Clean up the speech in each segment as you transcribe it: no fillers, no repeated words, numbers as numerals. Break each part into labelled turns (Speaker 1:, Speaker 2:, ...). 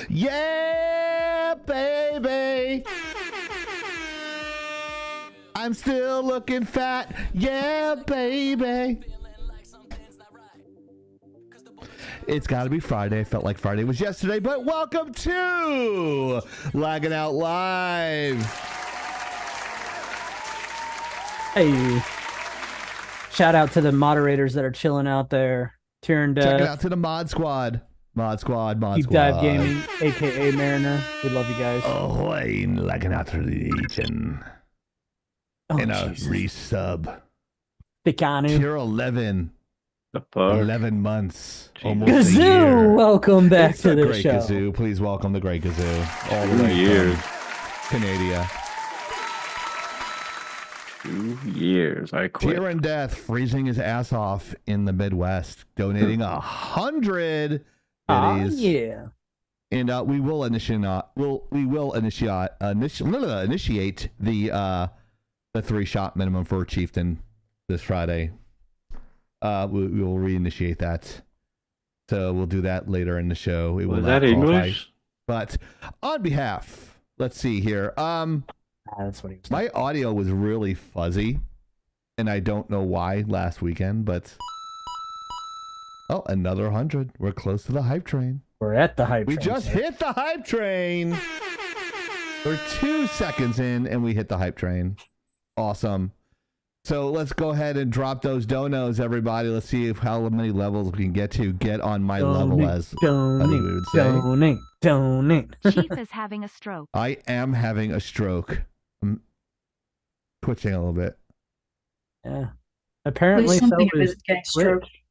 Speaker 1: Yeah, baby. I'm still looking fat. Yeah, baby. It's got to be Friday. I felt like Friday was yesterday, but welcome to Laggin Out Live.
Speaker 2: Hey, shout out to the moderators that are chilling out there. Check
Speaker 1: it out to the Mod Squad.
Speaker 2: Deep Dive Gaming, aka Mariner. We love you guys.
Speaker 1: Oh, I'm lagging out to the region. And a resub.
Speaker 2: Picanu.
Speaker 1: Tier 11.
Speaker 3: The fuck?
Speaker 1: 11 months.
Speaker 3: Jesus.
Speaker 1: Almost
Speaker 2: Gazoo,
Speaker 1: a year.
Speaker 2: welcome back
Speaker 1: It's
Speaker 2: to the
Speaker 1: great
Speaker 2: show.
Speaker 1: Gazoo. Please welcome the great Gazoo. All the
Speaker 3: 2
Speaker 1: way
Speaker 3: years.
Speaker 1: from Canada.
Speaker 3: 2 years. I quit.
Speaker 1: Tear and Death freezing his ass off in the Midwest, donating 100 biddies.
Speaker 2: Yeah.
Speaker 1: And we will initiate the 3-shot minimum for Chieftain this Friday. We will reinitiate that. So we'll do that later in the show. It
Speaker 3: Was that English?
Speaker 1: But on behalf, let's see here.
Speaker 2: That's what he was
Speaker 1: My audio was really fuzzy, and I don't know why last weekend, but oh, another 100. We're close to the hype train.
Speaker 2: We're at the hype train.
Speaker 1: We just hit the hype train. We're 2 seconds in, and we hit the hype train. Awesome. So let's go ahead and drop those donos, everybody. Let's see how many levels we can get to. Get on my level, as Honey would say.
Speaker 2: Donate.
Speaker 4: Chief is having a stroke.
Speaker 1: I am having a stroke. I'm twitching a little bit.
Speaker 2: Yeah. Apparently, so is Twitch.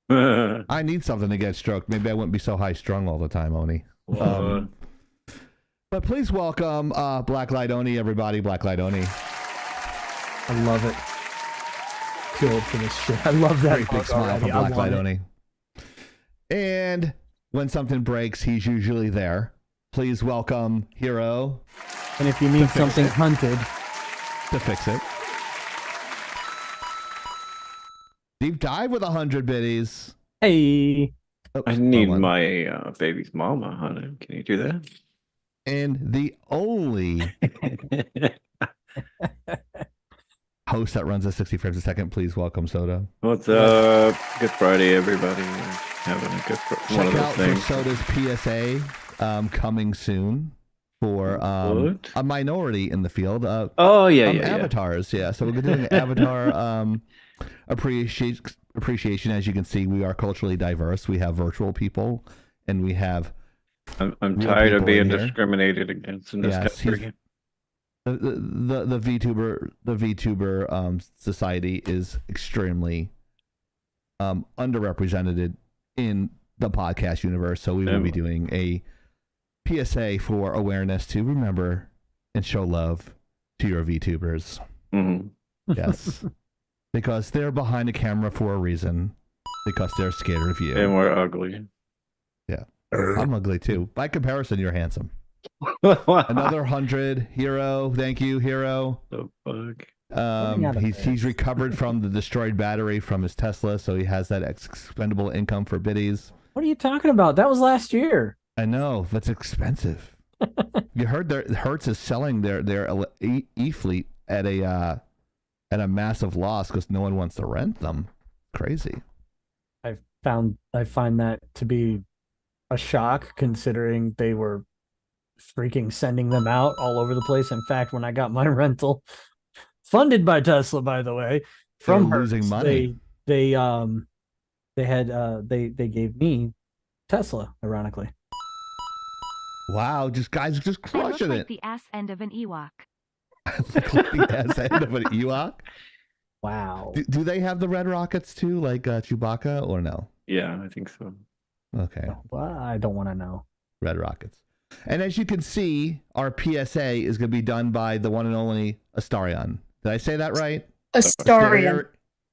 Speaker 1: I need something to get stroked. Maybe I wouldn't be so high strung all the time, Oni. But please welcome Blacklight Oni, everybody. Blacklight Oni.
Speaker 2: I love it. Too old for this shit. I love that.
Speaker 1: Great big smile from Blacklight Oni. And when something breaks, he's usually there. Please welcome Hero.
Speaker 2: And if you need something hunted,
Speaker 1: to fix it. Deep Dive with 100 biddies.
Speaker 2: Hey.
Speaker 1: Oops,
Speaker 3: I need my baby's mama, honey. Can you do that?
Speaker 1: And the only host that runs at 60 frames a second, please welcome Soda.
Speaker 3: What's up? Good Friday, everybody. Having a good one of those
Speaker 1: Check out
Speaker 3: things.
Speaker 1: for Soda's PSA coming soon for a minority in the field. Avatars, yeah. So we're doing avatar appreciation. As you can see, we are culturally diverse. We have virtual people, and we have.
Speaker 3: I'm tired of being discriminated against in this country.
Speaker 1: The VTuber society is extremely underrepresented in the podcast universe. So we will be doing a PSA for awareness to remember and show love to your VTubers.
Speaker 3: Mm-hmm.
Speaker 1: Yes. Because they're behind the camera for a reason. Because they're scared of you.
Speaker 3: And we're ugly. Yeah.
Speaker 1: I'm ugly too. By comparison, you're handsome. Another 100. Hero. Thank you, Hero.
Speaker 3: The fuck?
Speaker 1: He's recovered from the destroyed battery from his Tesla, so he has that expendable income for biddies.
Speaker 2: What are you talking about? That was last year.
Speaker 1: I know. That's expensive. You heard Hertz is selling their E-fleet at a massive loss because no one wants to rent them. Crazy.
Speaker 2: I find that to be a shock, considering they were freaking sending them out all over the place. In fact, when I got my rental, funded by Tesla, by the way, from Hertz,
Speaker 1: losing money.
Speaker 2: They gave me Tesla, ironically.
Speaker 1: Wow, guys just crushing
Speaker 4: like
Speaker 1: it.
Speaker 4: The ass end of an Ewok.
Speaker 1: Look like the ass end of an Ewok.
Speaker 2: Wow.
Speaker 1: Do they have the red rockets too, like Chewbacca, or no?
Speaker 3: Yeah, I think so.
Speaker 1: Okay.
Speaker 2: Well, I don't want to know.
Speaker 1: Red rockets. And as you can see, our PSA is going to be done by the one and only Astarion. Did I say that right?
Speaker 5: Astarion.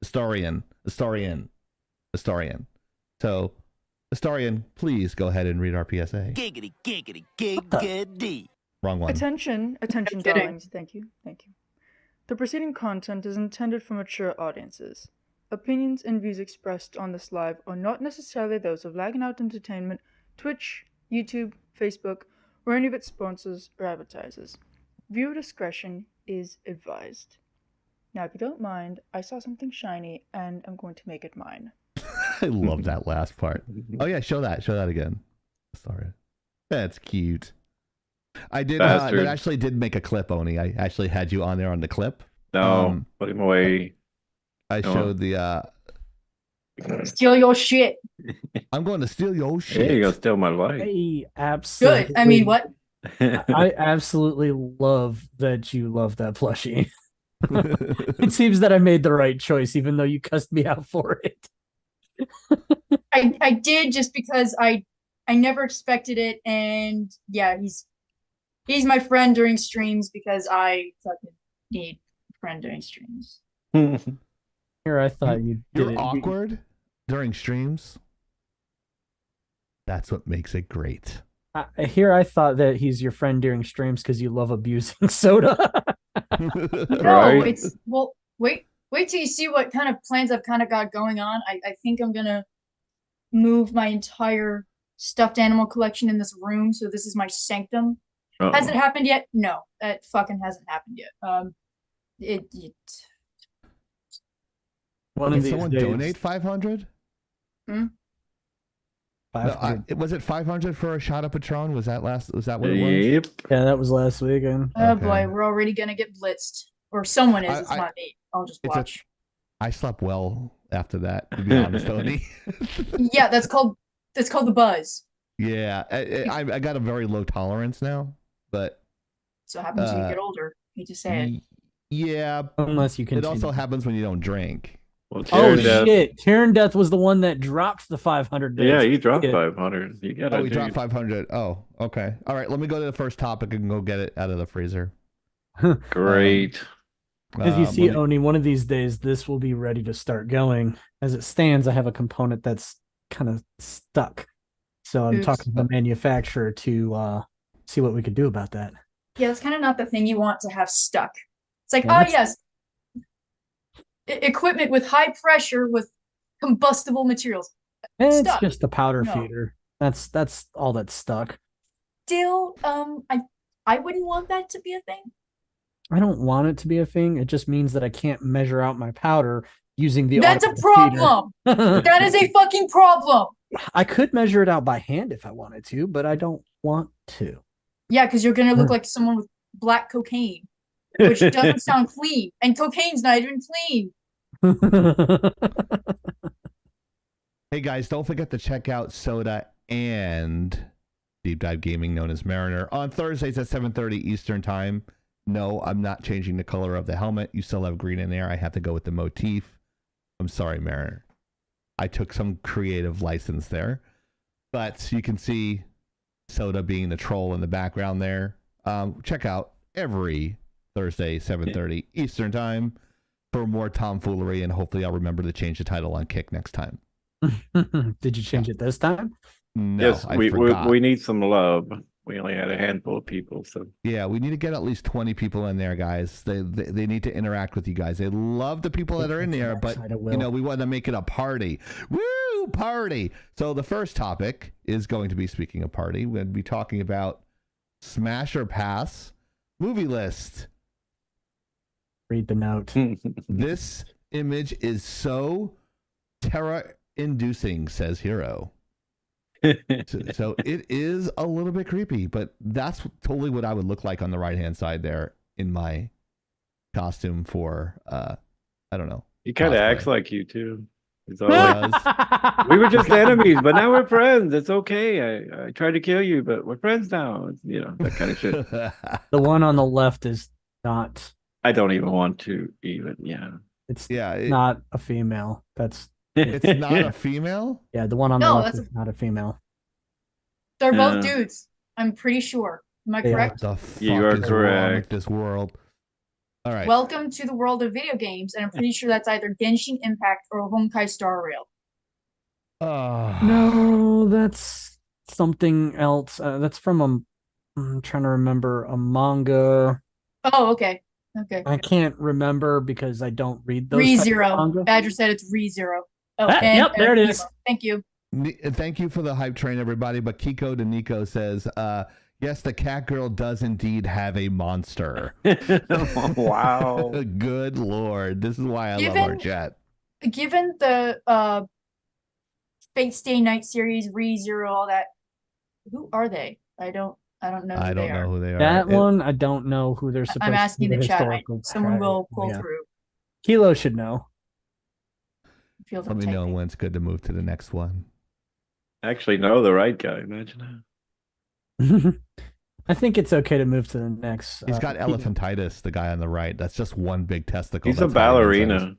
Speaker 1: Astarion. So, Astarion, please go ahead and read our PSA.
Speaker 6: Giggity, giggity, giggity.
Speaker 1: Wrong one.
Speaker 5: Attention, darlings. Thank you. The preceding content is intended for mature audiences. Opinions and views expressed on this live are not necessarily those of Laggin Out Entertainment, Twitch, YouTube, Facebook, or any of its sponsors or advertisers. Viewer discretion is advised. Now, if you don't mind, I saw something shiny and I'm going to make it mine.
Speaker 1: I love that last part. Oh yeah, show that again. Sorry. That's cute. I did that actually did make a clip, Oni. I actually had you on there on the clip.
Speaker 3: No, put him away.
Speaker 1: I showed the
Speaker 7: Steal your shit.
Speaker 1: I'm going to steal your shit.
Speaker 3: Hey, you go steal my life.
Speaker 2: I absolutely
Speaker 7: Good. I mean, what?
Speaker 2: I absolutely love that you love that plushie. It seems that I made the right choice, even though you cussed me out for it.
Speaker 7: I did just because I never expected it, and yeah, he's my friend during streams because I fucking need a friend during streams.
Speaker 2: Here, I thought
Speaker 1: you're awkward during streams. That's what makes it great.
Speaker 2: Here, I thought that he's your friend during streams because you love abusing soda.
Speaker 7: No, it's wait till you see what kind of plans I've kind of got going on. I think I'm gonna move my entire stuffed animal collection in this room, so this is my sanctum.
Speaker 3: Uh-oh.
Speaker 7: Has it happened yet? No, that fucking hasn't happened yet.
Speaker 2: One of these
Speaker 1: someone
Speaker 2: days.
Speaker 1: donate 500?
Speaker 7: Hmm?
Speaker 2: 500.
Speaker 1: No, was it 500 for a shot of Patron? Was that what it was?
Speaker 3: Yep.
Speaker 2: Yeah, that was last weekend.
Speaker 7: Oh
Speaker 1: Okay.
Speaker 7: boy, we're already gonna get blitzed, or someone is. It's not me. I'll just watch.
Speaker 1: I slept well after that, to be honest, Tony.
Speaker 7: Yeah, that's called the buzz.
Speaker 1: Yeah, I got a very low tolerance now, but
Speaker 7: So it happens when you get older. Hate to say it.
Speaker 1: yeah,
Speaker 2: Unless you can.
Speaker 1: it also happens when you don't drink.
Speaker 3: Well,
Speaker 2: Oh
Speaker 3: Death.
Speaker 2: shit! Karen Death was the one that dropped the 500 days.
Speaker 3: Yeah, you dropped 500. You got
Speaker 1: Oh, we dropped 500. Oh, okay. All right, let me go to the first topic and go get it out of the freezer.
Speaker 3: Great.
Speaker 2: As you see, Oni, one of these days, this will be ready to start going. As it stands, I have a component that's kind of stuck. So I'm talking to the manufacturer to see what we could do about that.
Speaker 7: Yeah, that's kind of not the thing you want to have stuck. It's like,
Speaker 2: Yeah,
Speaker 7: oh yes, equipment with high pressure with combustible materials.
Speaker 2: It's
Speaker 7: Stuck.
Speaker 2: just a powder
Speaker 7: No.
Speaker 2: feeder. That's all that's stuck.
Speaker 7: Still, I wouldn't want that to be a thing.
Speaker 2: I don't want it to be a thing. It just means that I can't measure out my powder using the.
Speaker 7: That's a problem. That is a fucking problem.
Speaker 2: I could measure it out by hand if I wanted to, but I don't want to.
Speaker 7: Yeah, because you're gonna look like someone with black cocaine, which doesn't sound clean, and cocaine's not even clean.
Speaker 1: Hey guys, don't forget to check out Soda and Deep Dive Gaming, known as Mariner, on Thursdays at 7:30 Eastern Time. No, I'm not changing the color of the helmet. You still have green in there. I have to go with the motif. I'm sorry, Mariner. I took some creative license there. But you can see Soda being the troll in the background there. Check out every Thursday, 7:30 Eastern Time for more tomfoolery, and hopefully I'll remember to change the title on Kick next time.
Speaker 2: Did you change it this time?
Speaker 1: No,
Speaker 3: Yes,
Speaker 1: I
Speaker 3: we
Speaker 1: forgot.
Speaker 3: need some love. We only had a handful of people, so
Speaker 1: Yeah, we need to get at least 20 people in there, guys. They need to interact with you guys. They love the people that are in there, but you know, we want to make it a party. Woo, party. So the first topic is going to be, speaking of party, we're going to be talking about Smash or Pass movie list.
Speaker 2: Read the note.
Speaker 1: This image is so terror-inducing, says Hero. So it is a little bit creepy, but that's totally what I would look like on the right-hand side there in my costume for, I don't know.
Speaker 3: he kind of
Speaker 1: cosplay.
Speaker 3: acts like you too. It's always, we were just enemies, but now we're friends. It's okay. I tried to kill you, but we're friends now. It's, you know, that kind of shit.
Speaker 2: The one on the left is not.
Speaker 3: I don't even want to even. Yeah.
Speaker 2: It's
Speaker 1: Yeah,
Speaker 2: not a female. That's
Speaker 1: it's not a female.
Speaker 2: yeah. The one on
Speaker 7: No,
Speaker 2: the left
Speaker 7: that's
Speaker 2: is not a female.
Speaker 7: They're both
Speaker 3: Yeah.
Speaker 7: dudes. I'm pretty sure. Am I
Speaker 2: They are.
Speaker 7: correct?
Speaker 1: The fuck
Speaker 3: You are
Speaker 1: is wrong with
Speaker 3: correct.
Speaker 1: this world? All right.
Speaker 7: Welcome to the world of video games, and I'm pretty sure that's either Genshin Impact or Honkai Star Rail.
Speaker 2: No, that's something else. That's from I'm trying to remember a manga.
Speaker 7: Oh, okay. Okay.
Speaker 2: I can't remember because I don't read those. types of
Speaker 7: ReZero.
Speaker 2: manga.
Speaker 7: Badger said it's ReZero. Oh,
Speaker 2: Ah, yep, there it is.
Speaker 7: Thank you.
Speaker 1: Thank you for the hype train, everybody. But Kiko de Nico says, yes, the cat girl does indeed have a monster.
Speaker 3: Wow.
Speaker 1: Good Lord. This is why I love our chat.
Speaker 7: Given the Fate Stay Night series, ReZero, all that, who are they? I don't know who
Speaker 1: I don't
Speaker 7: they
Speaker 1: know
Speaker 7: are.
Speaker 1: who they are.
Speaker 2: That one, I don't know who they're supposed
Speaker 7: I'm asking
Speaker 2: to be.
Speaker 7: the chat.
Speaker 2: Historical
Speaker 7: Someone will
Speaker 2: parody.
Speaker 7: pull
Speaker 2: Yeah.
Speaker 7: through.
Speaker 2: Kilo should know.
Speaker 7: Feel
Speaker 1: Let me know when it's good to move to the next one.
Speaker 3: Actually, no, the right guy. Imagine that.
Speaker 2: I think it's okay to move to the next.
Speaker 1: He's got elephantitis, the guy on the right. That's just one big testicle.
Speaker 3: He's a ballerina.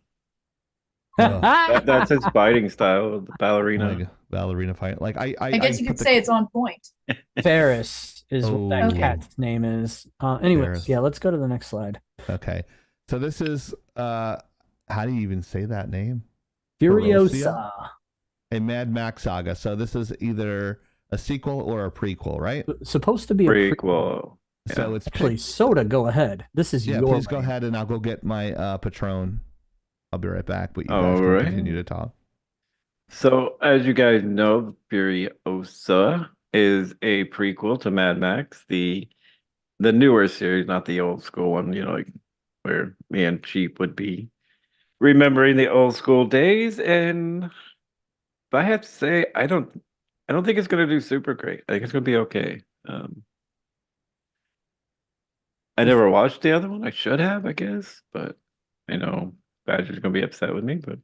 Speaker 3: That's his fighting style, the ballerina.
Speaker 1: Like ballerina fight. Like
Speaker 7: I guess you could say it's on point.
Speaker 2: Ferris is what that
Speaker 7: Okay.
Speaker 2: cat's name is. Anyways,
Speaker 1: Ferris.
Speaker 2: yeah, let's go to the next slide.
Speaker 1: Okay. So this is how do you even say that name?
Speaker 2: Furiosa.
Speaker 1: A Mad Max saga. So this is either a sequel or a prequel, right?
Speaker 2: Supposed to be a
Speaker 3: Prequel.
Speaker 1: So it's
Speaker 2: Actually, Soda, go ahead. This is your
Speaker 1: please go
Speaker 2: lane.
Speaker 1: ahead and I'll go get my Patron. I'll be right back, but you guys
Speaker 3: All
Speaker 1: can
Speaker 3: right.
Speaker 1: continue to talk.
Speaker 3: So, as you guys know, Furiosa is a prequel to Mad Max, the newer series, not the old school one, like where me and Cheap would be remembering the old school days. And if I have to say, I don't think it's gonna do super great. I think it's gonna be okay. I never watched the other one. I should have, I guess, but I know Badger's gonna be upset with me, but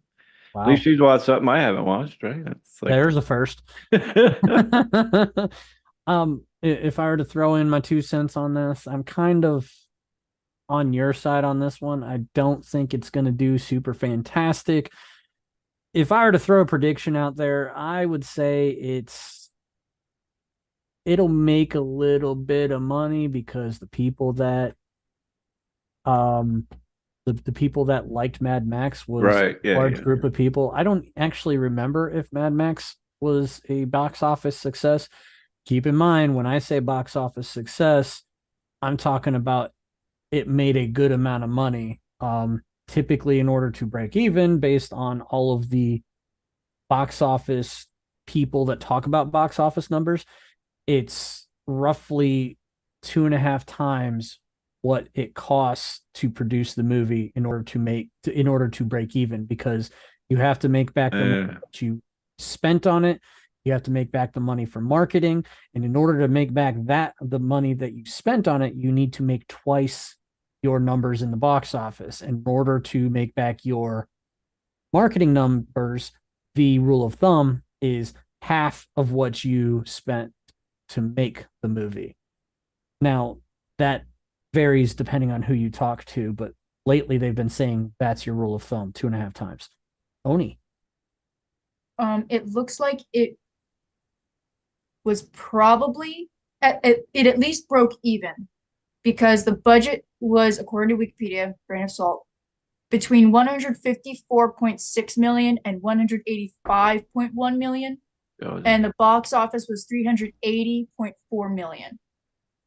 Speaker 2: Wow.
Speaker 3: at least she's watched something I haven't watched, right? That's like
Speaker 2: There's a first. If I were to throw in my 2 cents on this, I'm kind of on your side on this one. I don't think it's going to do super fantastic. If I were to throw a prediction out there, I would say it'll make a little bit of money because the people that the people that liked Mad Max was
Speaker 3: Right,
Speaker 2: a large group of people. I don't actually remember if Mad Max was a box office success. Keep in mind, when I say box office success, I'm talking about it made a good amount of money. Typically, in order to break even, based on all of the box office people that talk about box office numbers, it's roughly 2.5 times what it costs to produce the movie in order to break even, because you have to make back the money that you spent on it. You have to make back the money for marketing, and in order to make back the money that you spent on it, you need to make twice your numbers in the box office. In order to make back your marketing numbers, the rule of thumb is half of what you spent to make the movie. Now, that varies depending on who you talk to, but lately they've been saying that's your rule of thumb, 2.5 times. Oni.
Speaker 7: It looks like it was probably it at least broke even, because the budget was, according to Wikipedia, grain of salt, between 154.6 million and 185.1 million, and the box office was 380.4 million.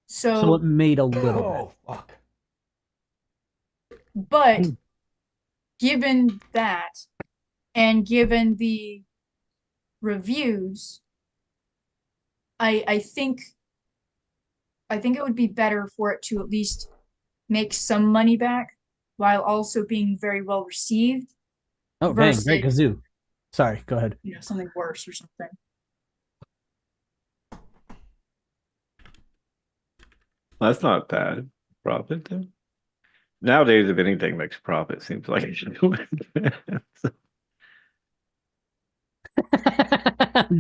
Speaker 2: So it made a little bit.
Speaker 1: Fuck.
Speaker 7: But given that, and given the reviews, I think it would be better for it to at least make some money back while also being very well received.
Speaker 2: Oh, dang, great kazoo. Sorry, go ahead.
Speaker 7: Something worse or something.
Speaker 3: That's not bad. Profit, though. Nowadays, if anything makes profit, seems like it should do it.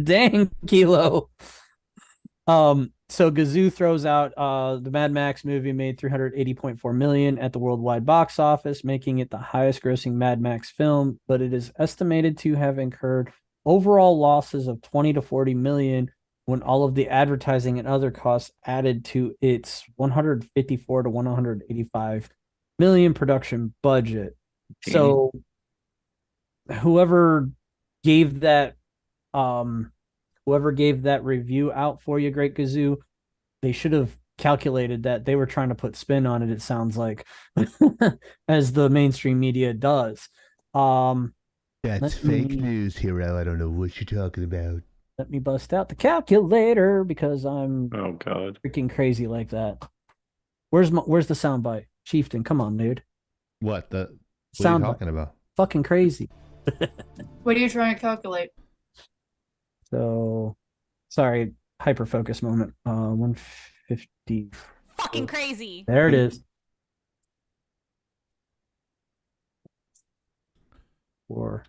Speaker 2: Dang, Kilo. So Gazoo throws out the Mad Max movie made 380.4 million at the worldwide box office, making it the highest grossing Mad Max film, but it is estimated to have incurred overall losses of 20 to 40 million when all of the advertising and other costs added to its 154 to 185 million production budget. So whoever gave that review out for you, Great Gazoo, they should have calculated that they were trying to put spin on it sounds like, as the mainstream media does.
Speaker 1: That's
Speaker 2: Let
Speaker 1: fake
Speaker 2: me-
Speaker 1: news, hero. I don't know what you're talking about.
Speaker 2: Let me bust out the calculator because I'm
Speaker 3: Oh God.
Speaker 2: freaking crazy like that. Where's the soundbite? Chieftain, come on, dude.
Speaker 1: What are you
Speaker 2: Soundbite.
Speaker 1: talking about?
Speaker 2: Fucking crazy.
Speaker 7: What are you trying to calculate?
Speaker 2: So, sorry, hyper focus moment. 150.
Speaker 8: Fucking crazy.
Speaker 2: There it is. Four.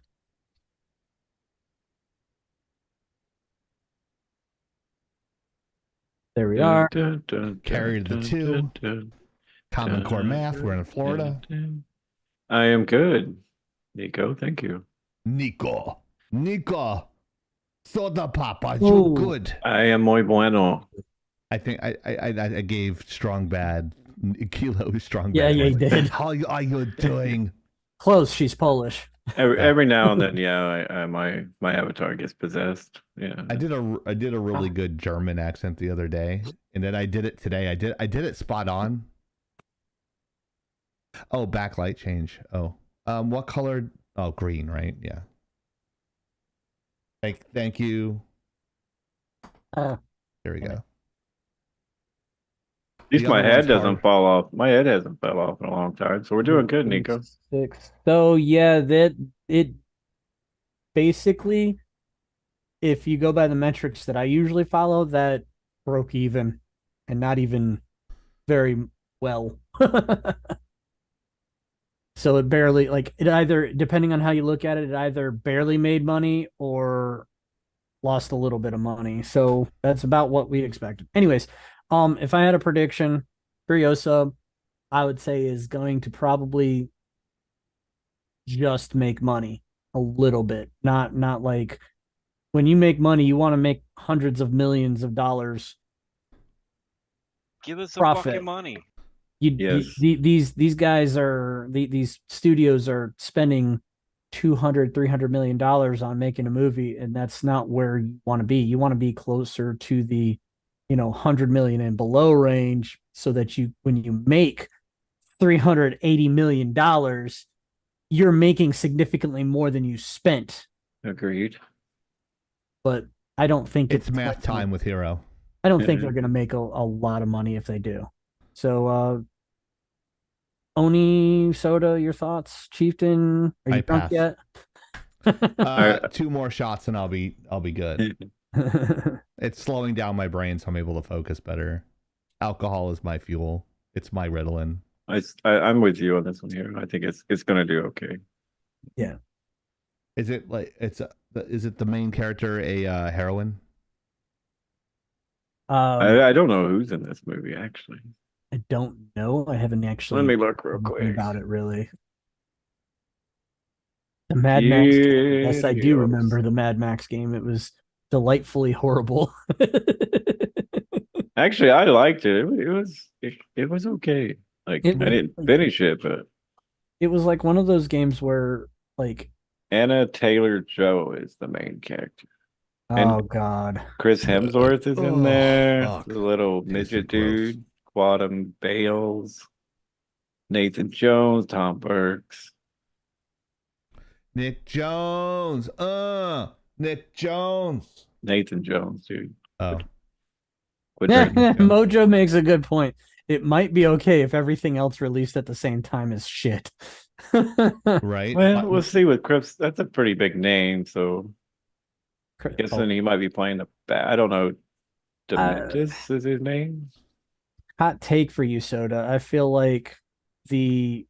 Speaker 2: There we are.
Speaker 1: Carry the two. Common Core math. We're in Florida.
Speaker 3: I am good. Nico, thank you.
Speaker 1: Nico. Soda Papa,
Speaker 2: Ooh.
Speaker 1: you good.
Speaker 3: I am muy bueno.
Speaker 1: I think I gave strong bad. Kilo strong
Speaker 2: Yeah,
Speaker 1: bad.
Speaker 2: yeah, you did.
Speaker 1: How are you doing?
Speaker 2: Close. She's Polish.
Speaker 3: Every now and then, yeah, my avatar gets possessed. Yeah.
Speaker 1: I did a really good German accent the other day, and then I did it today. I did it spot on. Oh, backlight change. Oh, what color? Oh, green, right? Yeah. Thank you. There we go.
Speaker 3: At least
Speaker 1: The
Speaker 3: my
Speaker 1: other
Speaker 3: head
Speaker 1: one's
Speaker 3: doesn't
Speaker 1: hard.
Speaker 3: fall off. My head hasn't fell off in a long time, so we're doing good, Nico.
Speaker 2: 6. So yeah, that it basically, if you go by the metrics that I usually follow, that broke even, and not even very well. So it barely, like, it either, depending on how you look at it, it either barely made money or lost a little bit of money. So that's about what we expected. Anyways, if I had a prediction, Furiosa, I would say, is going to probably just make money a little bit. Not like, when you make money, you want to make hundreds of millions of dollars.
Speaker 9: Give us some
Speaker 2: Profit.
Speaker 9: fucking money.
Speaker 3: Yes.
Speaker 2: These guys are, these studios are spending $200-300 million on making a movie, and that's not where you want to be. You want to be closer to the 100 million and below range, so that when you make $380 million, you're making significantly more than you spent.
Speaker 3: Agreed.
Speaker 2: But I don't think
Speaker 1: It's math time with Hero.
Speaker 2: I don't think they're going to make a lot of money if they do. So, Oni Soda, your thoughts? Chieftain, are you
Speaker 1: I
Speaker 2: drunk
Speaker 1: pass.
Speaker 2: yet?
Speaker 1: 2 more shots and I'll be good. It's slowing down my brain, so I'm able to focus better. Alcohol is my fuel. It's my Ritalin.
Speaker 3: I'm with you on this one here. I think it's gonna do okay.
Speaker 2: Yeah.
Speaker 1: Is it like is it the main character a heroine?
Speaker 3: I don't know who's in this movie actually.
Speaker 2: I don't know. I haven't actually.
Speaker 3: Let me look real
Speaker 2: thought
Speaker 3: quick
Speaker 2: about it really. The Mad Max game. Yes, I do remember the Mad Max game. It was delightfully horrible.
Speaker 3: Actually, I liked it. It was okay. Like, I didn't finish it, but
Speaker 2: it was like one of those games where, like,
Speaker 3: Anna Taylor-Joy is the main character.
Speaker 2: Oh God.
Speaker 3: Chris Hemsworth is in there.
Speaker 1: Fuck.
Speaker 3: The little
Speaker 1: Tastes
Speaker 3: midget
Speaker 1: gross.
Speaker 3: dude. Quantum Bales. Nathan Jones. Tom Burks.
Speaker 1: Nick Jones. Nick Jones.
Speaker 3: Nathan Jones, dude.
Speaker 1: Oh.
Speaker 2: Mojo makes a good point. It might be okay if everything else released at the same time is shit.
Speaker 1: Right.
Speaker 3: Well, we'll see with Crips. That's a pretty big name, so guessing he might be playing the I don't know. Dementis is his name.
Speaker 2: Hot take for you, Soda. I feel like the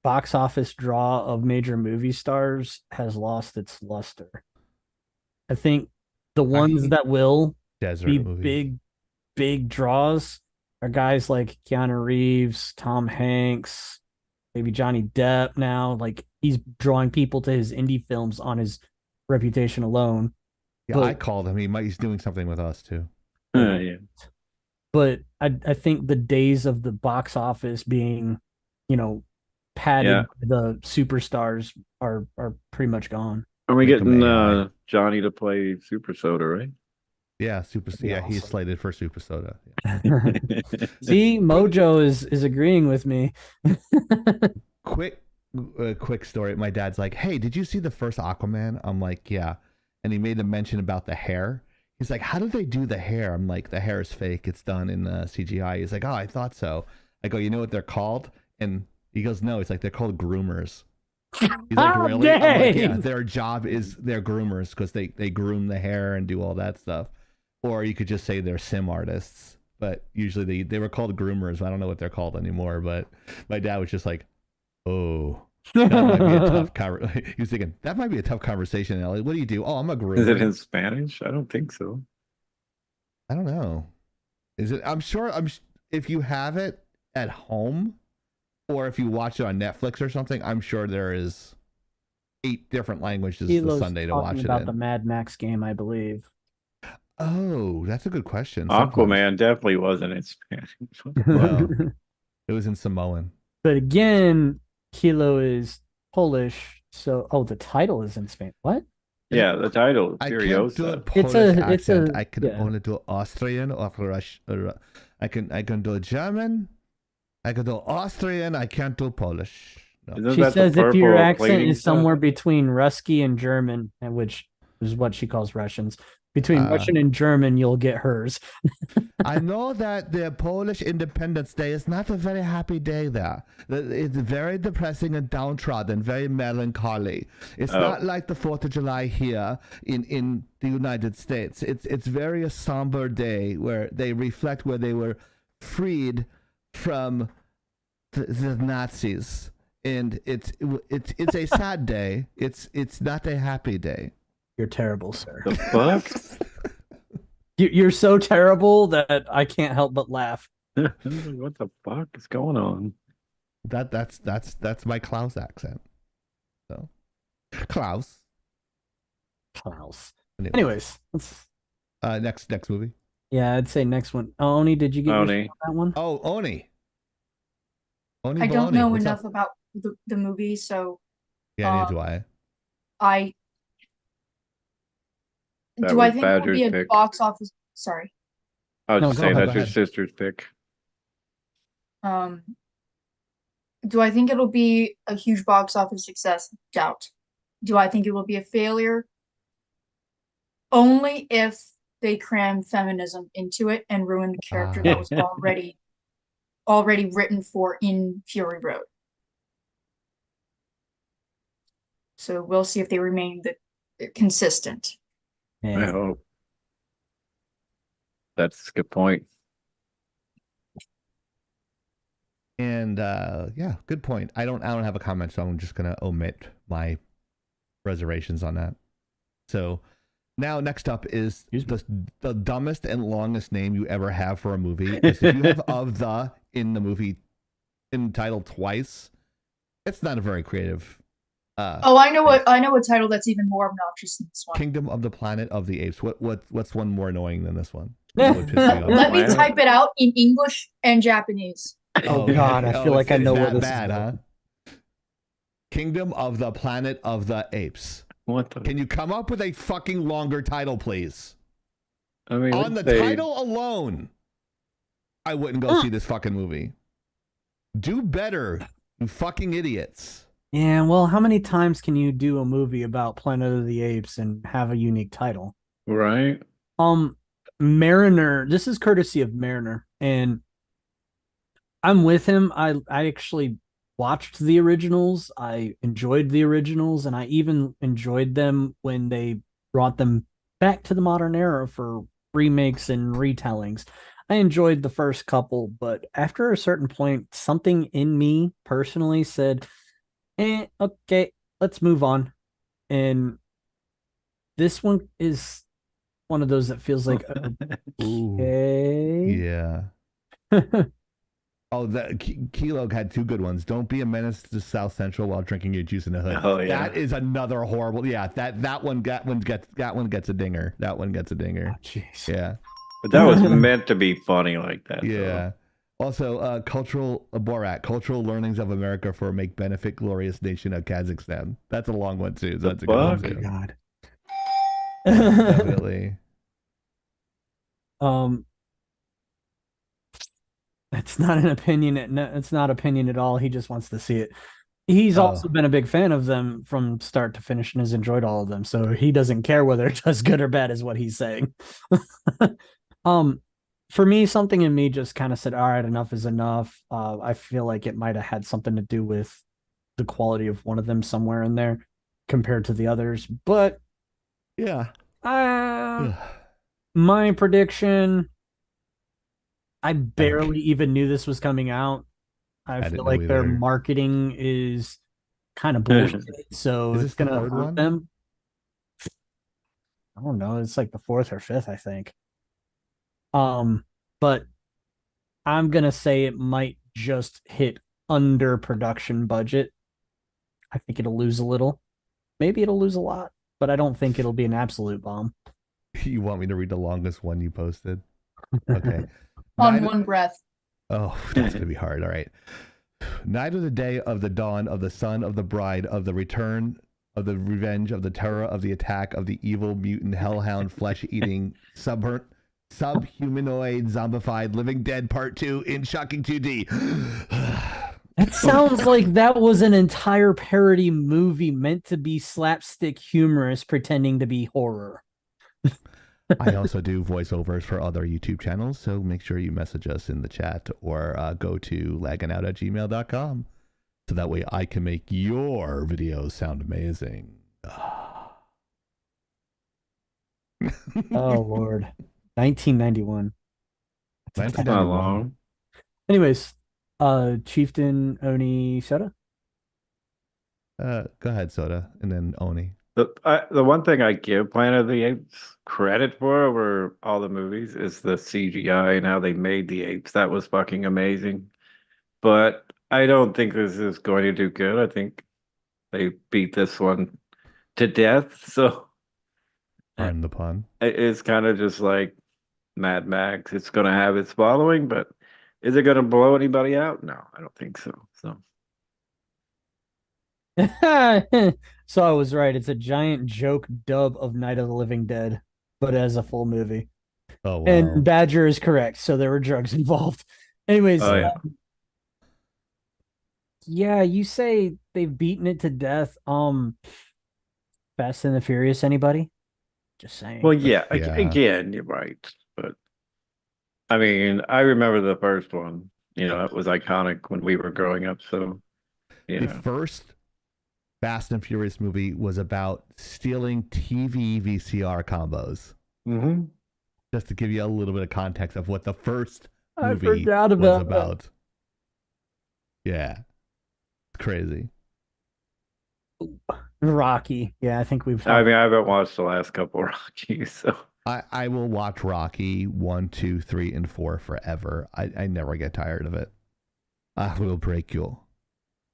Speaker 2: box office draw of major movie stars has lost its luster. I think the ones that will be big draws are guys like Keanu Reeves, Tom Hanks, maybe Johnny Depp now. Like, he's drawing people to his indie films on his reputation alone.
Speaker 1: Yeah, I called him. He's doing something with us too.
Speaker 3: Yeah.
Speaker 2: But I think the days of the box office being, padded by the superstars are pretty much gone.
Speaker 3: Are we getting Johnny to play Super Soda, right?
Speaker 1: Yeah, he's slated for Super Soda.
Speaker 2: Yeah. See, Mojo is agreeing with me.
Speaker 1: Quick a quick story. My dad's like, "Hey, did you see the first Aquaman?" I'm like, "Yeah," and he made a mention about the hair. He's like, "How did they do the hair?" I'm like, "The hair is fake. It's done in CGI." He's like, "Oh, I thought so." I go, "You know what they're called?" And he goes, "No." He's like, "They're called groomers." He's like, "Really?" I'm like, "Yeah, their job is they're groomers because they groom the hair and do all that stuff." Or you could just say they're sim artists, but usually they were called groomers. I don't know what they're called anymore. But my dad was just like, "Oh, that might be a tough he was thinking that might be a tough conversation. Ellie, what do you do? Oh, I'm a groomer.
Speaker 3: Is it in Spanish? I don't think so.
Speaker 1: I don't know. Is it? I'm sure. If you have it at home, or if you watch it on Netflix or something, I'm sure there is 8 different languages
Speaker 2: Kilo's
Speaker 1: the Sunday to watch it
Speaker 2: about
Speaker 1: in.
Speaker 2: the Mad Max game, I believe.
Speaker 1: Oh, that's a good question.
Speaker 3: Aquaman definitely wasn't in Spanish.
Speaker 1: Well, it was in Samoan.
Speaker 2: But again, Kilo is Polish, so the title is in Spain. What?
Speaker 3: Yeah, the title
Speaker 1: I can't do a
Speaker 3: Furiosa.
Speaker 1: Polish accent. I can
Speaker 2: yeah.
Speaker 1: only do Austrian or Russian. I can do German. I can do Austrian. I can't do Polish. No.
Speaker 3: Isn't
Speaker 2: She
Speaker 3: that the
Speaker 2: says if your
Speaker 3: purple
Speaker 2: accent
Speaker 3: plating
Speaker 2: is somewhere
Speaker 3: stuff?
Speaker 2: between Rusky and German, and which is what she calls Russians, between
Speaker 1: Uh,
Speaker 2: Russian and German, you'll get hers.
Speaker 1: I know that the Polish Independence Day is not a very happy day there. It's very depressing and downtrodden, very melancholy. It's not like the 4th of July here in the United States. It's very a somber day where they reflect where they were freed from the Nazis. And it's a sad day. It's not a happy day.
Speaker 2: You're terrible, sir.
Speaker 3: The fuck?
Speaker 2: You're so terrible that I can't help but laugh.
Speaker 3: What the fuck is going on?
Speaker 1: That's my Klaus accent. So Klaus.
Speaker 2: Anyways, let's
Speaker 1: next movie.
Speaker 2: Yeah, I'd say next one. Oni, did you get
Speaker 3: Oni.
Speaker 2: that one?
Speaker 1: Oh, Oni. Oni
Speaker 7: I don't
Speaker 1: Baloney.
Speaker 7: know
Speaker 1: What's
Speaker 7: enough
Speaker 1: up?
Speaker 7: about the movie, so
Speaker 1: Yeah, neither do I.
Speaker 3: That
Speaker 7: do I
Speaker 3: was
Speaker 7: think it will be
Speaker 3: Badger's
Speaker 7: a
Speaker 3: pick.
Speaker 7: box office? Sorry.
Speaker 3: I was
Speaker 1: No,
Speaker 3: just
Speaker 1: go
Speaker 3: saying
Speaker 1: ahead,
Speaker 3: that's
Speaker 1: go
Speaker 3: your
Speaker 1: ahead.
Speaker 3: sister's pick.
Speaker 7: Do I think it'll be a huge box office success? Doubt. Do I think it will be a failure? Only if they cram feminism into it and ruin the character that was already written for in Fury Road. So we'll see if they remain consistent.
Speaker 3: I hope. That's a good point.
Speaker 1: And yeah, good point. I don't have a comment, so I'm just gonna omit my reservations on that. So now next up is the dumbest and longest name you ever have for a movie. If you have "of the" in the movie entitled twice, it's not a very creative.
Speaker 7: I know what title that's even more obnoxious than this one.
Speaker 1: Kingdom of the Planet of the Apes. What's one more annoying than this one? That would piss me off.
Speaker 7: Let me type it out in English and Japanese.
Speaker 2: Oh God, I feel like I know where this
Speaker 1: bad,
Speaker 2: is.
Speaker 1: huh? Kingdom of the Planet of the Apes.
Speaker 3: What the?
Speaker 1: Can you come up with a fucking longer title, please?
Speaker 3: I mean,
Speaker 1: On the title alone, I wouldn't go see this fucking movie. Do better, you fucking idiots.
Speaker 2: Yeah, well, how many times can you do a movie about Planet of the Apes and have a unique title?
Speaker 3: Right.
Speaker 2: Mariner. This is courtesy of Mariner, and I'm with him. I actually watched the originals. I enjoyed the originals, and I even enjoyed them when they brought them back to the modern era for remakes and retellings. I enjoyed the first couple, but after a certain point, something in me personally said, okay, let's move on. And this one is one of those that feels like, okay.
Speaker 1: Yeah. Oh, that Kilo had 2 good ones. Don't be a menace to South Central while drinking your juice in the hood.
Speaker 3: Oh, yeah.
Speaker 1: That is another horrible. Yeah, that one gets a dinger. That one gets a dinger.
Speaker 2: Jeez.
Speaker 1: Yeah.
Speaker 3: But that was meant to be funny like that.
Speaker 1: Yeah. Also, cultural learnings of America for a make benefit glorious nation of Kazakhstan. That's a long one too. So that's a good one too.
Speaker 2: God.
Speaker 1: Definitely.
Speaker 2: It's not an opinion. It's not opinion at all. He just wants to see it. He's
Speaker 1: Oh.
Speaker 2: also been a big fan of them from start to finish and has enjoyed all of them. So he doesn't care whether it does good or bad, is what he's saying. For me, something in me just kind of said, all right, enough is enough. I feel like it might have had something to do with the quality of one of them somewhere in there compared to the others. But
Speaker 1: Yeah.
Speaker 2: my prediction, I barely even knew this was coming out. I feel like their marketing is kind of bullshit, so it's gonna hurt them. I don't know. It's like the 4th or 5th, I think. But I'm gonna say it might just hit under production budget. I think it'll lose a little. Maybe it'll lose a lot, but I don't think it'll be an absolute bomb.
Speaker 1: You want me to read the longest one you posted? Okay.
Speaker 7: On one breath.
Speaker 1: Oh, that's gonna be hard. All right. Night of the day of the dawn of the son of the bride of the return of the revenge of the terror of the attack of the evil mutant hellhound flesh-eating subhumanoid zombified living dead part 2 in shocking 2D.
Speaker 2: That sounds like that was an entire parody movie meant to be slapstick humorous pretending to be horror.
Speaker 1: I also do voiceovers for other YouTube channels, so make sure you message us in the chat or go to lagginout@gmail.com so that way I can make your videos sound amazing.
Speaker 2: Oh, Lord. 1991.
Speaker 3: That's not long.
Speaker 2: Anyways, Chieftain Oni Soda?
Speaker 1: Go ahead, Soda, and then Oni.
Speaker 3: The one thing I give Planet of the Apes credit for over all the movies is the CGI and how they made the apes. That was fucking amazing. But I don't think this is going to do good. I think they beat this one to death. So
Speaker 1: Pardon the pun.
Speaker 3: it's kind of just like Mad Max. It's going to have its following, but is it going to blow anybody out? No, I don't think so. So.
Speaker 2: So I was right. It's a giant joke dub of Night of the Living Dead, but as a full movie.
Speaker 1: Oh, wow.
Speaker 2: And Badger is correct. So there were drugs involved. Anyways, yeah, you say they've beaten it to death. Fast and the Furious, anybody? Just saying.
Speaker 3: Well, yeah. Again, you're right. But I mean, I remember the first one. You know, it was iconic when we were growing up. So, yeah.
Speaker 1: The first Fast and Furious movie was about stealing TV VCR combos.
Speaker 3: Mm-hmm.
Speaker 1: Just to give you a little bit of context of what the first movie was about. That. Yeah. It's crazy.
Speaker 2: Rocky. Yeah, I think we've...
Speaker 3: I mean, I haven't watched the last couple of Rockies, so...
Speaker 1: I will watch Rocky 1, 2, 3, and 4 forever. I never get tired of it. I will break you.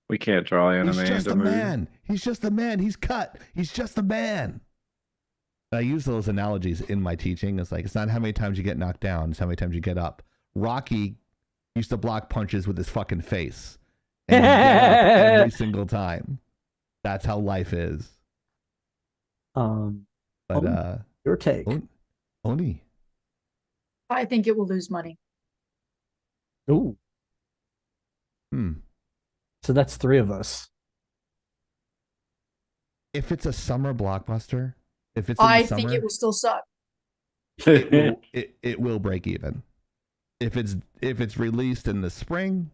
Speaker 3: We can't draw anime.
Speaker 1: He's just a man. He's just a man. He's cut. He's just a man. I use those analogies in my teaching. It's like, it's not how many times you get knocked down. It's how many times you get up. Rocky used to block punches with his fucking face. And he'd get up every single time. That's how life is. But
Speaker 2: your take.
Speaker 1: Oni.
Speaker 7: I think it will lose money.
Speaker 2: Ooh. So that's 3 of us.
Speaker 1: If it's a summer blockbuster, if it's
Speaker 7: I think it will still suck.
Speaker 1: It will break even. If it's released in the spring,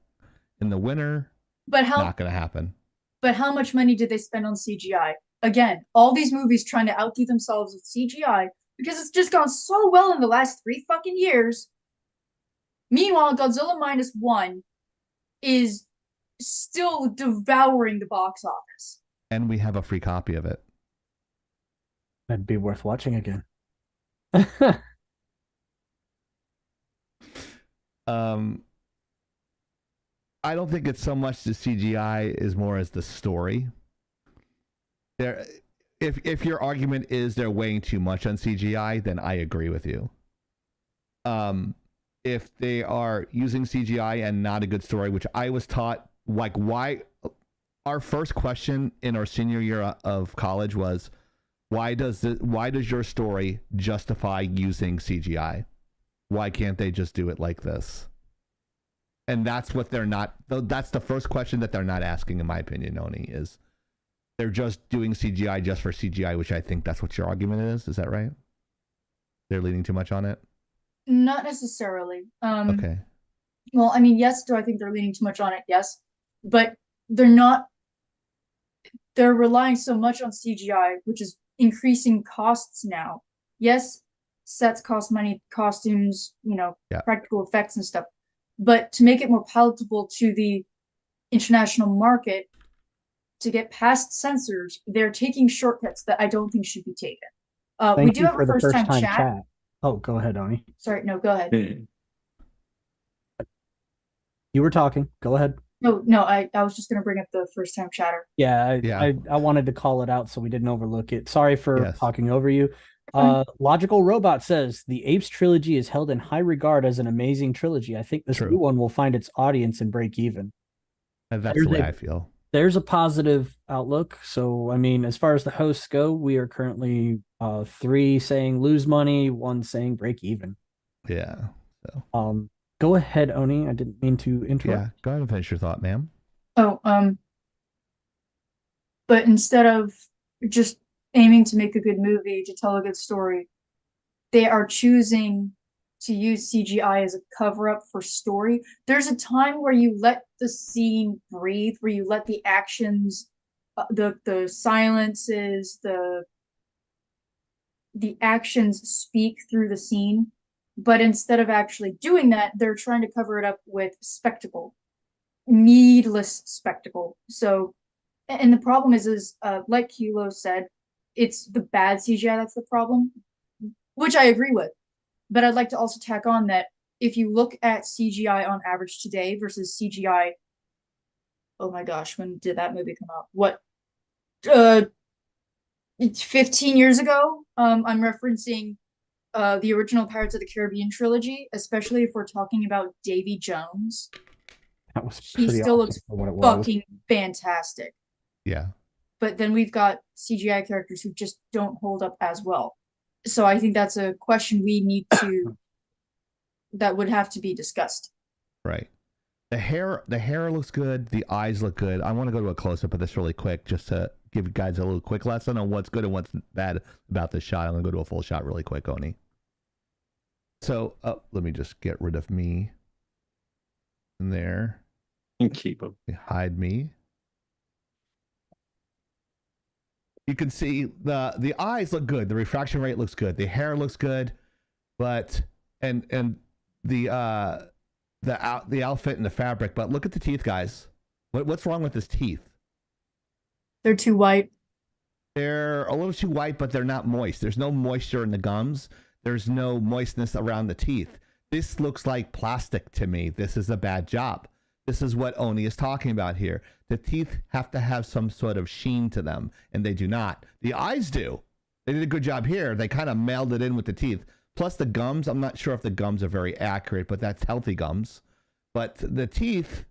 Speaker 1: in the winter, not gonna happen.
Speaker 7: But how much money did they spend on CGI? Again, all these movies trying to outdo themselves with CGI because it's just gone so well in the last 3 fucking years. Meanwhile, Godzilla -1 is still devouring the box office.
Speaker 1: And we have a free copy of it.
Speaker 2: That'd be worth watching again.
Speaker 1: I don't think it's so much the CGI as more as the story. If your argument is they're weighing too much on CGI, then I agree with you. If they are using CGI and not a good story, which I was taught, like, why our first question in our senior year of college was, why does your story justify using CGI? Why can't they just do it like this? And that's what they're not. That's the first question that they're not asking, in my opinion, Oni, is they're just doing CGI just for CGI, which I think that's what your argument is. Is that right? They're leaning too much on it?
Speaker 7: Not necessarily.
Speaker 1: Okay.
Speaker 7: Well, I mean, yes, do I think they're leaning too much on it? Yes. But they're not, they're relying so much on CGI, which is increasing costs now. Yes, sets cost money, costumes, practical effects and stuff. But to make it more palatable to the international market, to get past censors, they're taking shortcuts that I don't think should be taken. We do have a first time chat.
Speaker 2: Oh, go ahead, Oni.
Speaker 7: Sorry, no, go ahead.
Speaker 2: You were talking. Go ahead.
Speaker 7: No, I was just going to bring up the first time chatter.
Speaker 2: Yeah, I wanted to call it out so we didn't overlook it. Sorry for talking over you. Logical Robot says the Apes trilogy is held in high regard as an amazing trilogy. I think this new one will find its audience and break even.
Speaker 1: And that's the way I feel.
Speaker 2: There's a positive outlook. So, I mean, as far as the hosts go, we are currently 3 saying lose money, 1 saying break even.
Speaker 1: Yeah. So.
Speaker 2: Go ahead, Oni. I didn't mean to interrupt.
Speaker 1: Yeah, go ahead and finish your thought, ma'am.
Speaker 7: Oh, but instead of just aiming to make a good movie, to tell a good story, they are choosing to use CGI as a cover-up for story. There's a time where you let the scene breathe, where you let the actions, the silences, the actions speak through the scene. But instead of actually doing that, they're trying to cover it up with spectacle, needless spectacle. So, and the problem is like Kilo said, it's the bad CGI that's the problem, which I agree with. But I'd like to also tack on that if you look at CGI on average today versus CGI, oh my gosh, when did that movie come out? What, 15 years ago? I'm referencing the original Pirates of the Caribbean trilogy, especially if we're talking about Davy Jones.
Speaker 2: That was
Speaker 7: he still looks fucking fantastic.
Speaker 1: Yeah.
Speaker 7: But then we've got CGI characters who just don't hold up as well. So I think that's a question we need to that would have to be discussed.
Speaker 1: Right. The hair looks good. The eyes look good. I want to go to a close up of this really quick, just to give you guys a little quick lesson on what's good and what's bad about this shot. I'm gonna go to a full shot really quick, Oni. So, let me just get rid of me in there.
Speaker 3: And keep them.
Speaker 1: Hide me. You can see the eyes look good. The refraction rate looks good. The hair looks good, but and the outfit and the fabric. But look at the teeth, guys. What's wrong with his teeth?
Speaker 7: They're too white.
Speaker 1: They're a little too white, but they're not moist. There's no moisture in the gums. There's no moistness around the teeth. This looks like plastic to me. This is a bad job. This is what Oni is talking about here. The teeth have to have some sort of sheen to them, and they do not. The eyes do. They did a good job here. They kind of melded it in with the teeth. Plus the gums, I'm not sure if the gums are very accurate, but that's healthy gums. But the teeth,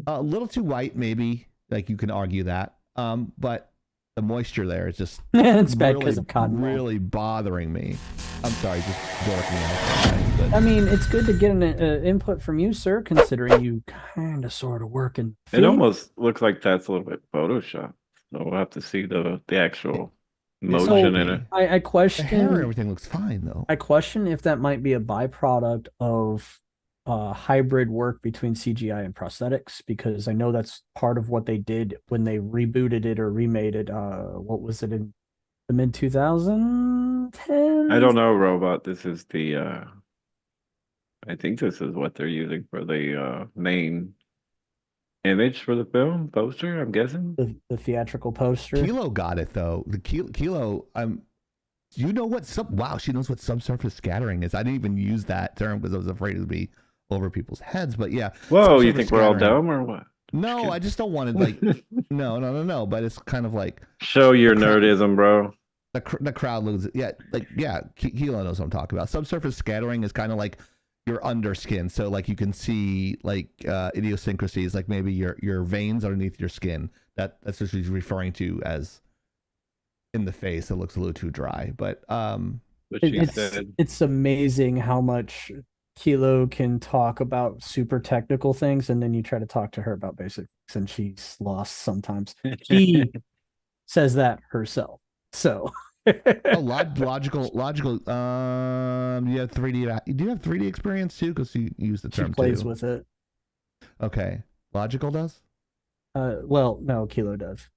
Speaker 1: a little too white, maybe. Like you can argue that. But the moisture there is just
Speaker 2: it's bad because of cotton.
Speaker 1: Really bothering me. I'm sorry, just dorking out. But...
Speaker 2: I mean, it's good to get an input from you, sir, considering you kind of sort of work in
Speaker 3: film. It almost looks like that's a little bit Photoshop. So we'll have to see the actual motion in it.
Speaker 2: I question.
Speaker 1: The hair and everything looks fine, though.
Speaker 2: I question if that might be a byproduct of hybrid work between CGI and prosthetics, because I know that's part of what they did when they rebooted it or remade it. What was it, in the mid 2010s?
Speaker 3: I don't know, Robot. This is the I think this is what they're using for the main image for the film poster, I'm guessing.
Speaker 2: The theatrical poster.
Speaker 1: Kilo got it though. The Kilo you know what wow, she knows what subsurface scattering is. I didn't even use that term because I was afraid it would be over people's heads, but yeah.
Speaker 3: Whoa, you think we're all dumb or what?
Speaker 1: No, I just don't want to like no, but it's kind of like
Speaker 3: show your nerdism, bro.
Speaker 1: The crowd loses. Yeah, Kilo knows what I'm talking about. Subsurface scattering is kind of like your underskin, so like you can see like idiosyncrasies, like maybe your veins underneath your skin. That's what she's referring to as in the face. It looks a little too dry, but
Speaker 2: it's amazing how much Kilo can talk about super technical things, and then you try to talk to her about basics, and she's lost sometimes. She says that herself. So
Speaker 1: logical. You have 3D. Do you have 3D experience too? Because you use the
Speaker 2: she
Speaker 1: term
Speaker 2: plays
Speaker 1: too.
Speaker 2: with it.
Speaker 1: Okay, logical does.
Speaker 2: Well, no, Kilo does.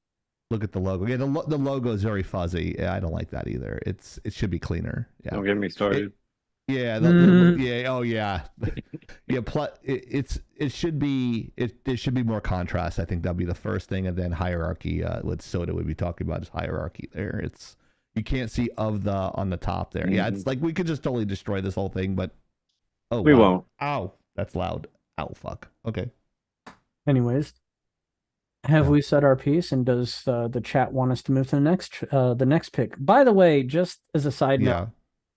Speaker 1: Look at the logo. Yeah, the logo is very fuzzy. Yeah, I don't like that either. It should be cleaner. Yeah.
Speaker 3: Don't get me started.
Speaker 1: Yeah. Yeah. Oh yeah. Yeah. It should be. There should be more contrast. I think that'd be the first thing, and then hierarchy. What Soda would be talking about is hierarchy. There, you can't see of the on the top there. Yeah, it's like we could just totally destroy this whole thing, but
Speaker 3: We won't.
Speaker 1: Ow, that's loud. Ow, fuck. Okay.
Speaker 2: Anyways, have we said our piece? And does the chat want us to move to the next pick? By the way, just as a side note,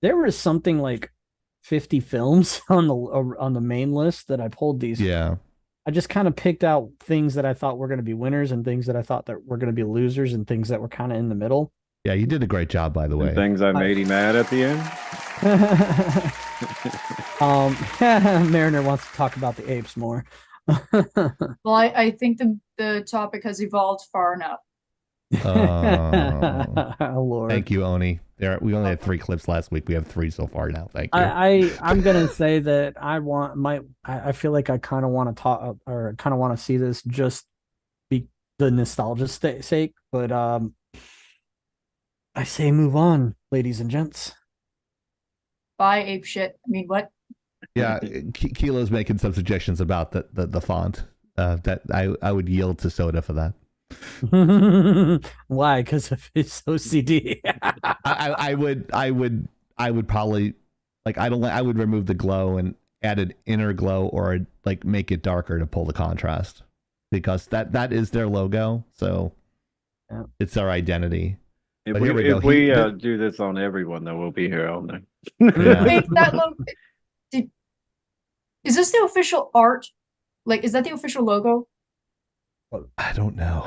Speaker 2: there was something like 50 films on the main list that I pulled these.
Speaker 1: Yeah.
Speaker 2: I just kind of picked out things that I thought were going to be winners and things that I thought that were going to be losers and things that were kind of in the middle.
Speaker 1: Yeah, you did a great job, by the way.
Speaker 3: Things I made him mad at the
Speaker 2: end. Mariner wants to talk about the apes more.
Speaker 7: Well, I think the topic has evolved far enough.
Speaker 1: Oh,
Speaker 2: Lord.
Speaker 1: Thank you, Oni. We only had 3 clips last week. We have 3 so far now. Thank you.
Speaker 2: I'm gonna say that I feel like I kind of want to talk or kind of want to see this just be the nostalgia sake, but I say move on, ladies and gents.
Speaker 7: Bye, ape shit. I mean, what?
Speaker 1: Yeah, Kilo's making some suggestions about the font. That I would yield to Soda for that.
Speaker 2: Why? Because of his OCD.
Speaker 1: I would probably I would remove the glow and add an inner glow or like make it darker to pull the contrast, because that is their logo, so it's their identity.
Speaker 3: If we do this on everyone, then we'll be here all night.
Speaker 1: Yeah.
Speaker 7: Wait, that logo. Is this the official art? Like, is that the official logo?
Speaker 1: I don't know.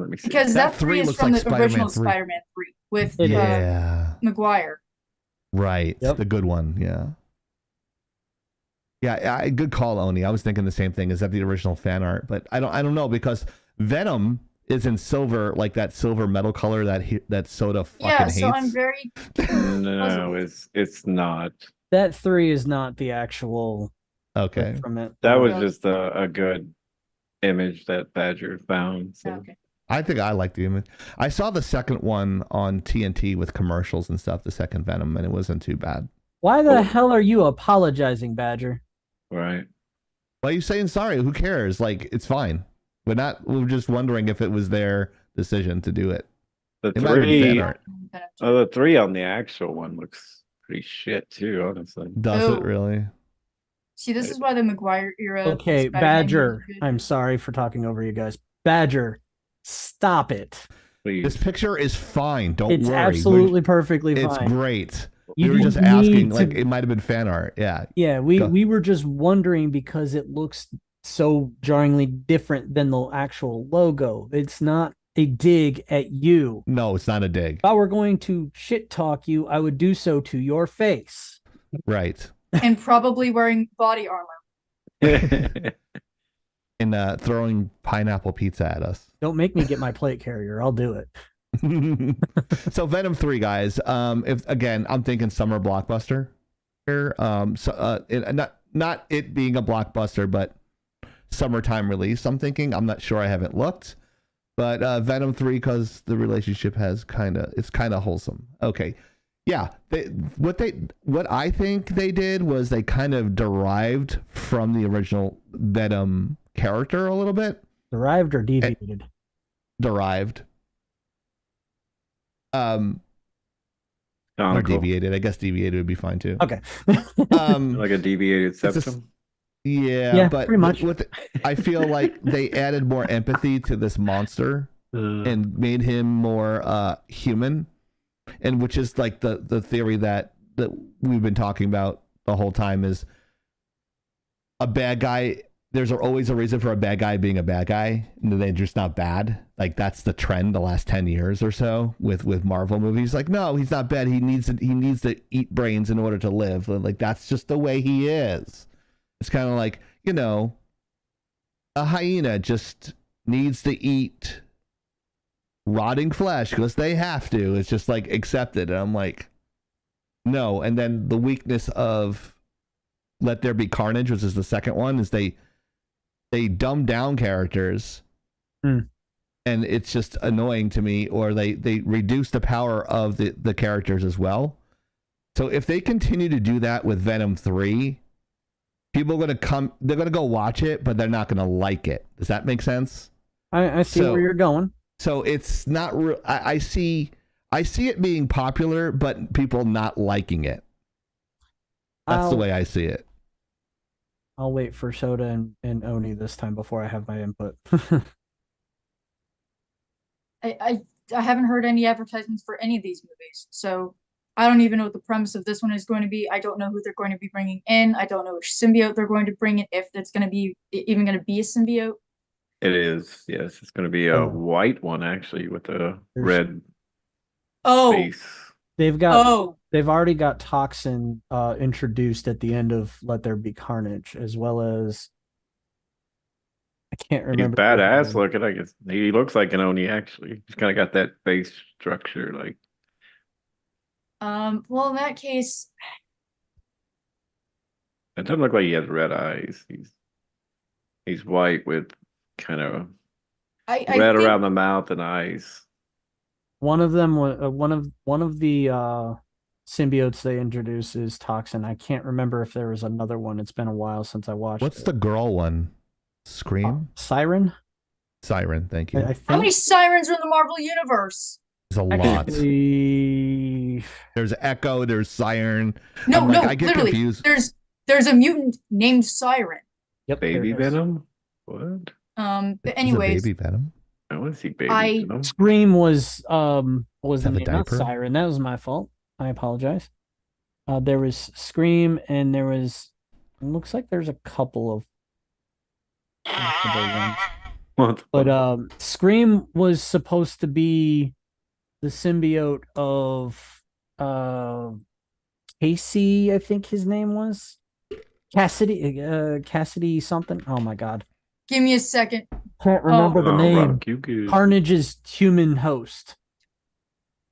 Speaker 3: Let me see.
Speaker 7: Because that 3 is from
Speaker 1: like
Speaker 7: the original
Speaker 1: Spider-Man 3.
Speaker 7: Spider-Man 3 with Maguire.
Speaker 1: Right. Yep. The good one. Yeah. Yeah. Good call, Oni. I was thinking the same thing. Is that the original fan art? But I don't know, because Venom is in silver, like that silver metal color that Soda fucking hates.
Speaker 7: Yeah. So I'm very.
Speaker 3: No, it's not.
Speaker 2: That 3 is not the actual.
Speaker 1: Okay.
Speaker 2: From it.
Speaker 3: That was just a good image that Badger found. So.
Speaker 7: Okay.
Speaker 1: I think I like the image. I saw the second one on TNT with commercials and stuff, the second Venom, and it wasn't too bad.
Speaker 2: Why the hell are you apologizing, Badger?
Speaker 3: Right.
Speaker 1: Why are you saying sorry? Who cares? Like, it's fine. We're just wondering if it was their decision to do it.
Speaker 3: The
Speaker 1: it
Speaker 3: 3 on the actual one looks pretty shit too, honestly.
Speaker 1: Does it really?
Speaker 7: See, this is why the Maguire era.
Speaker 2: Okay, Badger. I'm sorry for talking over you guys. Badger, stop it.
Speaker 3: Please.
Speaker 1: This picture is fine. Don't worry.
Speaker 2: It's absolutely perfectly fine.
Speaker 1: It's great.
Speaker 2: You
Speaker 1: were just asking, like, it might have been fan art. Yeah.
Speaker 2: Yeah, we were just wondering because it looks so jarringly different than the actual logo. It's not a dig at you.
Speaker 1: No, it's not a dig.
Speaker 2: If I were going to shit talk you, I would do so to your face.
Speaker 1: Right.
Speaker 7: And probably wearing body armor.
Speaker 1: And throwing pineapple pizza at us.
Speaker 2: Don't make me get my plate carrier. I'll do it.
Speaker 1: So Venom 3, guys. If again, I'm thinking summer blockbuster here. Not it being a blockbuster, but summertime release. I'm thinking. I'm not sure. I haven't looked. But Venom 3, because the relationship it's kind of wholesome. Okay. Yeah, what I think they did was they kind of derived from the original Venom character a little bit.
Speaker 2: Derived or deviated?
Speaker 1: Derived. Or deviated. I guess deviated would be fine too.
Speaker 2: Okay.
Speaker 3: Like a deviated septum.
Speaker 1: Yeah, but
Speaker 2: pretty much.
Speaker 1: I feel like they added more empathy to this monster and made him more human. And which is like the theory that we've been talking about the whole time, is a bad guy there's always a reason for a bad guy being a bad guy, and they're just not bad. Like that's the trend the last 10 years or so with Marvel movies. Like, no, he's not bad. He needs to eat brains in order to live. Like that's just the way he is. It's kind of like, you know, a hyena just needs to eat rotting flesh because they have to. It's just like accepted. And I'm like, no. And then the weakness of Let There Be Carnage, which is the second one, is they dumb down characters, and it's just annoying to me. Or they reduce the power of the characters as well. So if they continue to do that with Venom 3, people are they're gonna go watch it, but they're not gonna like it. Does that make sense?
Speaker 2: I see where you're going.
Speaker 1: So it's not real. I see it being popular, but people not liking it. That's the way I see it.
Speaker 2: I'll wait for Soda and Oni this time before I have my input.
Speaker 7: I haven't heard any advertisements for any of these movies, so I don't even know what the premise of this one is going to be. I don't know who they're going to be bringing in. I don't know which symbiote they're going to bring in, if it's going to be even going to be a symbiote.
Speaker 3: It is, yes. It's going to be a white one, actually, with a red face.
Speaker 2: They've already got Toxin introduced at the end of Let There Be Carnage, as well as I can't remember.
Speaker 3: He's badass looking. I guess he looks like an Oni, actually. He's kind of got that face structure, like.
Speaker 7: Well, in that case,
Speaker 3: it doesn't look like he has red eyes. He's white with kind of red around the mouth and eyes.
Speaker 2: One of them was one of the symbiotes they introduced is Toxin. I can't remember if there was another one. It's been a while since I watched.
Speaker 1: What's the girl one? Scream?
Speaker 2: Siren?
Speaker 1: Siren, thank you.
Speaker 7: How many sirens are in the Marvel universe?
Speaker 1: There's a lot. There's Echo, there's Siren.
Speaker 7: No,
Speaker 1: I get
Speaker 7: literally,
Speaker 1: confused.
Speaker 7: There's a mutant named Siren.
Speaker 2: Yep.
Speaker 3: Baby Venom? What?
Speaker 7: But anyways,
Speaker 1: Baby Venom?
Speaker 3: I want to see Baby Venom.
Speaker 2: Scream was the name, not
Speaker 1: diaper?
Speaker 2: Siren. That was my fault. I apologize. There was Scream, and there was. It looks like there's a couple of possible ones. But Scream was supposed to be the symbiote of Casey, I think his name was Cassidy something. Oh my god,
Speaker 7: give me a second.
Speaker 2: Can't remember the name. Carnage's human host,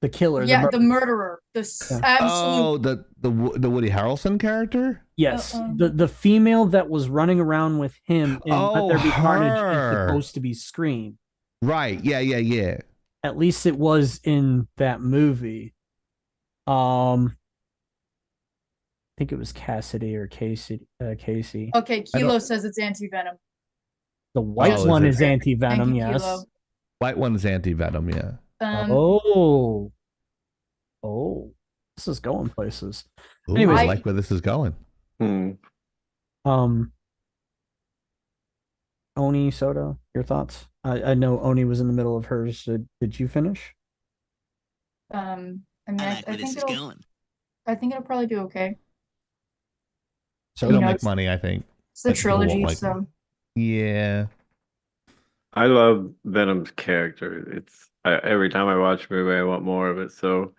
Speaker 2: the killer.
Speaker 7: Yeah, the murderer. Absolute.
Speaker 1: The Woody Harrelson character.
Speaker 2: Yes, the female that was running around with him in Let There Be Carnage is supposed to be Scream.
Speaker 1: Right. Yeah.
Speaker 2: At least it was in that movie. I think it was Cassidy or Casey.
Speaker 7: Okay, Kilo says it's anti-venom.
Speaker 2: The white one is anti-venom, yes.
Speaker 7: Kilo.
Speaker 1: White one is anti-venom, yeah.
Speaker 2: Oh, this is going places.
Speaker 1: Ooh,
Speaker 2: Anyways,
Speaker 1: I like where this is going.
Speaker 2: Oni, Soda, your thoughts? I know Oni was in the middle of hers. Did you finish?
Speaker 7: I mean,
Speaker 6: I like where this is going.
Speaker 7: I think it'll probably do okay.
Speaker 1: So it'll make money, I think.
Speaker 7: It's the trilogy, so.
Speaker 1: Yeah.
Speaker 3: I love Venom's character. Every time I watch a movie, I want more of it. So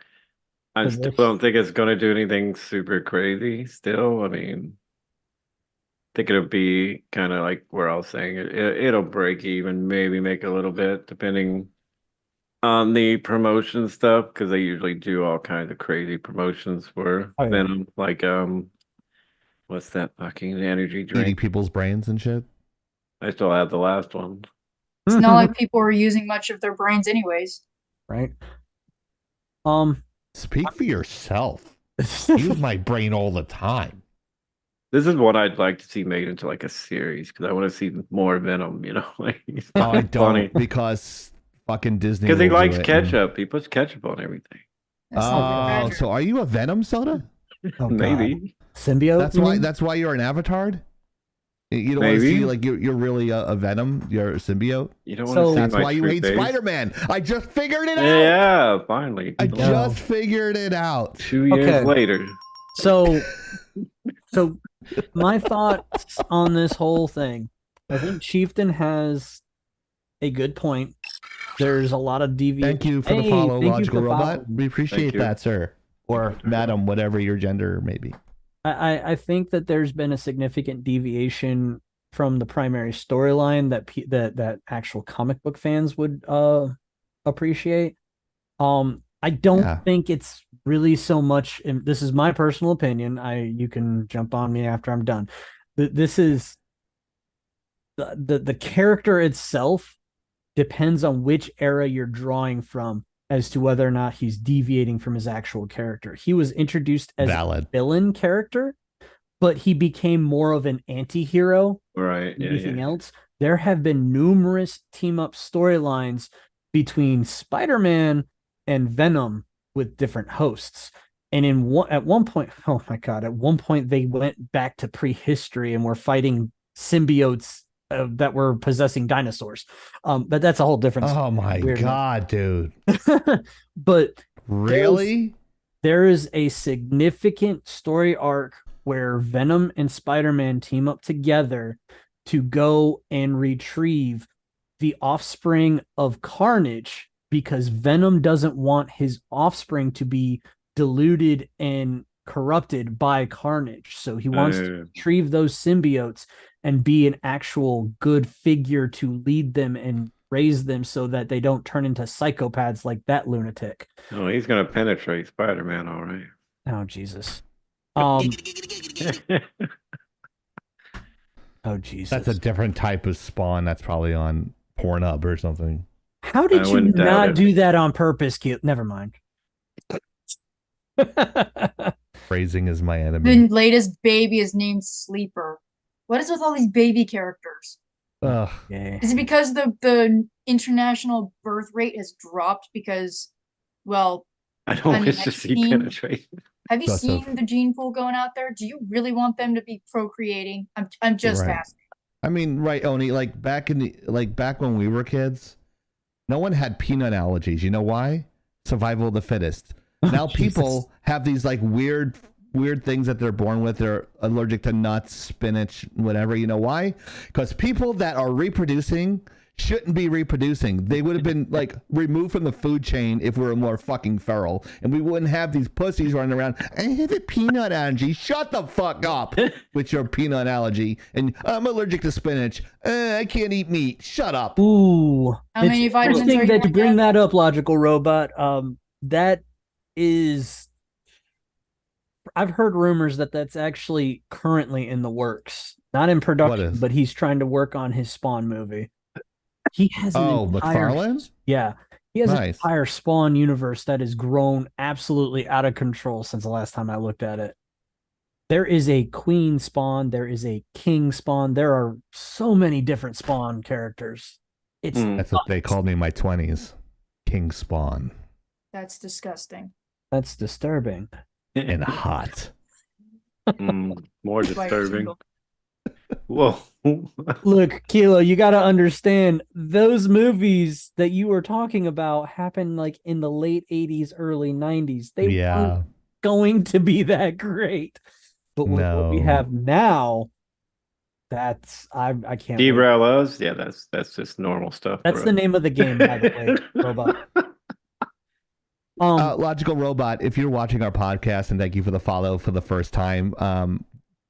Speaker 3: I still don't think it's going to do anything super crazy still. I mean, I think it'll be kind of like where I was saying it'll break even, maybe make a little bit, depending on the promotion stuff, because they usually do all kinds of crazy promotions for Venom. Like, what's that fucking energy drink?
Speaker 1: Eating people's brains and shit.
Speaker 3: I still have the last one.
Speaker 7: It's not like people are using much of their brains anyways.
Speaker 2: Right.
Speaker 1: Speak for yourself. I use my brain all the time.
Speaker 3: This is what I'd like to see made into like a series, because I want to see more Venom, you know? Like,
Speaker 1: I don't, funny. Because fucking Disney.
Speaker 3: Because he likes ketchup. He puts ketchup on everything.
Speaker 1: Oh, so are you a Venom, Soda?
Speaker 2: Oh,
Speaker 3: maybe.
Speaker 2: Symbiote?
Speaker 1: That's why you're an Avatar? You don't want to see like you're really a Venom, you're a symbiote.
Speaker 3: You don't want to see
Speaker 1: that's
Speaker 3: my
Speaker 1: why you hate
Speaker 3: face.
Speaker 1: Spider-Man. I just figured it out.
Speaker 3: Yeah, finally.
Speaker 1: I just figured it out.
Speaker 3: 2 years later.
Speaker 2: So my thoughts on this whole thing. I think Chieftain has a good point. There's a lot of deviation.
Speaker 1: Thank you for the follow,
Speaker 2: thank you
Speaker 1: Logical
Speaker 2: for
Speaker 1: Robot.
Speaker 2: following.
Speaker 1: We appreciate
Speaker 3: you.
Speaker 1: that, sir. Or madam, whatever your gender may be.
Speaker 2: I think that there's been a significant deviation from the primary storyline that actual comic book fans would appreciate. I don't think it's really so much, and this is my personal opinion. You can jump on me after I'm done. This is the character itself depends on which era you're drawing from as to whether or not he's deviating from his actual character. He was introduced as a villain character, but he became more of an anti-hero
Speaker 3: right,
Speaker 2: than anything else. There have been numerous team-up storylines between Spider-Man and Venom with different hosts. And at one point, oh my God, at one point they went back to prehistory and were fighting symbiotes that were possessing dinosaurs. But that's a whole different
Speaker 1: story. Oh my God, dude.
Speaker 2: But
Speaker 1: really?
Speaker 2: There is a significant story arc where Venom and Spider-Man team up together to go and retrieve the offspring of Carnage, because Venom doesn't want his offspring to be diluted and corrupted by Carnage. So he wants to retrieve those symbiotes and be an actual good figure to lead them and raise them so that they don't turn into psychopaths like that lunatic.
Speaker 3: Oh, he's going to penetrate Spider-Man, all right.
Speaker 2: Oh, Jesus. Oh, Jesus.
Speaker 1: That's a different type of Spawn that's probably on Pornhub or something.
Speaker 2: How did you not do that on purpose, Keith? Never mind.
Speaker 1: Phrasing is my enemy.
Speaker 7: The latest baby is named Sleeper. What is with all these baby characters?
Speaker 1: Ugh.
Speaker 7: Is it because the international birth rate has dropped because, well,
Speaker 3: I don't wish to see penetration.
Speaker 7: Have you seen the gene pool going out there? Do you really want them to be procreating? I'm just asking.
Speaker 1: I mean, right, Oni, like back when we were kids, no one had peanut allergies. You know why? Survival of the fittest. Now people have these like weird things that they're born with. They're allergic to nuts, spinach, whatever. You know why? Because people that are reproducing shouldn't be reproducing. They would have been like removed from the food chain if we were more fucking feral, and we wouldn't have these pussies running around. I have a peanut allergy. Shut the fuck up with your peanut allergy. And I'm allergic to spinach. I can't eat meat. Shut up.
Speaker 2: Ooh,
Speaker 7: how many vitamins
Speaker 2: interesting that you bring that up, Logical Robot. That is. I've heard rumors that that's actually currently in the works, not in production, but he's trying to work on his Spawn movie. He has
Speaker 1: McFarlane?
Speaker 2: Yeah. He has an entire Spawn universe that has grown absolutely out of control since the last time I looked at it. There is a Queen Spawn, there is a King Spawn. There are so many different Spawn characters.
Speaker 1: That's what they called me in my 20s. King Spawn.
Speaker 7: That's disgusting.
Speaker 2: That's disturbing.
Speaker 1: And hot.
Speaker 3: More disturbing. Whoa.
Speaker 2: Look, Kilo, you got to understand, those movies that you were talking about happened like in the late 80s, early 90s. They weren't going to be that great. But with what we have now, that's I can't.
Speaker 3: Derail us? Yeah, that's just normal stuff.
Speaker 2: That's the name of the game, by the way, Robot.
Speaker 1: Logical Robot, if you're watching our podcast, and thank you for the follow for the first time,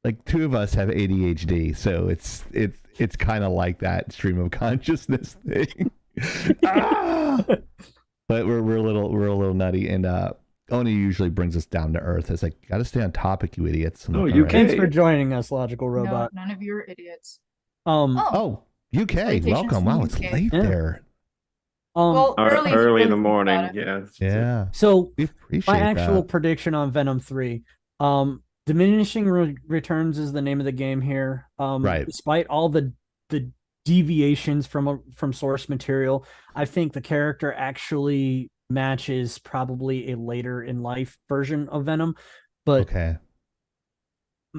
Speaker 1: like two of us have ADHD, so it's kind of like that stream of consciousness thing. But we're a little nutty, and Oni usually brings us down to earth. It's like, gotta stay on topic, you idiots.
Speaker 2: Thanks for joining us, Logical Robot.
Speaker 7: No, none of you are idiots.
Speaker 1: UK, welcome. Wow, it's late there.
Speaker 7: Well,
Speaker 3: early in the morning,
Speaker 1: yeah.
Speaker 2: So
Speaker 1: we appreciate
Speaker 2: my actual prediction on Venom 3, diminishing returns is the name of the game here.
Speaker 1: Right.
Speaker 2: Despite all the deviations from source material, I think the character actually matches probably a later in life version of Venom. But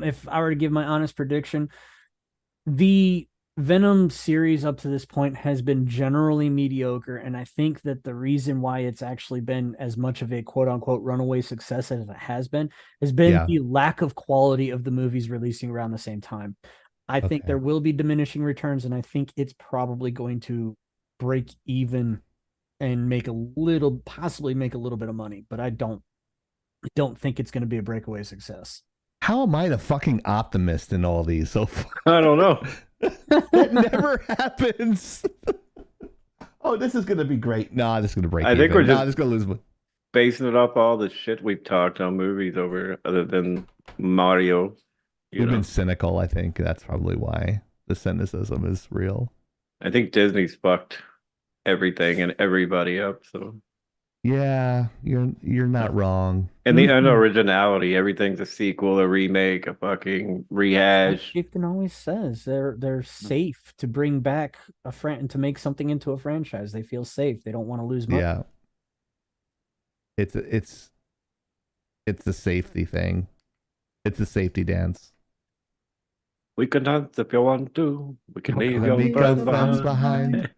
Speaker 2: if I were to give my honest prediction, the Venom series up to this point has been generally mediocre, and I think that the reason why it's actually been as much of a quote-unquote runaway success as it has been the lack of quality of the movies releasing around the same time. I think
Speaker 1: Okay.
Speaker 2: there will be diminishing returns, and I think it's probably going to break even and possibly make a little bit of money, but I don't think it's going to be a breakaway success.
Speaker 1: How am I the fucking optimist in all these so far?
Speaker 3: I don't know.
Speaker 1: That never happens. Oh, this is gonna be great. No, this is gonna break.
Speaker 3: I think
Speaker 1: even.
Speaker 3: we're
Speaker 1: No,
Speaker 3: just
Speaker 1: this is gonna lose.
Speaker 3: basing it off all the shit we've talked on movies over, other than Mario.
Speaker 1: We've been cynical. I think that's probably why the cynicism is real.
Speaker 3: I think Disney's fucked everything and everybody up. So
Speaker 1: yeah, you're not wrong.
Speaker 3: And the unoriginality, everything's a sequel, a remake, a fucking rehash.
Speaker 2: Chieftain always says they're safe to bring back to make something into a franchise. They feel safe. They don't want to lose money.
Speaker 1: Yeah. It's a safety thing. It's a safety dance.
Speaker 3: We can dance if you want to. We can leave your
Speaker 1: friends behind.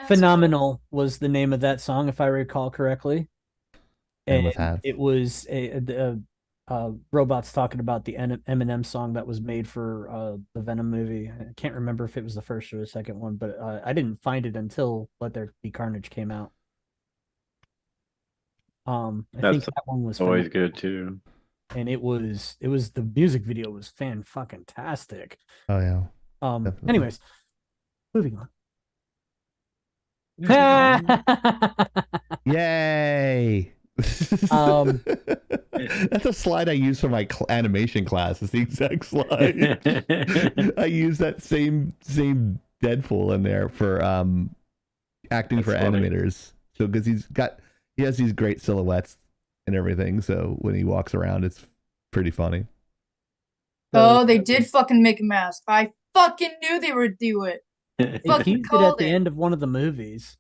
Speaker 2: Phenomenal was the name of that song, if I recall correctly. And it was robots talking about the Eminem song that was made for the Venom movie. I can't remember if it was the first or the second one, but I didn't find it until Let There Be Carnage came out. I think that one was
Speaker 3: always good too.
Speaker 2: And it was the music video was fan-fucking-tastic.
Speaker 1: Oh yeah.
Speaker 2: Definitely. Anyways, moving on.
Speaker 1: Yay! That's a slide I use for my animation class. It's the exact slide. I use that same Deadpool in there for acting for animators. So because he has these great silhouettes and everything. So when he walks around, it's pretty funny.
Speaker 7: Oh, they did fucking make a mask. I fucking knew they would do it.
Speaker 2: Fucking called it at the end of one of the movies.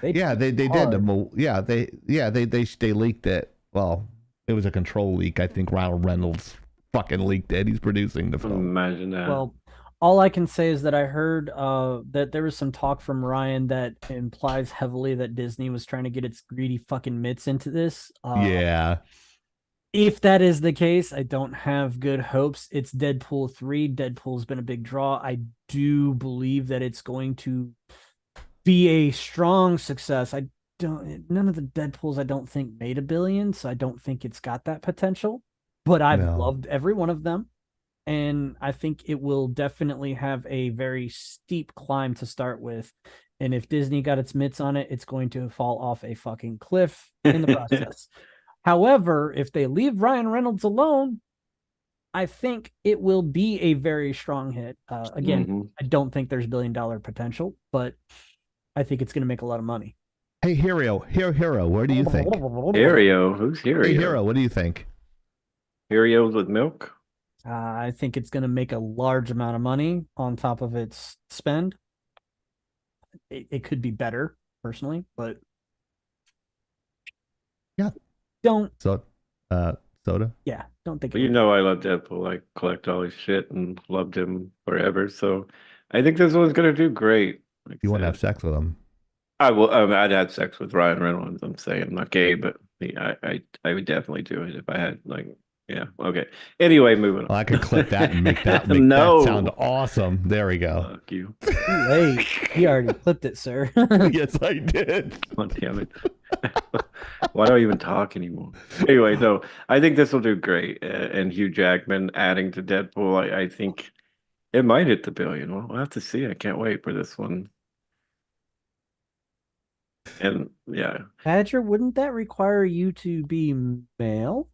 Speaker 1: They did. They leaked it. Well, it was a control leak. I think Ryan Reynolds fucking leaked it. He's producing the film.
Speaker 3: Imagine that.
Speaker 2: Well, all I can say is that I heard that there was some talk from Ryan that implies heavily that Disney was trying to get its greedy fucking mitts into this.
Speaker 1: Yeah.
Speaker 2: If that is the case, I don't have good hopes. It's Deadpool 3. Deadpool's been a big draw. I do believe that it's going to be a strong success. None of the Deadpools I don't think made $1 billion, so I don't think it's got that potential. But I've loved every one of them. And I think it will definitely have a very steep climb to start with. And if Disney got its mitts on it, it's going to fall off a fucking cliff in the process. However, if they leave Ryan Reynolds alone, I think it will be a very strong hit. Again, I don't think there's $1 billion potential, but I think it's going to make a lot of money.
Speaker 1: Hey, Hero, what do you think?
Speaker 3: Hero? Who's Hero?
Speaker 1: Hey, Hero, what do you think?
Speaker 3: Cheerios with milk?
Speaker 2: I think it's going to make a large amount of money on top of its spend. It could be better, personally, but
Speaker 1: yeah,
Speaker 2: don't.
Speaker 1: So, soda?
Speaker 2: Yeah, don't think.
Speaker 3: But you know, I love Deadpool. I collect all his shit and loved him forever. So, I think this one's gonna do great. Like
Speaker 1: you want to have sex with him?
Speaker 3: I will. I'd had sex with Ryan Reynolds. I'm saying I'm not gay, but I would definitely do it if I had Yeah. Okay. Anyway, moving on.
Speaker 1: Well, I could clip that and make that sound awesome. There we go.
Speaker 3: Fuck you.
Speaker 2: Wait, you already clipped it, sir.
Speaker 1: Yes, I did.
Speaker 3: Oh, damn it. Why do I even talk anymore? Anyway, no, I think this will do great. And Hugh Jackman adding to Deadpool, I think it might hit the $1 billion. We'll have to see. I can't wait for this one. And yeah.
Speaker 2: Badger, wouldn't that require you to be male?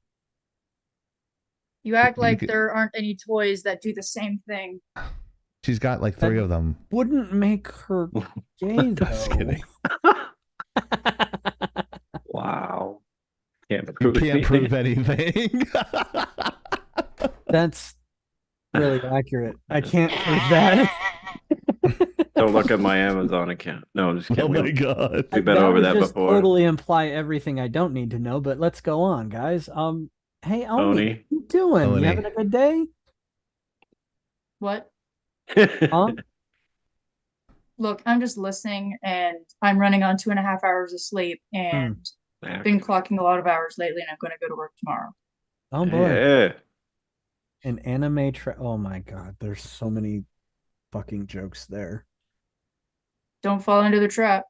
Speaker 7: You act like there aren't any toys that do the same thing.
Speaker 1: She's got like 3 of them.
Speaker 2: Wouldn't make her gay, though.
Speaker 1: Just kidding.
Speaker 3: Wow. Can't
Speaker 1: You
Speaker 3: prove
Speaker 1: can't prove anything.
Speaker 2: That's really accurate. I can't prove that.
Speaker 3: Don't look at my Amazon account. No, I'm just kidding.
Speaker 1: Oh my god.
Speaker 3: We've been over that
Speaker 2: just
Speaker 3: before.
Speaker 2: Totally imply everything I don't need to know, but let's go on, guys. Hey, Oni, what you doing?
Speaker 1: Oni.
Speaker 2: You having a good day?
Speaker 7: What?
Speaker 2: Huh?
Speaker 7: Look, I'm just listening, and I'm running on 2.5 hours of sleep, and been clocking a lot of hours lately, and I'm going to go to work tomorrow.
Speaker 2: Oh boy.
Speaker 3: Yeah.
Speaker 2: An anime oh my god, there's so many fucking jokes there.
Speaker 7: Don't fall into the trap.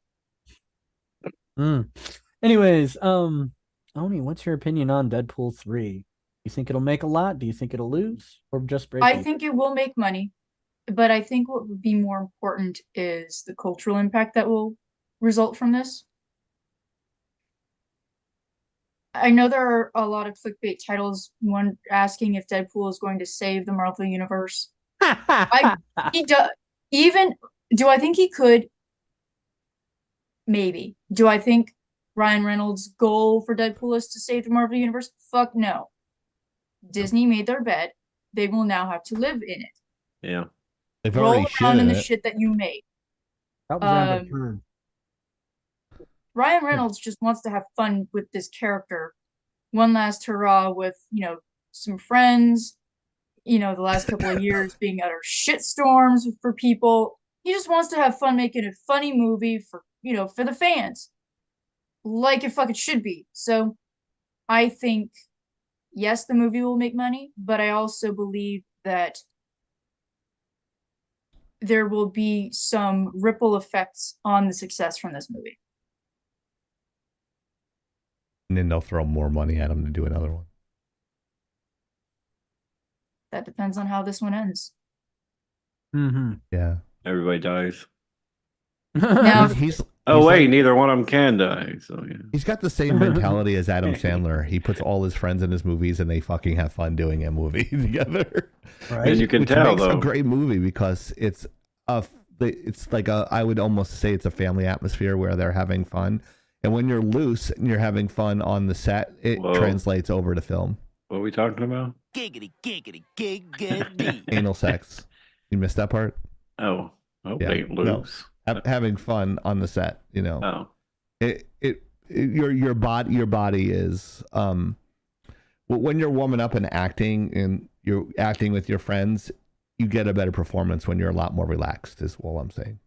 Speaker 2: Anyways, Oni, what's your opinion on Deadpool 3? You think it'll make a lot? Do you think it'll lose or just break
Speaker 7: I
Speaker 2: even?
Speaker 7: think it will make money, but I think what would be more important is the cultural impact that will result from this. I know there are a lot of clickbait titles, one asking if Deadpool is going to save the Marvel universe. He does. Even do I think he could? Maybe. Do I think Ryan Reynolds' goal for Deadpool is to save the Marvel universe? Fuck no. Disney made their bed. They will now have to live in it.
Speaker 3: Yeah.
Speaker 1: They've
Speaker 7: Roll
Speaker 1: already
Speaker 7: around in the
Speaker 1: it.
Speaker 7: shit that you made.
Speaker 2: That was Amber Heard.
Speaker 7: Ryan Reynolds just wants to have fun with this character. One last hurrah with, some friends, the last couple of years being utter shitstorms for people. He just wants to have fun making a funny movie for the fans. Like it fucking should be. So I think, yes, the movie will make money, but I also believe that there will be some ripple effects on the success from this movie.
Speaker 1: And then they'll throw more money at him to do another one.
Speaker 7: That depends on how this one ends.
Speaker 1: Yeah.
Speaker 3: Everybody dies.
Speaker 7: Now,
Speaker 1: He's
Speaker 3: Oh wait,
Speaker 1: like,
Speaker 3: neither one of them can die. So yeah.
Speaker 1: he's got the same mentality as Adam Sandler. He puts all his friends in his movies, and they fucking have fun doing a movie together.
Speaker 2: Right.
Speaker 3: And you can
Speaker 1: which
Speaker 3: tell
Speaker 1: makes
Speaker 3: though.
Speaker 1: a great movie because it's like I would almost say it's a family atmosphere where they're having fun, and when you're loose and you're having fun on the set, it translates over to film.
Speaker 3: What are we talking about?
Speaker 6: Giggity, giggity, giggity.
Speaker 1: Anal sex. You missed that part?
Speaker 3: Oh, I hope
Speaker 1: Yeah.
Speaker 3: they ain't loose.
Speaker 1: No. Having fun on the set,
Speaker 3: Oh.
Speaker 1: Your body is when you're warming up and acting and you're acting with your friends, you get a better performance when you're a lot more relaxed, is all I'm saying.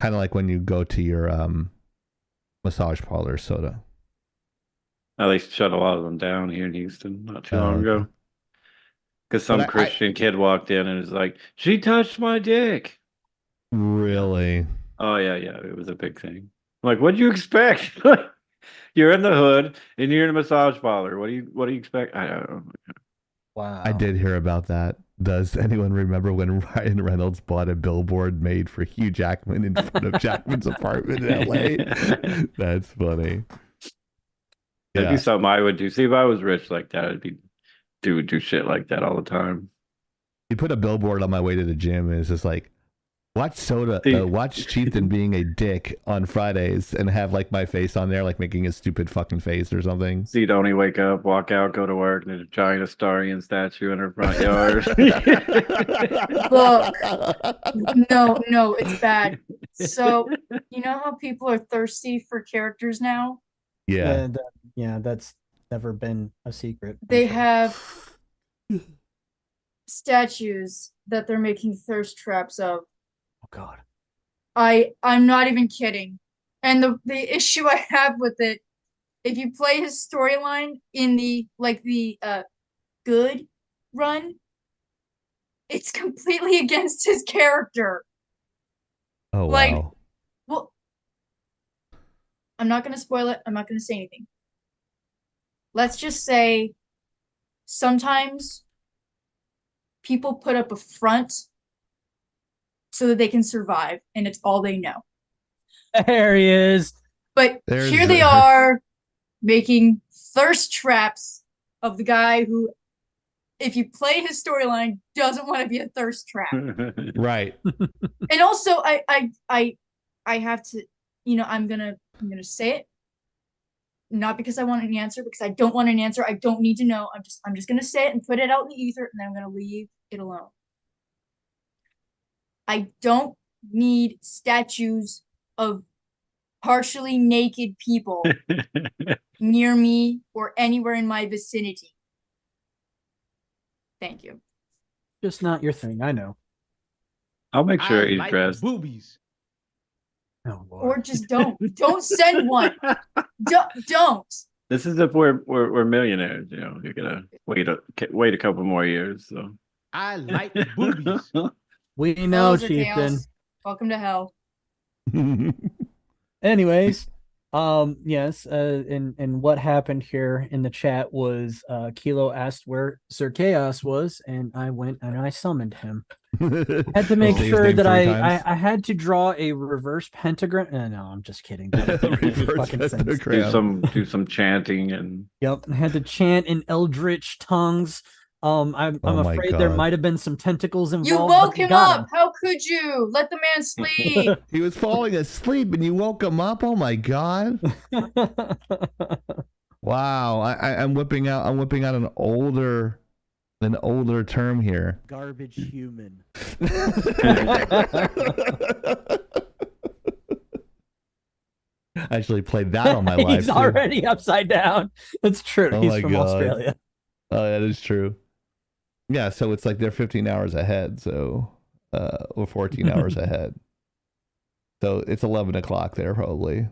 Speaker 1: Kind of like when you go to your massage parlor soda.
Speaker 3: Oh, they shut a lot of them down here in Houston not too long ago. Because some Christian kid walked in and was like, "She touched my dick."
Speaker 1: Really?
Speaker 3: Oh yeah, it was a big thing. I'm like, what'd you expect? You're in the hood and you're in a massage parlor. What do you expect? I don't know.
Speaker 2: Wow.
Speaker 1: I did hear about that. Does anyone remember when Ryan Reynolds bought a billboard made for Hugh Jackman in front of Jackman's apartment in LA? That's funny.
Speaker 3: That'd be something I would do. See, if I was rich like that, I'd be do shit like that all the time.
Speaker 1: You put a billboard on my way to the gym and it's just like, watch Chieftain being a dick on Fridays and have like my face on there, like making a stupid fucking face or something.
Speaker 3: See Donnie wake up, walk out, go to work, and there's a giant Astarian statue in her front yard.
Speaker 7: Look, no, it's bad. So, you know how people are thirsty for characters now?
Speaker 1: Yeah.
Speaker 2: That's never been a secret.
Speaker 7: They have statues that they're making thirst traps of.
Speaker 2: Oh God.
Speaker 7: I'm not even kidding. And the issue I have with it, if you play his storyline in the good run, it's completely against his character.
Speaker 1: Oh wow.
Speaker 7: Well, I'm not gonna spoil it. I'm not gonna say anything. Let's just say sometimes people put up a front so that they can survive, and it's all they know.
Speaker 2: There he is.
Speaker 7: But here they are making thirst traps of the guy who, if you play his storyline, doesn't want to be a thirst trap.
Speaker 1: Right.
Speaker 7: And also, I have to, I'm gonna say it. Not because I want an answer, because I don't want an answer. I don't need to know. I'm just gonna say it and put it out in the ether, and then I'm gonna leave it alone. I don't need statues of partially naked people near me or anywhere in my vicinity. Thank you.
Speaker 2: Just not your thing, I know.
Speaker 3: I'll make sure he's dressed.
Speaker 8: Boobies.
Speaker 2: Oh, Lord.
Speaker 7: Or just don't. Don't send one. Don't.
Speaker 3: This is if we're millionaires. You know, you're gonna wait a couple more years. So
Speaker 8: I like boobies.
Speaker 2: We know,
Speaker 7: Sir
Speaker 2: chieftain.
Speaker 7: Chaos. Welcome to hell.
Speaker 2: Anyways, yes, and what happened here in the chat was Kilo asked where Sir Chaos was, and I went and I summoned him. Had to make
Speaker 1: Say his
Speaker 2: sure
Speaker 1: name
Speaker 2: that
Speaker 1: 3
Speaker 2: I
Speaker 1: times.
Speaker 2: had to draw a reverse pentagram. No, I'm just kidding. That doesn't make any
Speaker 1: Reverse
Speaker 2: fucking sense.
Speaker 1: pentagram.
Speaker 3: do some chanting and
Speaker 2: Yep, I had to chant in eldritch tongues. I'm
Speaker 1: Oh my
Speaker 2: afraid there
Speaker 1: God.
Speaker 2: might have been some tentacles involved.
Speaker 7: You
Speaker 2: but
Speaker 7: woke
Speaker 2: we
Speaker 7: him
Speaker 2: got
Speaker 7: up. How could you? Let the man sleep.
Speaker 1: He was falling asleep and you woke him up. Oh my God.
Speaker 2: him.
Speaker 1: Wow. I'm whipping out an older term here.
Speaker 8: Garbage human.
Speaker 1: I actually played that on my live.
Speaker 2: He's
Speaker 1: too.
Speaker 2: already upside down. That's true.
Speaker 1: Oh
Speaker 2: He's
Speaker 1: my
Speaker 2: from
Speaker 1: God.
Speaker 2: Australia.
Speaker 1: Oh, that is true. Yeah, so it's like they're 15 hours ahead, so or 14 hours ahead. So it's 11 o'clock there, probably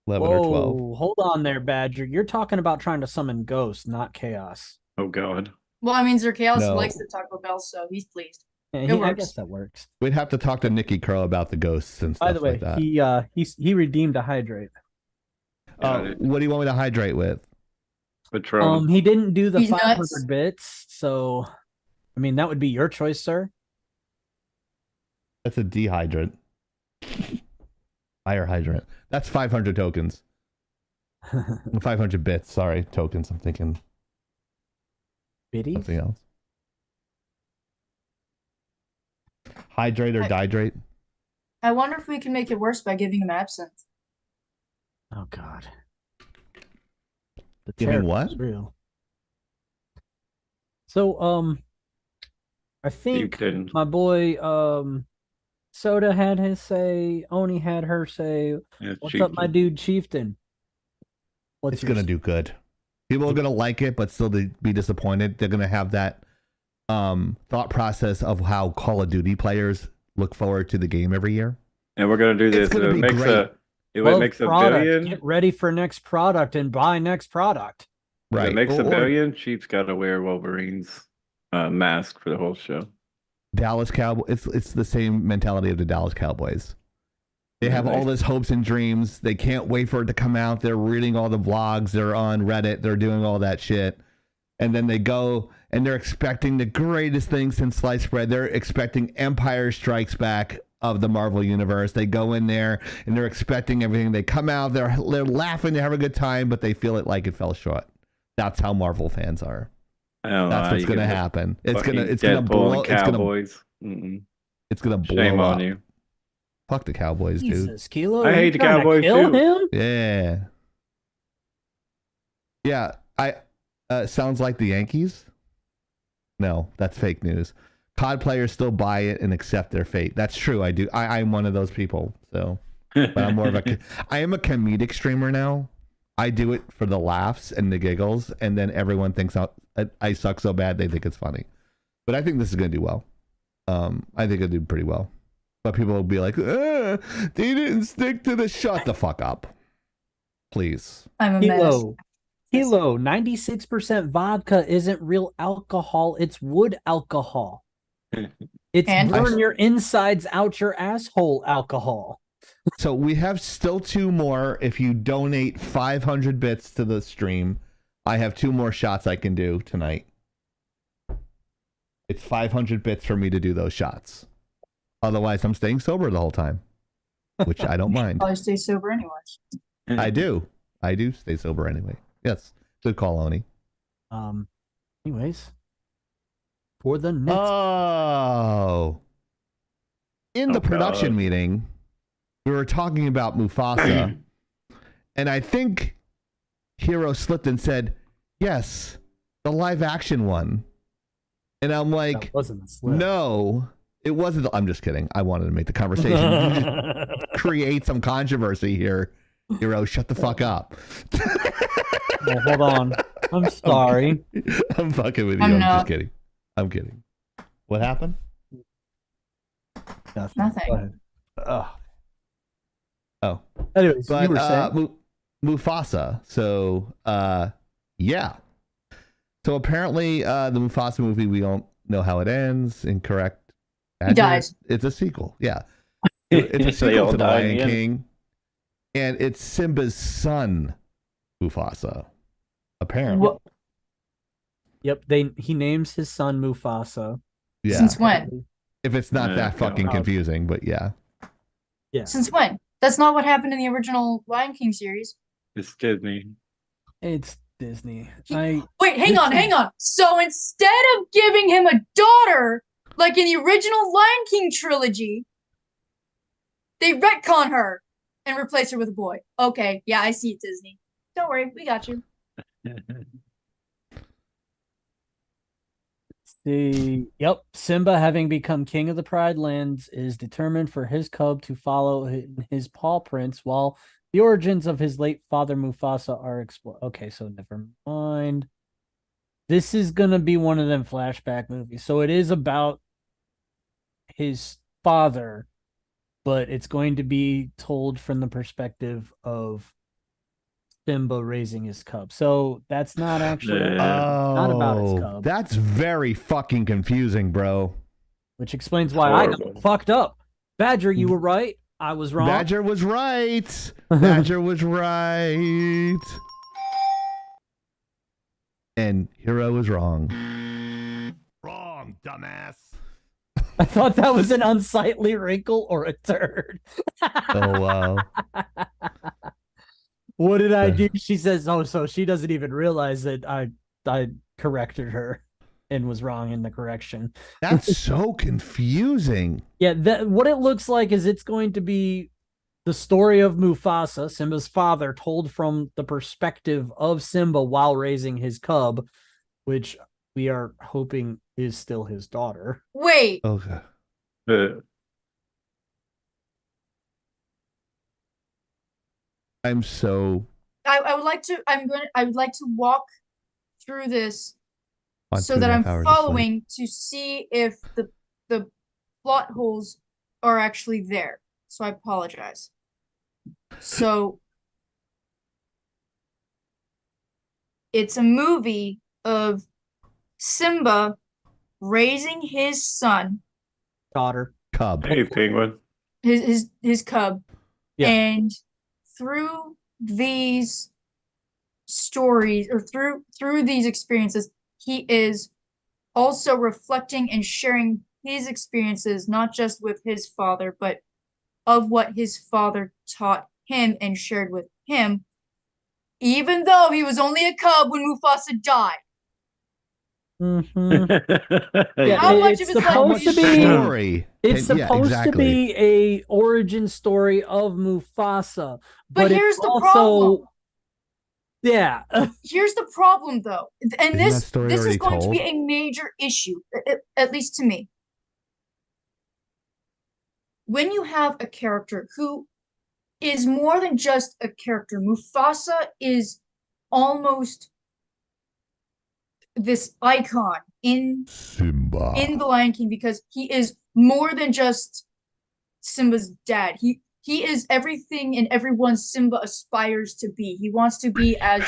Speaker 1: 11 or 12.
Speaker 2: Whoa, hold on there, Badger. You're talking about trying to summon ghosts, not chaos.
Speaker 3: oh god.
Speaker 7: Well, I mean, Sir Chaos
Speaker 1: No.
Speaker 7: likes the Taco Bell, so he's pleased.
Speaker 2: Yeah,
Speaker 7: It
Speaker 2: I
Speaker 7: works.
Speaker 2: guess that works.
Speaker 1: We'd have to talk to Nikki Crow about the ghosts and stuff
Speaker 2: By the way,
Speaker 1: like that.
Speaker 2: he redeemed a hydrate.
Speaker 1: What do you want me to hydrate with?
Speaker 3: Patron.
Speaker 2: He didn't do the
Speaker 7: He's
Speaker 2: 500
Speaker 7: nuts.
Speaker 2: bits, so I mean that would be your choice, sir.
Speaker 1: That's a dehydrant. Fire hydrant. That's 500 tokens. 500 bits. Sorry, tokens. I'm thinking
Speaker 2: Biddies?
Speaker 1: something else. Hydrate or dihydrate?
Speaker 7: I wonder if we can make it worse by giving him absinthe.
Speaker 2: Oh God. The
Speaker 1: Giving
Speaker 2: terror
Speaker 1: what?
Speaker 2: is real. So I think
Speaker 3: couldn't.
Speaker 2: my boy Soda had his say, Oni had her say.
Speaker 3: Yeah,
Speaker 2: What's up, my
Speaker 3: Chieftain.
Speaker 2: dude Chieftain? What's
Speaker 1: It's gonna do good. People are gonna like it, but still be disappointed. They're gonna have that thought process of how Call of Duty players look forward to the game every year.
Speaker 3: And we're gonna do
Speaker 1: It's
Speaker 3: this.
Speaker 1: gonna
Speaker 3: If it
Speaker 1: be
Speaker 3: makes
Speaker 1: great.
Speaker 3: if
Speaker 2: Love
Speaker 3: it makes a
Speaker 2: product.
Speaker 3: billion,
Speaker 2: Get ready for next product and buy next product.
Speaker 3: if
Speaker 1: Right.
Speaker 3: it makes a
Speaker 1: Or
Speaker 3: billion, Chief's gotta wear Wolverine's mask for the whole show.
Speaker 1: Dallas Cowboys. It's the same mentality of the Dallas Cowboys. They have all this hopes and dreams. They can't wait for it to come out. They're reading all the vlogs. They're on Reddit. They're doing all that shit. And then they go and they're expecting the greatest thing since sliced bread. They're expecting Empire Strikes Back of the Marvel Universe. They go in there and they're expecting everything. They come out. They're laughing. They have a good time, but they feel it like it fell short. That's how Marvel fans are.
Speaker 3: I don't know
Speaker 1: That's
Speaker 3: how
Speaker 1: what's
Speaker 3: you
Speaker 1: gonna
Speaker 3: get the
Speaker 1: happen. It's
Speaker 3: fucking
Speaker 1: gonna
Speaker 3: Deadpool
Speaker 1: blow.
Speaker 3: and Cowboys. Mm-mm.
Speaker 1: It's gonna blow
Speaker 3: Shame
Speaker 1: up.
Speaker 3: on you.
Speaker 1: Fuck the Cowboys, dude.
Speaker 2: Jesus, Kilo.
Speaker 3: I
Speaker 2: are
Speaker 3: hate
Speaker 2: you
Speaker 3: the
Speaker 2: trying to
Speaker 3: Cowboys,
Speaker 2: kill
Speaker 3: too.
Speaker 2: him?
Speaker 1: Yeah. Yeah. Sounds like the Yankees. No, that's fake news. COD players still buy it and accept their fate. That's true. I do. I'm one of those people. So, but I'm more of a. I am a comedic streamer now. I do it for the laughs and the giggles, and then everyone thinks I suck so bad they think it's funny. But I think this is gonna do well. I think it'll do pretty well. But people will be like, they didn't stick to the. Shut the fuck up, please.
Speaker 7: I'm a mess.
Speaker 2: Kilo, 96% vodka isn't real alcohol. It's wood alcohol. It's
Speaker 7: And?
Speaker 2: burn your insides out your asshole alcohol.
Speaker 1: So we have still 2 more. If you donate 500 bits to the stream, I have 2 more shots I can do tonight. It's 500 bits for me to do those shots. Otherwise, I'm staying sober the whole time, which I don't mind.
Speaker 7: Probably stay sober anyways.
Speaker 1: I do. I do stay sober anyway. Yes. Good call, Oni.
Speaker 2: Anyways, for the next.
Speaker 1: Oh. In the production meeting, we were talking about Mufasa, and I think Hero slipped and said, yes, the live action one. And I'm like,
Speaker 2: That wasn't a slip.
Speaker 1: no, it wasn't. I'm just kidding. I wanted to make the conversation. Create some controversy here. Hero, shut the fuck up.
Speaker 2: Well, hold on. I'm sorry.
Speaker 1: I'm fucking with you.
Speaker 7: I'm
Speaker 1: I'm
Speaker 7: not.
Speaker 1: just kidding. I'm kidding. What happened?
Speaker 2: Nothing.
Speaker 7: Nothing.
Speaker 2: Go ahead.
Speaker 1: Oh.
Speaker 2: Anyways,
Speaker 1: But
Speaker 2: you were saying.
Speaker 1: Mufasa. So, yeah. So apparently, the Mufasa movie, we don't know how it ends. Incorrect.
Speaker 7: He dies.
Speaker 1: It's a sequel. Yeah. It's a
Speaker 3: They
Speaker 1: sequel
Speaker 3: all
Speaker 1: to The
Speaker 3: die in
Speaker 1: Lion
Speaker 3: the end.
Speaker 1: King. And it's Simba's son, Mufasa. Apparently.
Speaker 7: What?
Speaker 2: Yep, he names his son Mufasa.
Speaker 1: Yeah.
Speaker 7: Since when?
Speaker 1: If it's not that fucking confusing, but yeah.
Speaker 2: Yeah.
Speaker 7: Since when? That's not what happened in the original Lion King series.
Speaker 3: It's Disney.
Speaker 2: It's Disney.
Speaker 7: Wait, hang on. So instead of giving him a daughter, like in the original Lion King trilogy, they retcon her and replace her with a boy. Okay, yeah, I see it, Disney. Don't worry, we got you.
Speaker 2: Yep. Simba, having become king of the Pride Lands, is determined for his cub to follow his paw prints while the origins of his late father Mufasa are explored. Okay, so never mind. This is going to be one of them flashback movies. So it is about his father, but it's going to be told from the perspective of Simba raising his cub. So that's not actually not about his cub.
Speaker 1: That's very fucking confusing, bro.
Speaker 2: Which explains why I got fucked up. Badger, you were right. I was wrong.
Speaker 1: Badger was right. Badger was right. And Hero was wrong. Wrong, dumbass.
Speaker 2: I thought that was an unsightly wrinkle or a turd.
Speaker 1: Oh, wow.
Speaker 2: What did I do? She says, oh, so she doesn't even realize that I corrected her and was wrong in the correction.
Speaker 1: That's so confusing.
Speaker 2: Yeah, what it looks like is it's going to be the story of Mufasa, Simba's father, told from the perspective of Simba while raising his cub, which we are hoping is still his daughter.
Speaker 7: Wait.
Speaker 1: Okay. I'm so.
Speaker 7: I would like to walk through this so that
Speaker 1: 2.5
Speaker 7: I'm
Speaker 1: hours
Speaker 7: following to see if the plot holes are actually there. So I apologize. So it's a movie of Simba raising his son,
Speaker 2: daughter,
Speaker 1: cub.
Speaker 3: Hey, penguin.
Speaker 7: His cub.
Speaker 2: Yeah.
Speaker 7: And through these stories or through these experiences, he is also reflecting and sharing his experiences, not just with his father, but of what his father taught him and shared with him, even though he was only a cub when Mufasa died.
Speaker 2: Yeah,
Speaker 7: How much
Speaker 2: it's
Speaker 7: of his
Speaker 2: supposed to be
Speaker 1: story?
Speaker 2: It's
Speaker 1: Yeah,
Speaker 2: supposed
Speaker 1: exactly.
Speaker 2: to be a origin story of Mufasa,
Speaker 7: But here's
Speaker 2: it's
Speaker 7: the
Speaker 2: also
Speaker 7: problem.
Speaker 2: Yeah.
Speaker 7: Here's the problem, though, and
Speaker 1: Isn't that
Speaker 7: this
Speaker 1: story
Speaker 7: is
Speaker 1: already
Speaker 7: going to be
Speaker 1: told?
Speaker 7: a major issue, at least to me. When you have a character who is more than just a character, Mufasa is almost this icon in
Speaker 1: Simba.
Speaker 7: in The Lion King because he is more than just Simba's dad. He is everything and everyone Simba aspires to be. He wants to be as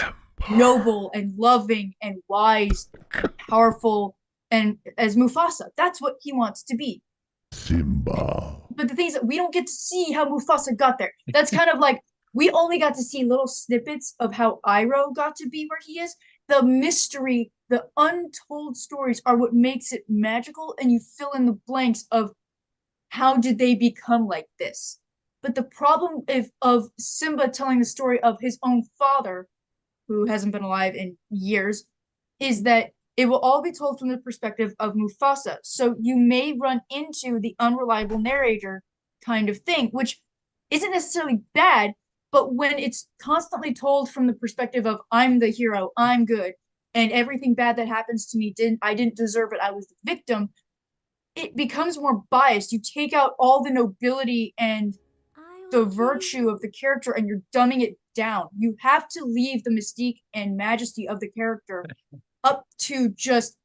Speaker 7: noble and loving and wise and powerful and as Mufasa. That's what he wants to be.
Speaker 1: Simba.
Speaker 7: But the thing is that we don't get to see how Mufasa got there. That's kind of like we only got to see little snippets of how Iroh got to be where he is. The mystery, the untold stories are what makes it magical, and you fill in the blanks of how did they become like this. But the problem of Simba telling the story of his own father, who hasn't been alive in years, is that it will all be told from the perspective of Mufasa. So you may run into the unreliable narrator kind of thing, which isn't necessarily bad, but when it's constantly told from the perspective of I'm the hero, I'm good, and everything bad that happens to me I didn't deserve it, I was the victim, it becomes more biased. You take out all the nobility and the virtue of the character and you're dumbing it down. You have to leave the mystique and majesty of the character up to just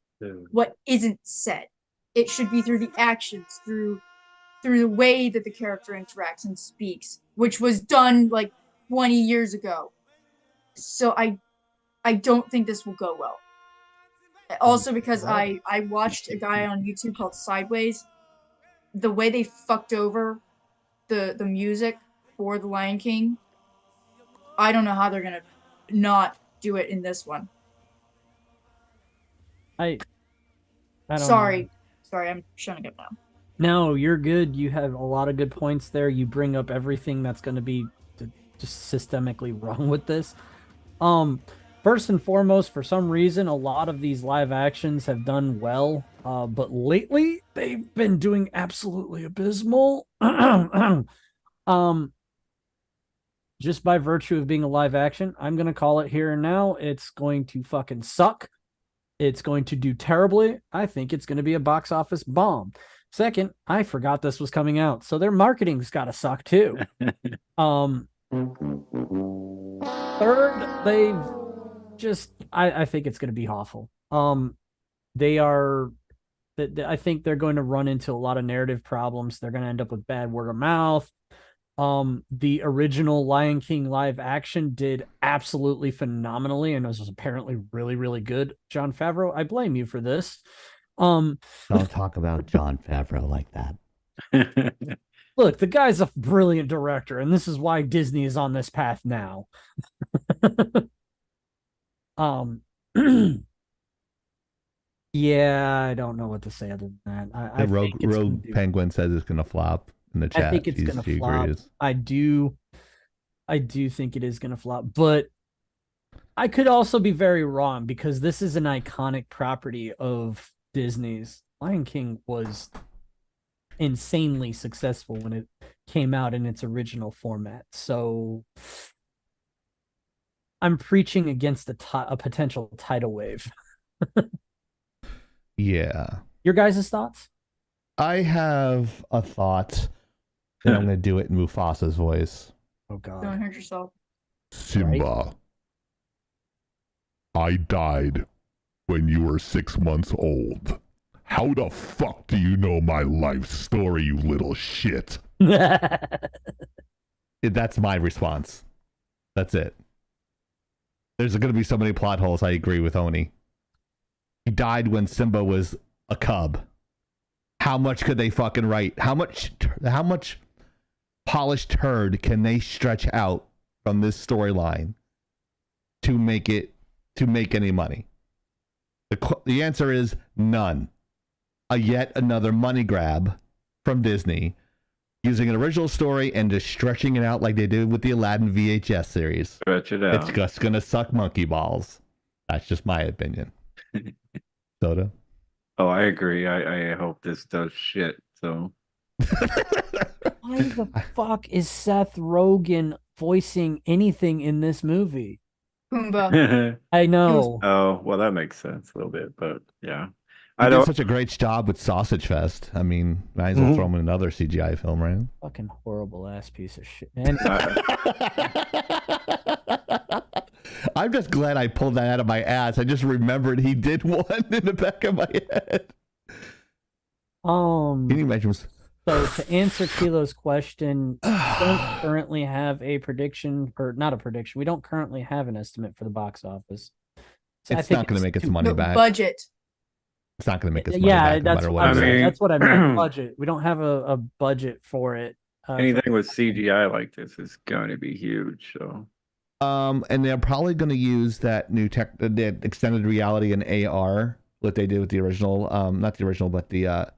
Speaker 7: what isn't said. It should be through the actions, through the way that the character interacts and speaks, which was done like 20 years ago. So I don't think this will go well. Also because I watched a guy on YouTube called Sideways. The way they fucked over the music for The Lion King, I don't know how they're gonna not do it in this one.
Speaker 2: I don't
Speaker 7: Sorry.
Speaker 2: know.
Speaker 7: Sorry, I'm shutting up now.
Speaker 2: No, you're good. You have a lot of good points there. You bring up everything that's going to be just systemically wrong with this. First and foremost, for some reason, a lot of these live actions have done well, but lately they've been doing absolutely abysmal. Just by virtue of being a live action, I'm going to call it here and now. It's going to fucking suck. It's going to do terribly. I think it's going to be a box office bomb. Second, I forgot this was coming out, so their marketing's got to suck too. Third, they've just I think it's going to be awful. They are. I think they're going to run into a lot of narrative problems. They're going to end up with bad word of mouth. The original Lion King live action did absolutely phenomenally, and it was apparently really, really good. Jon Favreau, I blame you for this.
Speaker 10: Don't talk about Jon Favreau like that.
Speaker 2: Look, the guy's a brilliant director, and this is why Disney is on this path now. Yeah, I don't know what to say other than that. I
Speaker 1: Rogue Penguin says it's gonna flop in the chat.
Speaker 2: I think it's gonna flop. Agrees. I do think it is gonna flop, but I could also be very wrong because this is an iconic property of Disney's. Lion King was insanely successful when it came out in its original format. So I'm preaching against a potential tidal wave.
Speaker 1: Yeah.
Speaker 2: Your guys' thoughts?
Speaker 1: I have a thought, and I'm going to do it in Mufasa's voice.
Speaker 2: Oh, God.
Speaker 7: Don't hurt yourself.
Speaker 11: Simba, I died when you were 6 months old. How the fuck do you know my life story, you little shit?
Speaker 1: That's my response. That's it. There's going to be so many plot holes. I agree with Oni. He died when Simba was a cub. How much could they fucking write? How much polished turd can they stretch out from this storyline to make any money? The answer is none. Yet another money grab from Disney, using an original story and just stretching it out like they did with the Aladdin VHS series.
Speaker 3: Stretch it out.
Speaker 1: It's just gonna suck monkey balls. That's just my opinion. Soda?
Speaker 3: Oh, I agree. I hope this does shit. So
Speaker 2: why the fuck is Seth Rogen voicing anything in this movie?
Speaker 7: Pumbaa.
Speaker 2: I know.
Speaker 3: Oh, well, that makes sense a little bit, but yeah.
Speaker 1: I did such a great job with Sausage Fest. I mean, might as well throw him in another CGI film, right?
Speaker 2: Fucking horrible ass piece of shit.
Speaker 1: I'm just glad I pulled that out of my ass. I just remembered he did one in the back of my head. Can you imagine?
Speaker 2: So to answer Kilo's question, we don't currently have a prediction, or not a prediction. We don't currently have an estimate for the box office. So
Speaker 1: it's not going to make its money back.
Speaker 7: Budget.
Speaker 1: It's not going to make its money back no matter what.
Speaker 2: That's what I meant. Budget. We don't have a budget for it.
Speaker 3: Anything with CGI like this is going to be huge. So.
Speaker 1: And they're probably going to use that new tech, the extended reality and AR, what they did with the original, not the original, but the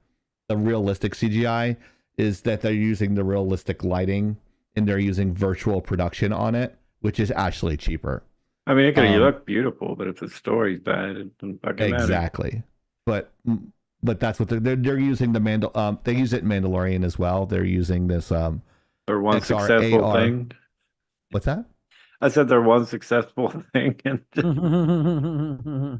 Speaker 1: realistic CGI, is that they're using the realistic lighting and they're using virtual production on it, which is actually cheaper.
Speaker 3: I mean, it could look beautiful, but if the story's bad, it doesn't fucking matter.
Speaker 1: Exactly. But that's what they're using they use it in Mandalorian as well. They're using this
Speaker 3: or one
Speaker 1: XR,
Speaker 3: successful
Speaker 1: AR.
Speaker 3: thing.
Speaker 1: What's that?
Speaker 3: I said they're one successful thing.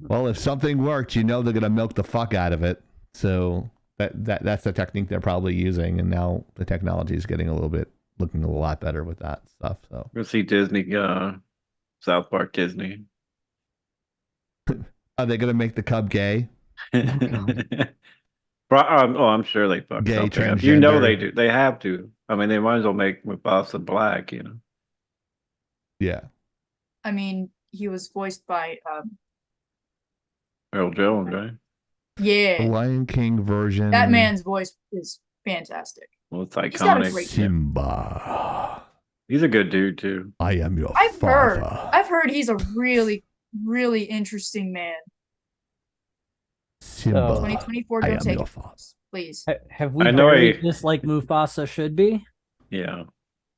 Speaker 1: Well, if something worked, they're gonna milk the fuck out of it. So that's the technique they're probably using, and now the technology is getting looking a lot better with that stuff. So
Speaker 3: we'll see Disney, South Park Disney.
Speaker 1: Are they gonna make the cub gay?
Speaker 3: I'm sure they fuck
Speaker 1: gay,
Speaker 3: something up.
Speaker 1: transgender.
Speaker 3: They do. They have to. I mean, they might as well make Mufasa black.
Speaker 1: Yeah.
Speaker 7: I mean, he was voiced by
Speaker 3: Earl Jones, right?
Speaker 1: The
Speaker 7: yeah.
Speaker 1: Lion King version.
Speaker 7: That man's voice is fantastic.
Speaker 3: Well, it's
Speaker 7: He's got a
Speaker 3: iconic.
Speaker 7: great
Speaker 1: Simba.
Speaker 3: He's a good dude too.
Speaker 1: I am your
Speaker 7: I've
Speaker 1: father.
Speaker 7: heard he's a really, really interesting man.
Speaker 1: Simba.
Speaker 7: 2024,
Speaker 1: I
Speaker 7: don't
Speaker 1: am
Speaker 7: take
Speaker 1: your
Speaker 7: it,
Speaker 1: father.
Speaker 7: please.
Speaker 2: Have we
Speaker 3: I know
Speaker 2: buried
Speaker 3: he-
Speaker 2: this like Mufasa should be?
Speaker 3: Yeah.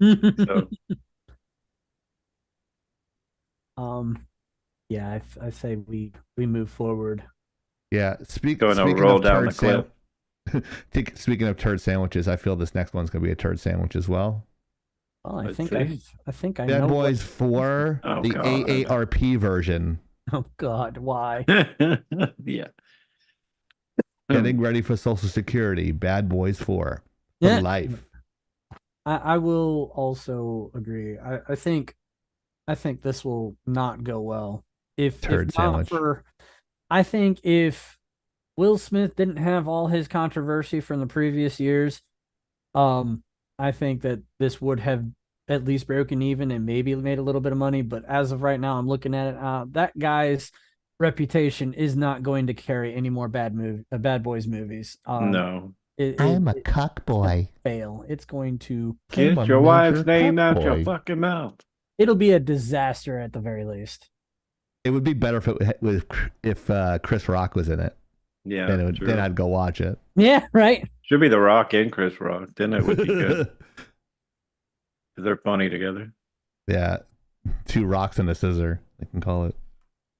Speaker 3: So
Speaker 2: Yeah, I say we move forward.
Speaker 1: Yeah.
Speaker 3: Gonna
Speaker 1: Speaking
Speaker 3: roll
Speaker 1: of
Speaker 3: down
Speaker 1: turd
Speaker 3: the cliff.
Speaker 1: speaking of turd sandwiches, I feel this next one's gonna be a turd sandwich as well.
Speaker 2: Well, I
Speaker 3: Let's
Speaker 2: think
Speaker 3: see.
Speaker 2: I think I
Speaker 1: Bad
Speaker 2: know.
Speaker 1: Boys 4,
Speaker 3: Oh,
Speaker 1: the
Speaker 3: God.
Speaker 1: AARP version.
Speaker 2: Oh God, why?
Speaker 3: Yeah.
Speaker 1: Getting ready for Social Security. Bad Boys 4 for
Speaker 2: Yeah.
Speaker 1: life.
Speaker 2: I will also agree. I think this will not go well. If
Speaker 1: Turd
Speaker 2: not
Speaker 1: sandwich.
Speaker 2: for, I think if Will Smith didn't have all his controversy from the previous years, I think that this would have at least broken even and maybe made a little bit of money. But as of right now, I'm looking at it. That guy's reputation is not going to carry any more Bad Boys movies.
Speaker 3: No.
Speaker 1: I'm a cock boy.
Speaker 2: Fail. It's going to
Speaker 3: Get your wife's name out your fucking mouth.
Speaker 2: It'll be a disaster at the very least.
Speaker 1: It would be better if Chris Rock was in it.
Speaker 3: Yeah.
Speaker 1: Then I'd go watch it.
Speaker 2: Yeah, right.
Speaker 3: Should be The Rock and Chris Rock. Then it would be good. 'Cause they're funny together.
Speaker 1: Yeah. 2 rocks and a scissor, they can call it.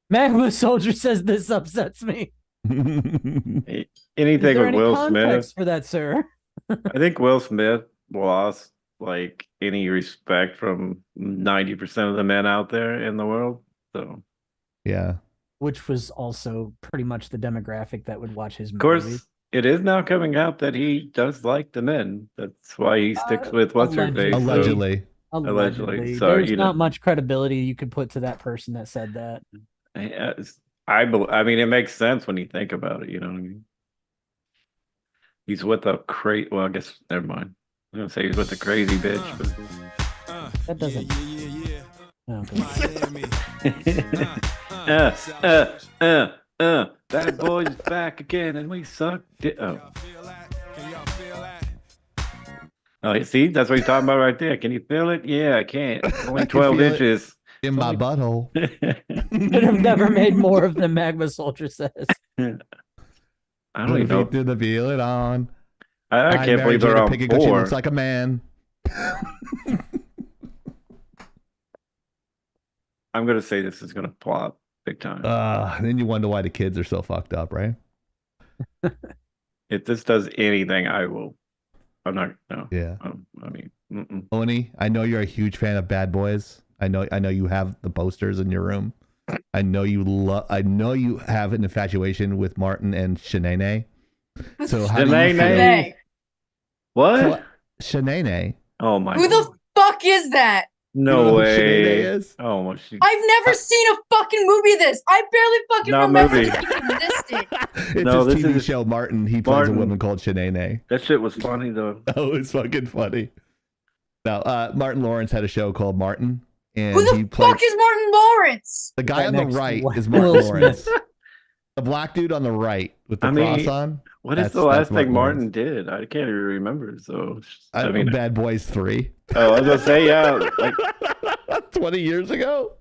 Speaker 2: Magma Soldier says this upsets me.
Speaker 3: Anything
Speaker 2: Is there
Speaker 3: with
Speaker 2: any
Speaker 3: Will
Speaker 2: context
Speaker 3: Smith.
Speaker 2: for that, sir?
Speaker 3: I think Will Smith lost like any respect from 90% of the men out there in the world. So
Speaker 1: yeah.
Speaker 2: Which was also pretty much the demographic that would watch his
Speaker 3: of course
Speaker 2: movies.
Speaker 3: it is now coming out that he does like the men. That's why he sticks with what's her face.
Speaker 1: Allegedly.
Speaker 2: Allegedly.
Speaker 3: So,
Speaker 2: There's not much credibility you could put to that person that said that.
Speaker 3: I mean, it makes sense when you think about it. You know what I mean? He's with a well, I guess never mind. I'm gonna say he's with a crazy bitch. But...
Speaker 2: That doesn't.
Speaker 3: Bad Boys back again, and we sucked it. Oh, you see, that's what you're talking about right there. Can you feel it? Yeah, I can't. Only 12 inches
Speaker 1: in my butthole.
Speaker 2: Could have never made more of than Magma Soldier says.
Speaker 3: I don't even know.
Speaker 1: To the feel it on.
Speaker 3: I can't believe they're on
Speaker 1: Piggy
Speaker 3: 4.
Speaker 1: She looks like a man.
Speaker 3: I'm gonna say this is gonna flop big time.
Speaker 1: Then you wonder why the kids are so fucked up, right?
Speaker 3: If this does anything, I will. I'm not. No.
Speaker 1: Yeah.
Speaker 3: I mean,
Speaker 1: Oni, I know you're a huge fan of Bad Boys. I know you have the posters in your room. I know you have an infatuation with Martin and Shanae. So how do you feel?
Speaker 3: What?
Speaker 1: Shanae.
Speaker 3: Oh my.
Speaker 7: Who the fuck is that?
Speaker 3: No way.
Speaker 1: Is?
Speaker 3: Oh, well,
Speaker 7: I've never seen a fucking movie this. I barely fucking
Speaker 3: Not
Speaker 7: remember
Speaker 3: movie.
Speaker 7: it existed.
Speaker 1: It's
Speaker 3: No,
Speaker 1: his
Speaker 3: this
Speaker 1: TV
Speaker 3: is-
Speaker 1: show, Martin. He plays
Speaker 3: Martin.
Speaker 1: a woman called Shanae.
Speaker 3: That shit was funny though.
Speaker 1: Oh, it's fucking funny. Now, Martin Lawrence had a show called Martin, and
Speaker 7: Who
Speaker 1: he
Speaker 7: the
Speaker 1: played
Speaker 7: fuck is Martin Lawrence?
Speaker 1: the guy
Speaker 2: Right
Speaker 1: on the
Speaker 2: next to
Speaker 1: right
Speaker 2: Will
Speaker 1: is Martin
Speaker 2: Smith.
Speaker 1: Lawrence. The black dude on the right with the
Speaker 3: I mean,
Speaker 1: cross on.
Speaker 3: What is
Speaker 1: That's-
Speaker 3: the last
Speaker 1: that's
Speaker 3: thing
Speaker 1: Martin
Speaker 3: Martin did? I can't even remember. So
Speaker 1: I mean, Bad Boys 3.
Speaker 3: Oh, I was gonna say yeah. Like
Speaker 1: 20 years ago.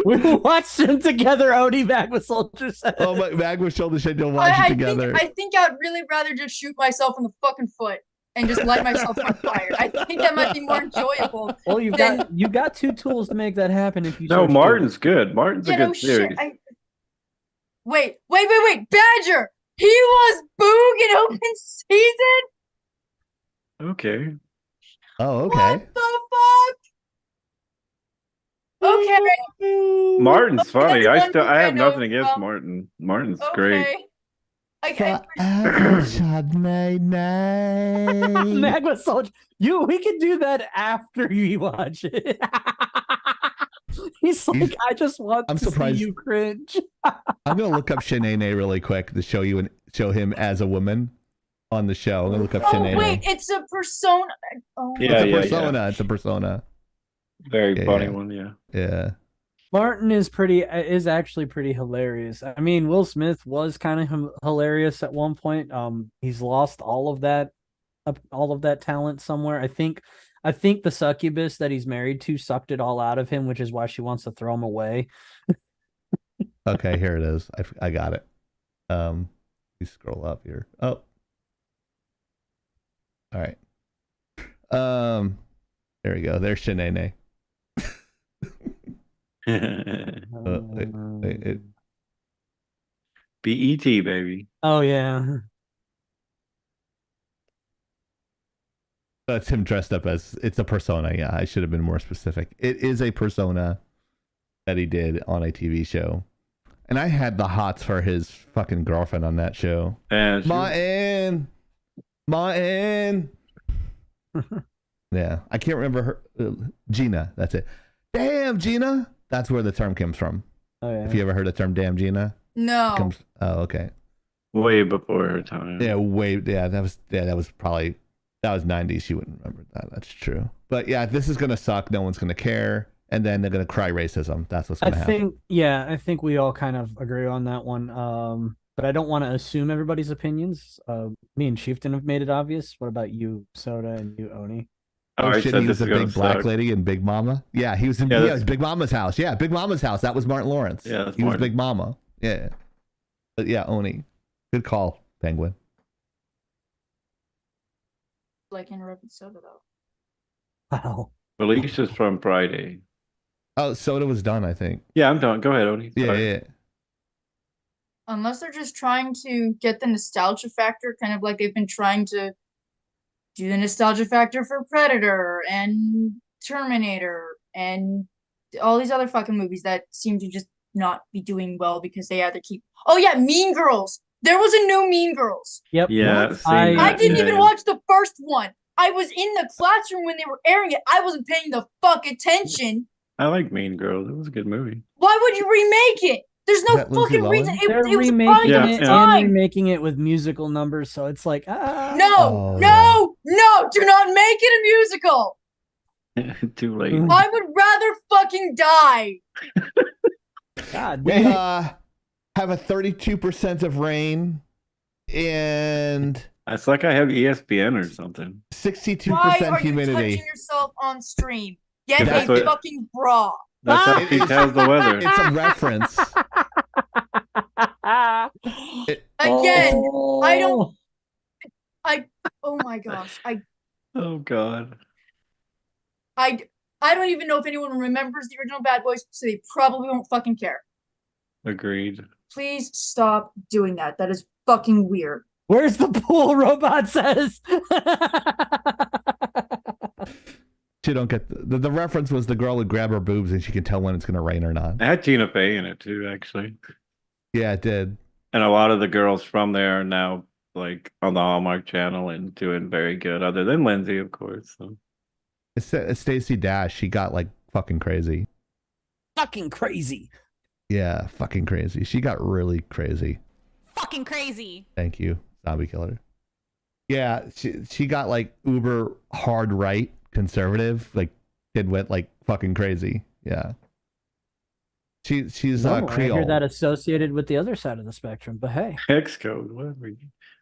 Speaker 2: We watched them together, Odie. Magma Soldier says.
Speaker 1: Oh my! Magma showed the shit. You'll watch it together.
Speaker 7: I think I'd really rather just shoot myself in the fucking foot and just light myself on fire. I think that might be more enjoyable.
Speaker 2: Well, you got 2 tools to make that happen. If you
Speaker 3: no,
Speaker 2: search
Speaker 3: Martin's good. Martin's a good series.
Speaker 7: Shit. Wait, Badger! He was Boog in open season?
Speaker 3: Okay.
Speaker 1: Oh, okay.
Speaker 7: What the fuck? Okay.
Speaker 3: Martin's funny.
Speaker 7: That's
Speaker 3: I
Speaker 7: one
Speaker 3: have
Speaker 7: thing I
Speaker 3: nothing
Speaker 7: know
Speaker 3: against
Speaker 7: about-
Speaker 3: Martin. Martin's great.
Speaker 7: Okay.
Speaker 2: Magma Soldier. We can do that after you watch it. He's like, I just want
Speaker 1: I'm
Speaker 2: to
Speaker 1: surprised-
Speaker 2: see you cringe.
Speaker 1: I'm gonna look up Shanae really quick to show you and show him as a woman on the show. I'm gonna look up
Speaker 7: Oh
Speaker 1: Shanae.
Speaker 7: wait, it's a persona. Oh.
Speaker 3: Yeah,
Speaker 1: it's a
Speaker 3: yeah,
Speaker 1: persona. It's a persona.
Speaker 3: Very
Speaker 1: Yeah,
Speaker 3: funny
Speaker 1: yeah.
Speaker 3: one. Yeah.
Speaker 1: Yeah.
Speaker 2: Martin is actually pretty hilarious. I mean, Will Smith was kind of hilarious at one point. He's lost all of that talent somewhere. I think the succubus that he's married to sucked it all out of him, which is why she wants to throw him away.
Speaker 1: Okay, here it is. I got it. You scroll up here. Oh, all right. There we go. There's Shanae.
Speaker 3: BET, baby.
Speaker 2: Oh yeah.
Speaker 1: That's him dressed up as, it's a persona. Yeah, I should have been more specific. It is a persona that he did on a TV show. And I had the hots for his fucking girlfriend on that show. Martin. Yeah, I can't remember her. Gina, that's it. Damn, Gina. That's where the term comes from.
Speaker 2: Oh yeah.
Speaker 1: If you ever heard the term "damn Gina,"
Speaker 7: No.
Speaker 1: oh, okay.
Speaker 3: Way before her time.
Speaker 1: Yeah, that was 90s. She wouldn't remember that. That's true. But yeah, this is gonna suck. No one's gonna care, and then they're gonna cry racism. That's what's gonna happen.
Speaker 2: I think we all kind of agree on that one. But I don't want to assume everybody's opinions. Me and Chieftain have made it obvious. What about you, Soda, and you, Oni?
Speaker 1: Oh shit, he was a big black lady in Big Mama. Yeah, he was in it was Big Mama's house. Yeah, Big Mama's house. That was Martin Lawrence.
Speaker 3: Yeah,
Speaker 1: he was Big Mama. Yeah, but yeah, Oni. Good call, Penguin.
Speaker 7: Like interrupted Soda though.
Speaker 2: Wow.
Speaker 3: Alicia's from Friday.
Speaker 1: Oh, Soda was done, I think.
Speaker 3: Yeah, I'm done. Go ahead, Oni.
Speaker 1: Yeah.
Speaker 7: Unless they're just trying to get the nostalgia factor, kind of like they've been trying to do the nostalgia factor for Predator and Terminator and all these other fucking movies that seem to just not be doing well because they either keep. Oh yeah, Mean Girls. There was a new Mean Girls.
Speaker 2: Yep.
Speaker 3: Yeah,
Speaker 7: I didn't even watch the first one. I was in the classroom when they were airing it. I wasn't paying the fuck attention.
Speaker 3: I like Mean Girls. It was a good movie.
Speaker 7: Why would you remake it? There's no fucking reason.
Speaker 2: They're
Speaker 7: It was
Speaker 2: remaking
Speaker 7: fine
Speaker 2: it
Speaker 7: time.
Speaker 2: and remaking it with musical numbers, so it's like
Speaker 7: No, do not make it a musical.
Speaker 3: Too late.
Speaker 7: I would rather fucking die.
Speaker 2: God
Speaker 1: We
Speaker 2: damn.
Speaker 1: have a 32% of rain and
Speaker 3: It's like I have ESPN or something.
Speaker 1: 62%
Speaker 7: Why are you
Speaker 1: humidity.
Speaker 7: touching yourself on stream? Get
Speaker 3: That's
Speaker 7: a
Speaker 3: what-
Speaker 7: fucking bra.
Speaker 3: That's how he tells the weather.
Speaker 1: It's a reference.
Speaker 7: Again, oh my gosh.
Speaker 3: Oh God.
Speaker 7: I don't even know if anyone remembers the original Bad Boys, so they probably won't fucking care.
Speaker 3: Agreed.
Speaker 7: Please stop doing that. That is fucking weird.
Speaker 2: Where's the pool? Robot says.
Speaker 1: She don't get the reference was the girl would grab her boobs and she can tell when it's gonna rain or not.
Speaker 3: It had Tina Fey in it too, actually.
Speaker 1: Yeah, it did.
Speaker 3: And a lot of the girls from there are now like on the Hallmark Channel and doing very good. Other than Lindsay, of course. So.
Speaker 1: It's Stacey Dash. She got like fucking crazy.
Speaker 2: Fucking crazy.
Speaker 1: Yeah, fucking crazy. She got really crazy.
Speaker 12: Fucking crazy.
Speaker 1: Thank you, Zombie Killer. Yeah, she got like uber hard right conservative. Like went like fucking crazy. Yeah. She's
Speaker 2: Creole.
Speaker 1: Creole.
Speaker 2: I hear that associated with the other side of the spectrum, but hey.
Speaker 3: Hex code. Whatever.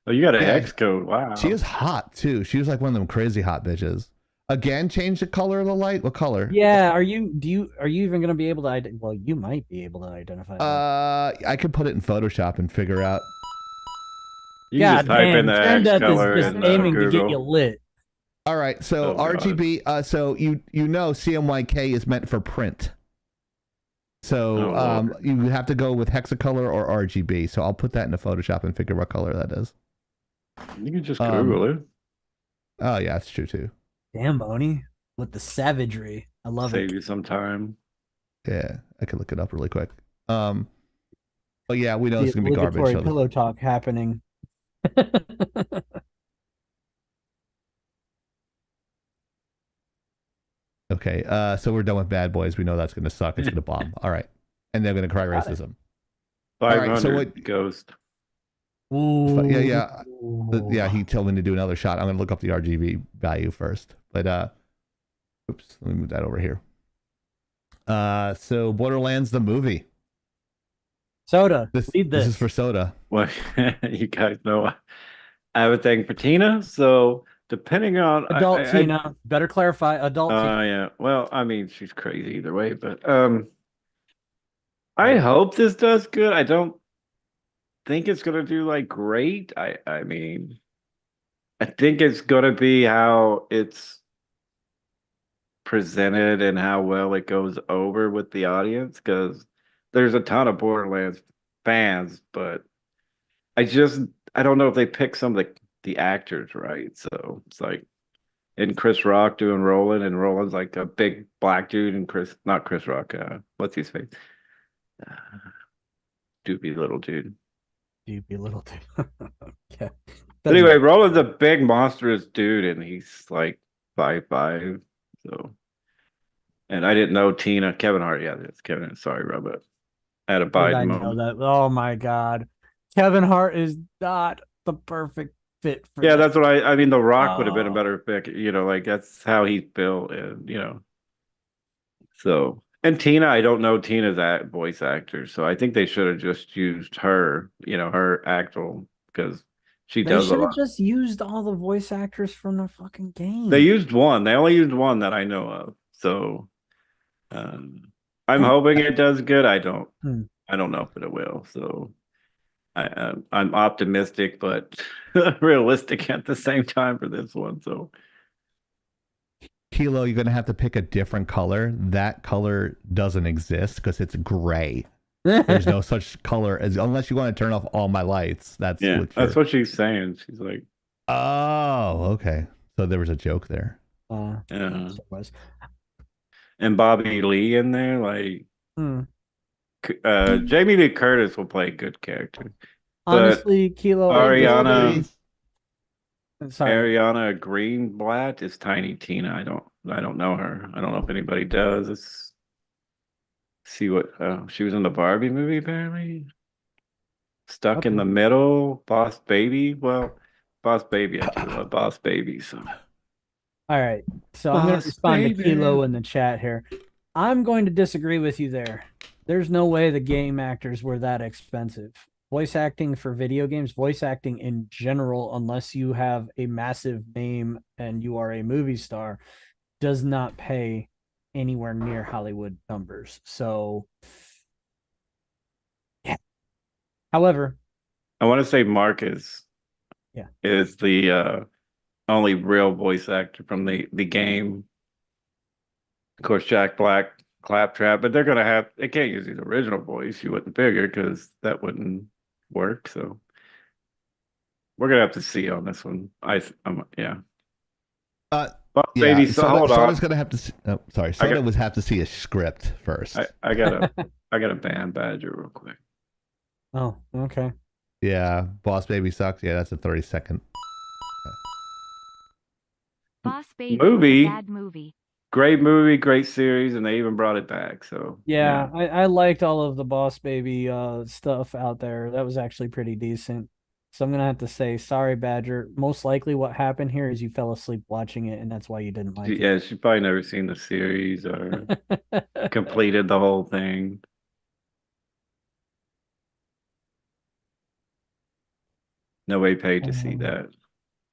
Speaker 3: Oh, you got a hex code. Wow.
Speaker 1: She is hot too. She was like one of them crazy hot bitches. Again, change the color of the light. What color?
Speaker 2: Yeah, are you even gonna be able to well, you might be able to identify that.
Speaker 1: I could put it in Photoshop and figure out.
Speaker 3: You can just type in the hex color
Speaker 2: is just
Speaker 3: in
Speaker 2: aiming to
Speaker 3: Google.
Speaker 2: get you lit.
Speaker 1: All right, so RGB. So you know CMYK is meant for print. So you have to go with hexacolor or RGB. So I'll put that into Photoshop and figure what color that is.
Speaker 3: You can just Google it.
Speaker 1: Oh yeah, that's true too.
Speaker 2: Damn, Oni, with the savagery. I love it.
Speaker 3: Save you some time.
Speaker 1: Yeah, I could look it up really quick. But yeah, we know it's gonna be garbage.
Speaker 2: Obligatory pillow talk happening.
Speaker 1: Okay, so we're done with Bad Boys. We know that's gonna suck. It's gonna bomb. All right, and they're gonna cry racism.
Speaker 3: 500
Speaker 1: All right, so what?
Speaker 3: Ghost.
Speaker 2: Ooh.
Speaker 1: Yeah. He told me to do another shot. I'm gonna look up the RGB value first. But oops, let me move that over here. So Borderlands the movie.
Speaker 2: Soda,
Speaker 1: This
Speaker 2: lead
Speaker 1: this
Speaker 2: this.
Speaker 1: is for Soda.
Speaker 3: Well, you guys know I have a thing for Tina. So depending on
Speaker 2: Adult Tina. Better clarify. Adult Tina.
Speaker 3: Yeah. Well, I mean, she's crazy either way, but I hope this does good. I don't think it's gonna do like great. I mean, I think it's gonna be how it's presented and how well it goes over with the audience because there's a ton of Borderlands fans, but I just I don't know if they pick some of the actors right. So it's like and Chris Rock doing Roland, and Roland's like a big black dude, and not Chris Rock, what's his face? Uh, Doopy little dude.
Speaker 2: Doopy little dude. Yeah.
Speaker 3: But anyway, Roland's a big monstrous dude, and he's like 5'5". So, and I didn't know Tina, Kevin Hart. Yeah, it's Kevin. Sorry, Robert. I had a Biden
Speaker 2: I know
Speaker 3: moment.
Speaker 2: that. Oh my God, Kevin Hart is not the perfect fit for.
Speaker 3: Yeah,
Speaker 2: that.
Speaker 3: that's what I mean. The Rock would have been a better pick. Like that's how he's built, and So, and Tina, I don't know Tina's voice actor, so I think they should have just used her, her actual, because she
Speaker 2: They
Speaker 3: does a
Speaker 2: should have
Speaker 3: lot.
Speaker 2: just used all the voice actors from the fucking game.
Speaker 3: They used one. They only used one that I know of. So, I'm hoping it does good. I don't know if it will. So, I'm optimistic, but realistic at the same time for this one. So.
Speaker 1: Kilo, you're gonna have to pick a different color. That color doesn't exist because it's gray. There's no such color as unless you want to turn off all my lights. That's
Speaker 3: What she's saying. She's like,
Speaker 1: oh, okay. So there was a joke there.
Speaker 3: Yeah. And Bobby Lee in there, like Jamie Lee Curtis will play a good character.
Speaker 2: Honestly, Kilo,
Speaker 3: Ariana
Speaker 2: sorry.
Speaker 3: Ariana Greenblatt is Tiny Tina. I don't know her. I don't know if anybody does. Let's see what she was in the Barbie movie apparently. Stuck in the Middle, Boss Baby. Well, Boss Baby, I do love Boss Baby. So
Speaker 2: all right. So I'm going to respond to Kilo in the chat here. I'm going to disagree with you there. There's no way the game actors were that expensive. Voice acting for video games, voice acting in general, unless you have a massive name and you are a movie star, does not pay anywhere near Hollywood numbers. So, yeah. However,
Speaker 3: I want to say Marcus is the only real voice actor from the game. Of course, Jack Black, Claptrap, but they can't use his original voice. You wouldn't figure because that wouldn't work. So we're gonna have to see on this one. Yeah. Baby, so hold on.
Speaker 1: Soda's gonna have to. Sorry, Soda would have to see a script first.
Speaker 3: I gotta ban Badger real quick.
Speaker 2: Oh, okay.
Speaker 1: Yeah, Boss Baby sucks. Yeah, that's a 30-second.
Speaker 4: Boss Baby
Speaker 3: Movie.
Speaker 4: Bad movie.
Speaker 3: Great movie, great series, and they even brought it back. So
Speaker 2: yeah. I liked all of the Boss Baby stuff out there. That was actually pretty decent. So I'm gonna have to say, sorry, Badger. Most likely, what happened here is you fell asleep watching it, and that's why you didn't like it.
Speaker 3: Yeah, she's probably never seen the series or completed the whole thing. Nobody paid to see that.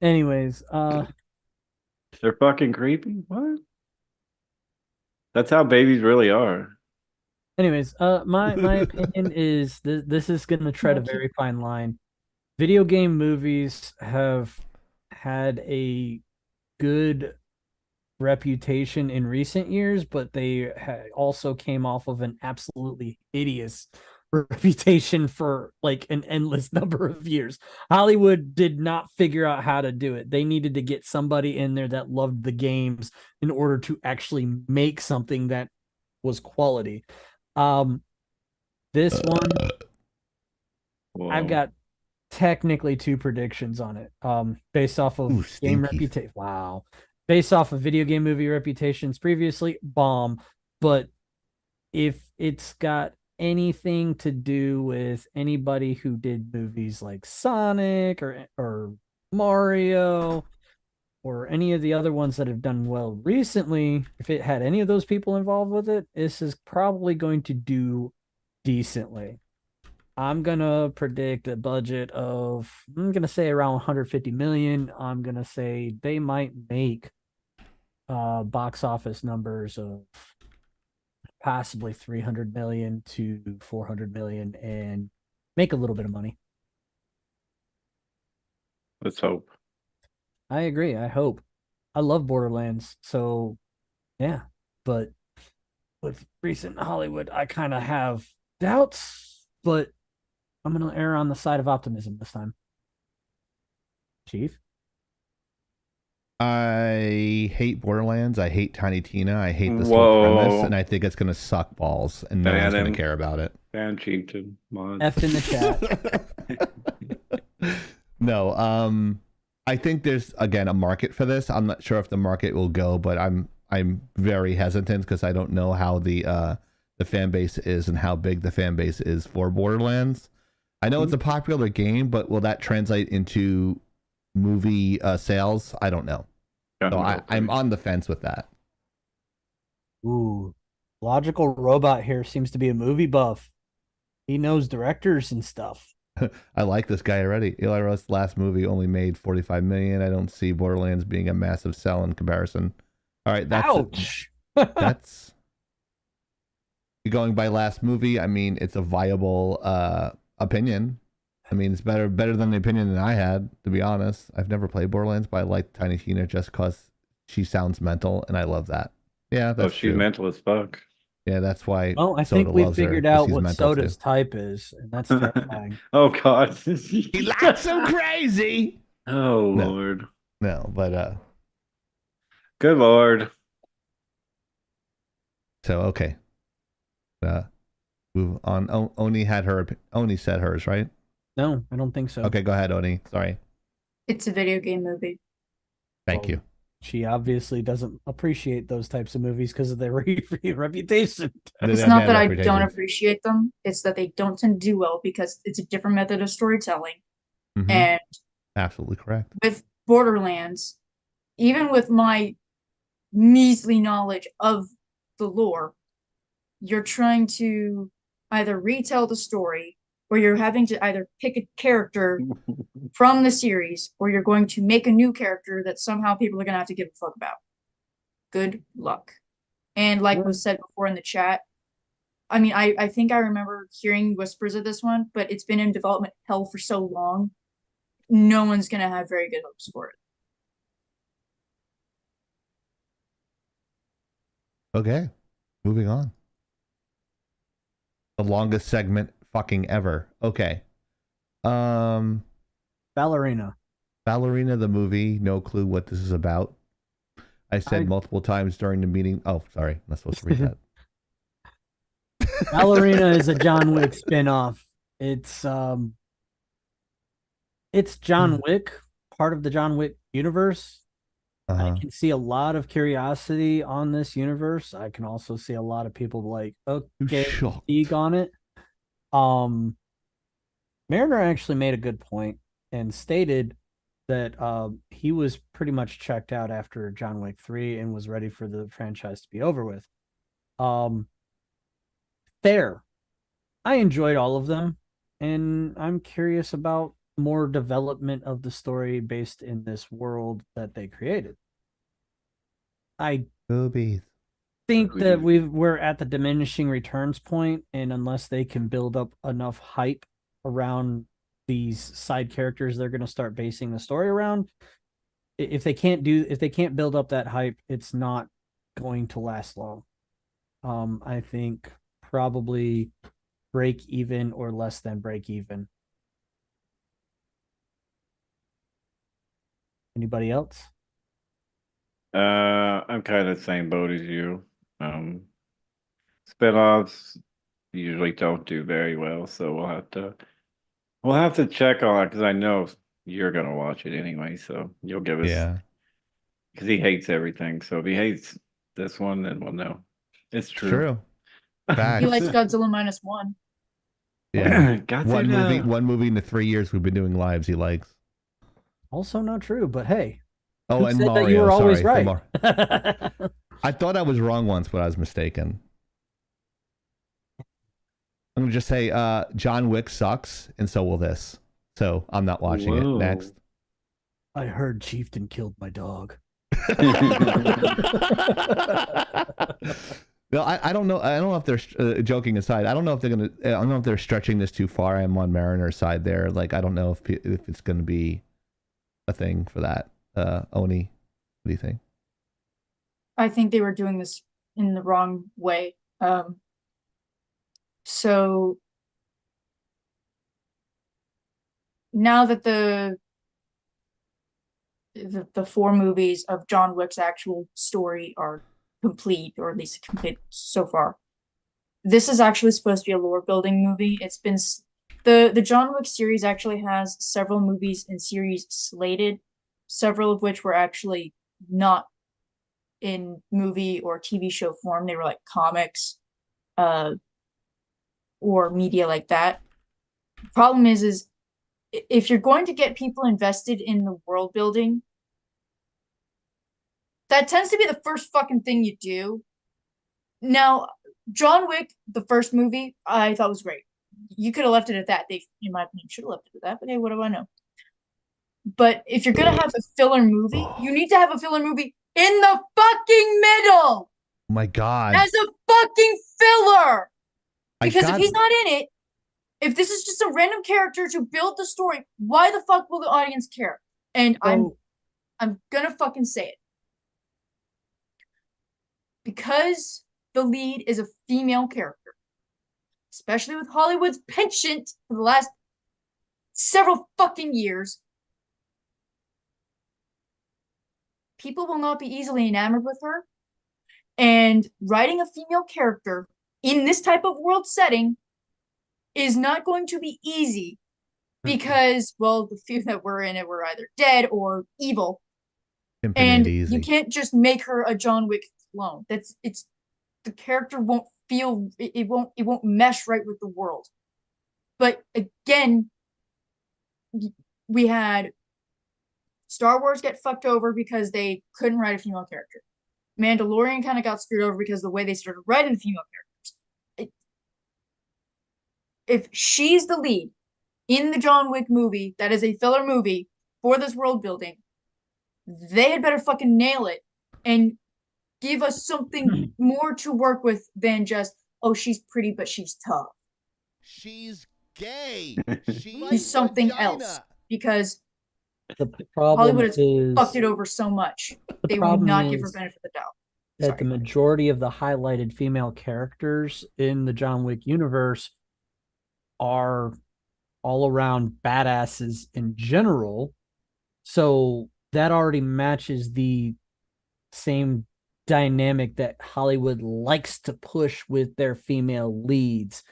Speaker 2: Anyways,
Speaker 3: they're fucking creepy. What? That's how babies really are.
Speaker 2: Anyways, my opinion is this is going to tread a very fine line. Video game movies have had a good reputation in recent years, but they also came off of an absolutely hideous reputation for like an endless number of years. Hollywood did not figure out how to do it. They needed to get somebody in there that loved the games in order to actually make something that was quality. This one, I've got technically two predictions on it. Based off of game reputation. Wow. Based off of video game movie reputations previously, bomb. But if it's got anything to do with anybody who did movies like Sonic or Mario, or any of the other ones that have done well recently, if it had any of those people involved with it, this is probably going to do decently. I'm gonna predict a budget of, I'm gonna say around 150 million. I'm gonna say they might make box office numbers of possibly 300 million to 400 million and make a little bit of money.
Speaker 3: Let's hope.
Speaker 2: I agree. I hope. I love Borderlands, so yeah. But with recent Hollywood, I kind of have doubts, but I'm going to err on the side of optimism this time. Chief?
Speaker 1: I hate Borderlands. I hate Tiny Tina. I hate this whole premise, and I think it's going to suck balls, and no one's going to care about it.
Speaker 3: Ban Chieftain mod.
Speaker 2: F in the chat.
Speaker 1: No, I think there's again a market for this. I'm not sure if the market will go, but I'm very hesitant because I don't know how the fan base is and how big the fan base is for Borderlands. I know it's a popular game, but will that translate into movie sales? I don't know. So I'm on the fence with that.
Speaker 2: Ooh, Logical Robot here seems to be a movie buff. He knows directors and stuff.
Speaker 1: I like this guy already. Eli Roth's last movie only made 45 million. I don't see Borderlands being a massive sell in comparison. All right, that's
Speaker 2: ouch.
Speaker 1: That's going by last movie. I mean, it's a viable opinion. I mean, it's better than the opinion that I had, to be honest. I've never played Borderlands, but I like Tiny Tina just because she sounds mental, and I love that. Yeah, that's
Speaker 3: she's
Speaker 1: true.
Speaker 3: mental as fuck.
Speaker 1: Yeah, that's why.
Speaker 2: Well, I
Speaker 1: Soda
Speaker 2: think we
Speaker 1: loves her,
Speaker 2: figured
Speaker 1: 'cause
Speaker 2: out
Speaker 1: she's
Speaker 2: what
Speaker 1: mental
Speaker 2: Soda's
Speaker 1: too.
Speaker 2: type is, and that's terrifying.
Speaker 3: Oh God,
Speaker 1: He likes so crazy.
Speaker 3: Oh
Speaker 1: No.
Speaker 3: Lord.
Speaker 1: No, but
Speaker 3: Good Lord.
Speaker 1: So okay. Move on. Oni had her. Oni said hers, right?
Speaker 2: No, I don't think so.
Speaker 1: Okay, go ahead, Oni. Sorry.
Speaker 7: It's a video game movie.
Speaker 1: Thank you.
Speaker 2: She obviously doesn't appreciate those types of movies because of their reputation.
Speaker 7: It's not that I don't appreciate them. It's that they don't tend to do well because it's a different method of storytelling.
Speaker 1: Mhm.
Speaker 7: And
Speaker 1: Absolutely correct.
Speaker 7: with Borderlands, even with my measly knowledge of the lore, you're trying to either retell the story or you're having to either pick a character from the series or you're going to make a new character that somehow people are going to have to give a fuck about. Good luck. And like was said before in the chat, I mean, I think I remember hearing whispers of this one, but it's been in development hell for so long. No one's going to have very good hopes for it.
Speaker 1: Okay, moving on. The longest segment fucking ever. Okay.
Speaker 2: Ballerina.
Speaker 1: Ballerina the movie. No clue what this is about. I said multiple times during the meeting. Oh, sorry. I'm not supposed to read that.
Speaker 2: Ballerina is a John Wick spinoff. It's John Wick, part of the John Wick universe. I can see a lot of curiosity on this universe. I can also see a lot of people like, okay, fatigue on it. Mariner actually made a good point and stated that he was pretty much checked out after John Wick 3 and was ready for the franchise to be over with. Fair. I enjoyed all of them, and I'm curious about more development of the story based in this world that they created. I think that we're at the diminishing returns point, and unless they can build up enough hype around these side characters they're going to start basing the story around, if they can't build up that hype, it's not going to last long. I think probably break even or less than break even. Anybody else?
Speaker 3: I'm kind of the same boat as you. Spinoffs usually don't do very well, so we'll have to check on it because I know you're gonna watch it anyway, so you'll give us because he hates everything. So if he hates this one, then we'll know. It's true.
Speaker 7: He likes Godzilla -1.
Speaker 1: Yeah. One movie in the 3 years we've been doing lives he likes.
Speaker 2: Also not true, but hey,
Speaker 1: Oh,
Speaker 2: Who
Speaker 1: and
Speaker 2: said
Speaker 1: Mario.
Speaker 2: that you were always
Speaker 1: sorry,
Speaker 2: right.
Speaker 1: I thought I was wrong once, but I was mistaken. I'm gonna just say, John Wick sucks, and so will this. So I'm not watching it. Next.
Speaker 2: I heard Chieftain killed my dog.
Speaker 1: No, I don't know. I don't know if they're joking aside. I don't know if they're gonna. I don't know if they're stretching this too far. I'm on Mariner's side there. Like, I don't know if it's gonna be a thing for that. Oni, what do you think?
Speaker 7: I think they were doing this in the wrong way. So now that the 4 movies of John Wick's actual story are complete, or at least complete so far, this is actually supposed to be a lore building movie. It's been the John Wick series actually has several movies and series slated, several of which were actually not in movie or TV show form. They were like comics, or media like that. Problem is if you're going to get people invested in the world building, that tends to be the first fucking thing you do. Now, John Wick, the first movie, I thought was great. You could have left it at that. They, in my opinion, should have left it at that, but hey, what do I know? But if you're gonna have a filler movie, you need to have a filler movie in the fucking middle!
Speaker 1: Oh my God.
Speaker 7: As a fucking filler! Because if he's not in it, if this is just a random character to build the story, why the fuck will the audience care? And I'm gonna fucking say it. Because the lead is a female character, especially with Hollywood's penchant for the last several fucking years, people will not be easily enamored with her. And writing a female character in this type of world setting is not going to be easy because, well, the few that were in it were either dead or evil. And you can't just make her a John Wick clone. The character won't feel, it won't mesh right with the world. But again, we had Star Wars get fucked over because they couldn't write a female character. Mandalorian kind of got screwed over because of the way they started writing the female characters. If she's the lead in the John Wick movie, that is a filler movie for this world building, they had better fucking nail it and give us something more to work with than just, oh, she's pretty, but she's tough.
Speaker 12: She's gay.
Speaker 7: She's something else. Because
Speaker 2: the problem
Speaker 7: Hollywood has
Speaker 2: is
Speaker 7: fucked it over so much. They will not give her benefit of the doubt.
Speaker 2: That the majority of the highlighted female characters in the John Wick universe are all around badasses in general. So that already matches the same dynamic that Hollywood likes to push with their female leads.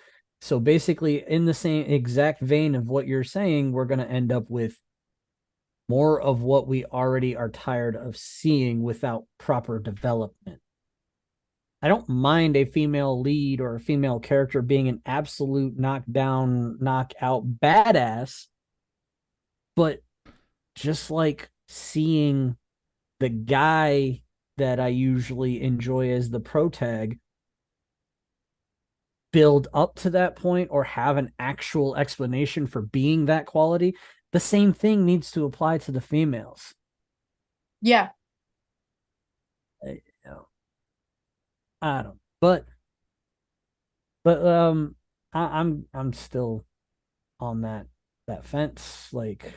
Speaker 2: So basically, in the same exact vein of what you're saying, we're going to end up with more of what we already are tired of seeing without proper development. I don't mind a female lead or a female character being an absolute knockdown, knockout badass, but just like seeing the guy that I usually enjoy as the protag build up to that point or have an actual explanation for being that quality, the same thing needs to apply to the females.
Speaker 7: Yeah.
Speaker 2: I don't, but I'm still on that fence. Like,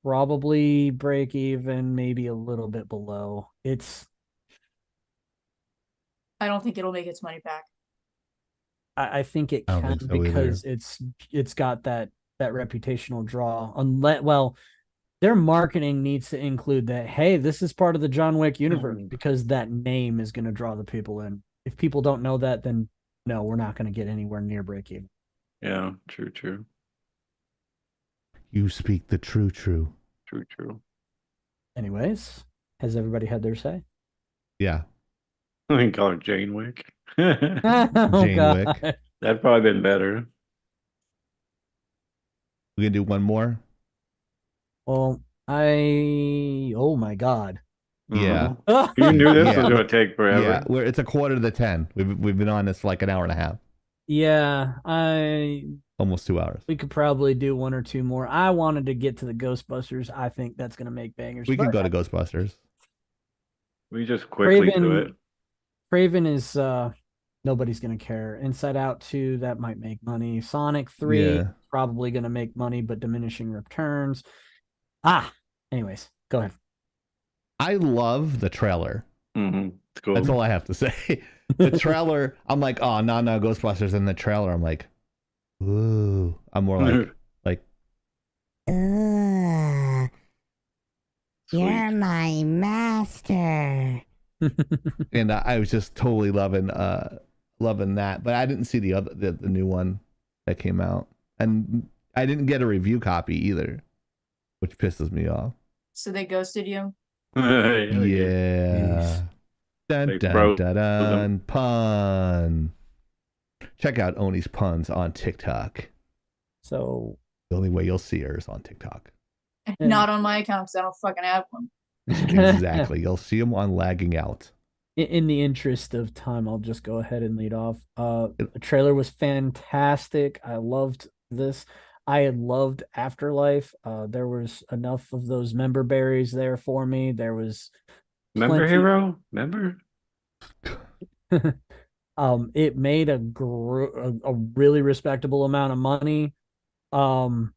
Speaker 2: probably break even, maybe a little bit below.
Speaker 7: I don't think it'll make its money back.
Speaker 2: I think it can because it's got that reputational draw. Unless, well, their marketing needs to include that, hey, this is part of the John Wick universe, because that name is going to draw the people in. If people don't know that, then no, we're not going to get anywhere near break even.
Speaker 3: Yeah, true.
Speaker 1: You speak the true.
Speaker 3: True.
Speaker 2: Anyways, has everybody had their say?
Speaker 1: Yeah.
Speaker 3: I can call her Jane Wick.
Speaker 1: Jane Wick.
Speaker 3: That'd probably been better.
Speaker 1: We can do one more.
Speaker 2: Well, Oh my god.
Speaker 1: Yeah.
Speaker 3: You knew this
Speaker 1: Yeah.
Speaker 3: was going to take forever.
Speaker 1: Yeah, it's a quarter to 10. We've been on this for like an hour and a half,
Speaker 2: Yeah,
Speaker 1: almost 2 hours.
Speaker 2: we could probably do one or two more. I wanted to get to the Ghostbusters. I think that's gonna make bangers.
Speaker 1: We can
Speaker 2: But
Speaker 1: go to Ghostbusters.
Speaker 3: We just quickly do
Speaker 2: Craven,
Speaker 3: it.
Speaker 2: Craven is nobody's gonna care. Inside Out 2, that might make money. Sonic 3
Speaker 1: Yeah.
Speaker 2: probably gonna make money, but diminishing returns. Anyways, go ahead.
Speaker 1: I love the trailer.
Speaker 3: It's cool.
Speaker 1: That's all I have to say. The trailer, I'm like, oh, no, Ghostbusters. In the trailer, I'm like, ooh. I'm more like,
Speaker 13: You're my master.
Speaker 1: and I was just totally loving that. But I didn't see the new one that came out, and I didn't get a review copy either, which pisses me off.
Speaker 7: So they ghosted you?
Speaker 1: Yeah. Dun,
Speaker 3: They
Speaker 1: dun,
Speaker 3: froze
Speaker 1: dun, dun, pun. Check out Oni's puns on TikTok.
Speaker 2: So
Speaker 1: the only way you'll see her is on TikTok.
Speaker 7: Not on my account because I don't fucking have one.
Speaker 1: Exactly. You'll see them on Lagging Out.
Speaker 2: In the interest of time, I'll just go ahead and lead off. The trailer was fantastic. I loved this. I had loved Afterlife. There was enough of those member berries there for me. There was
Speaker 3: Member hero? Member?
Speaker 2: It made a really respectable amount of money. All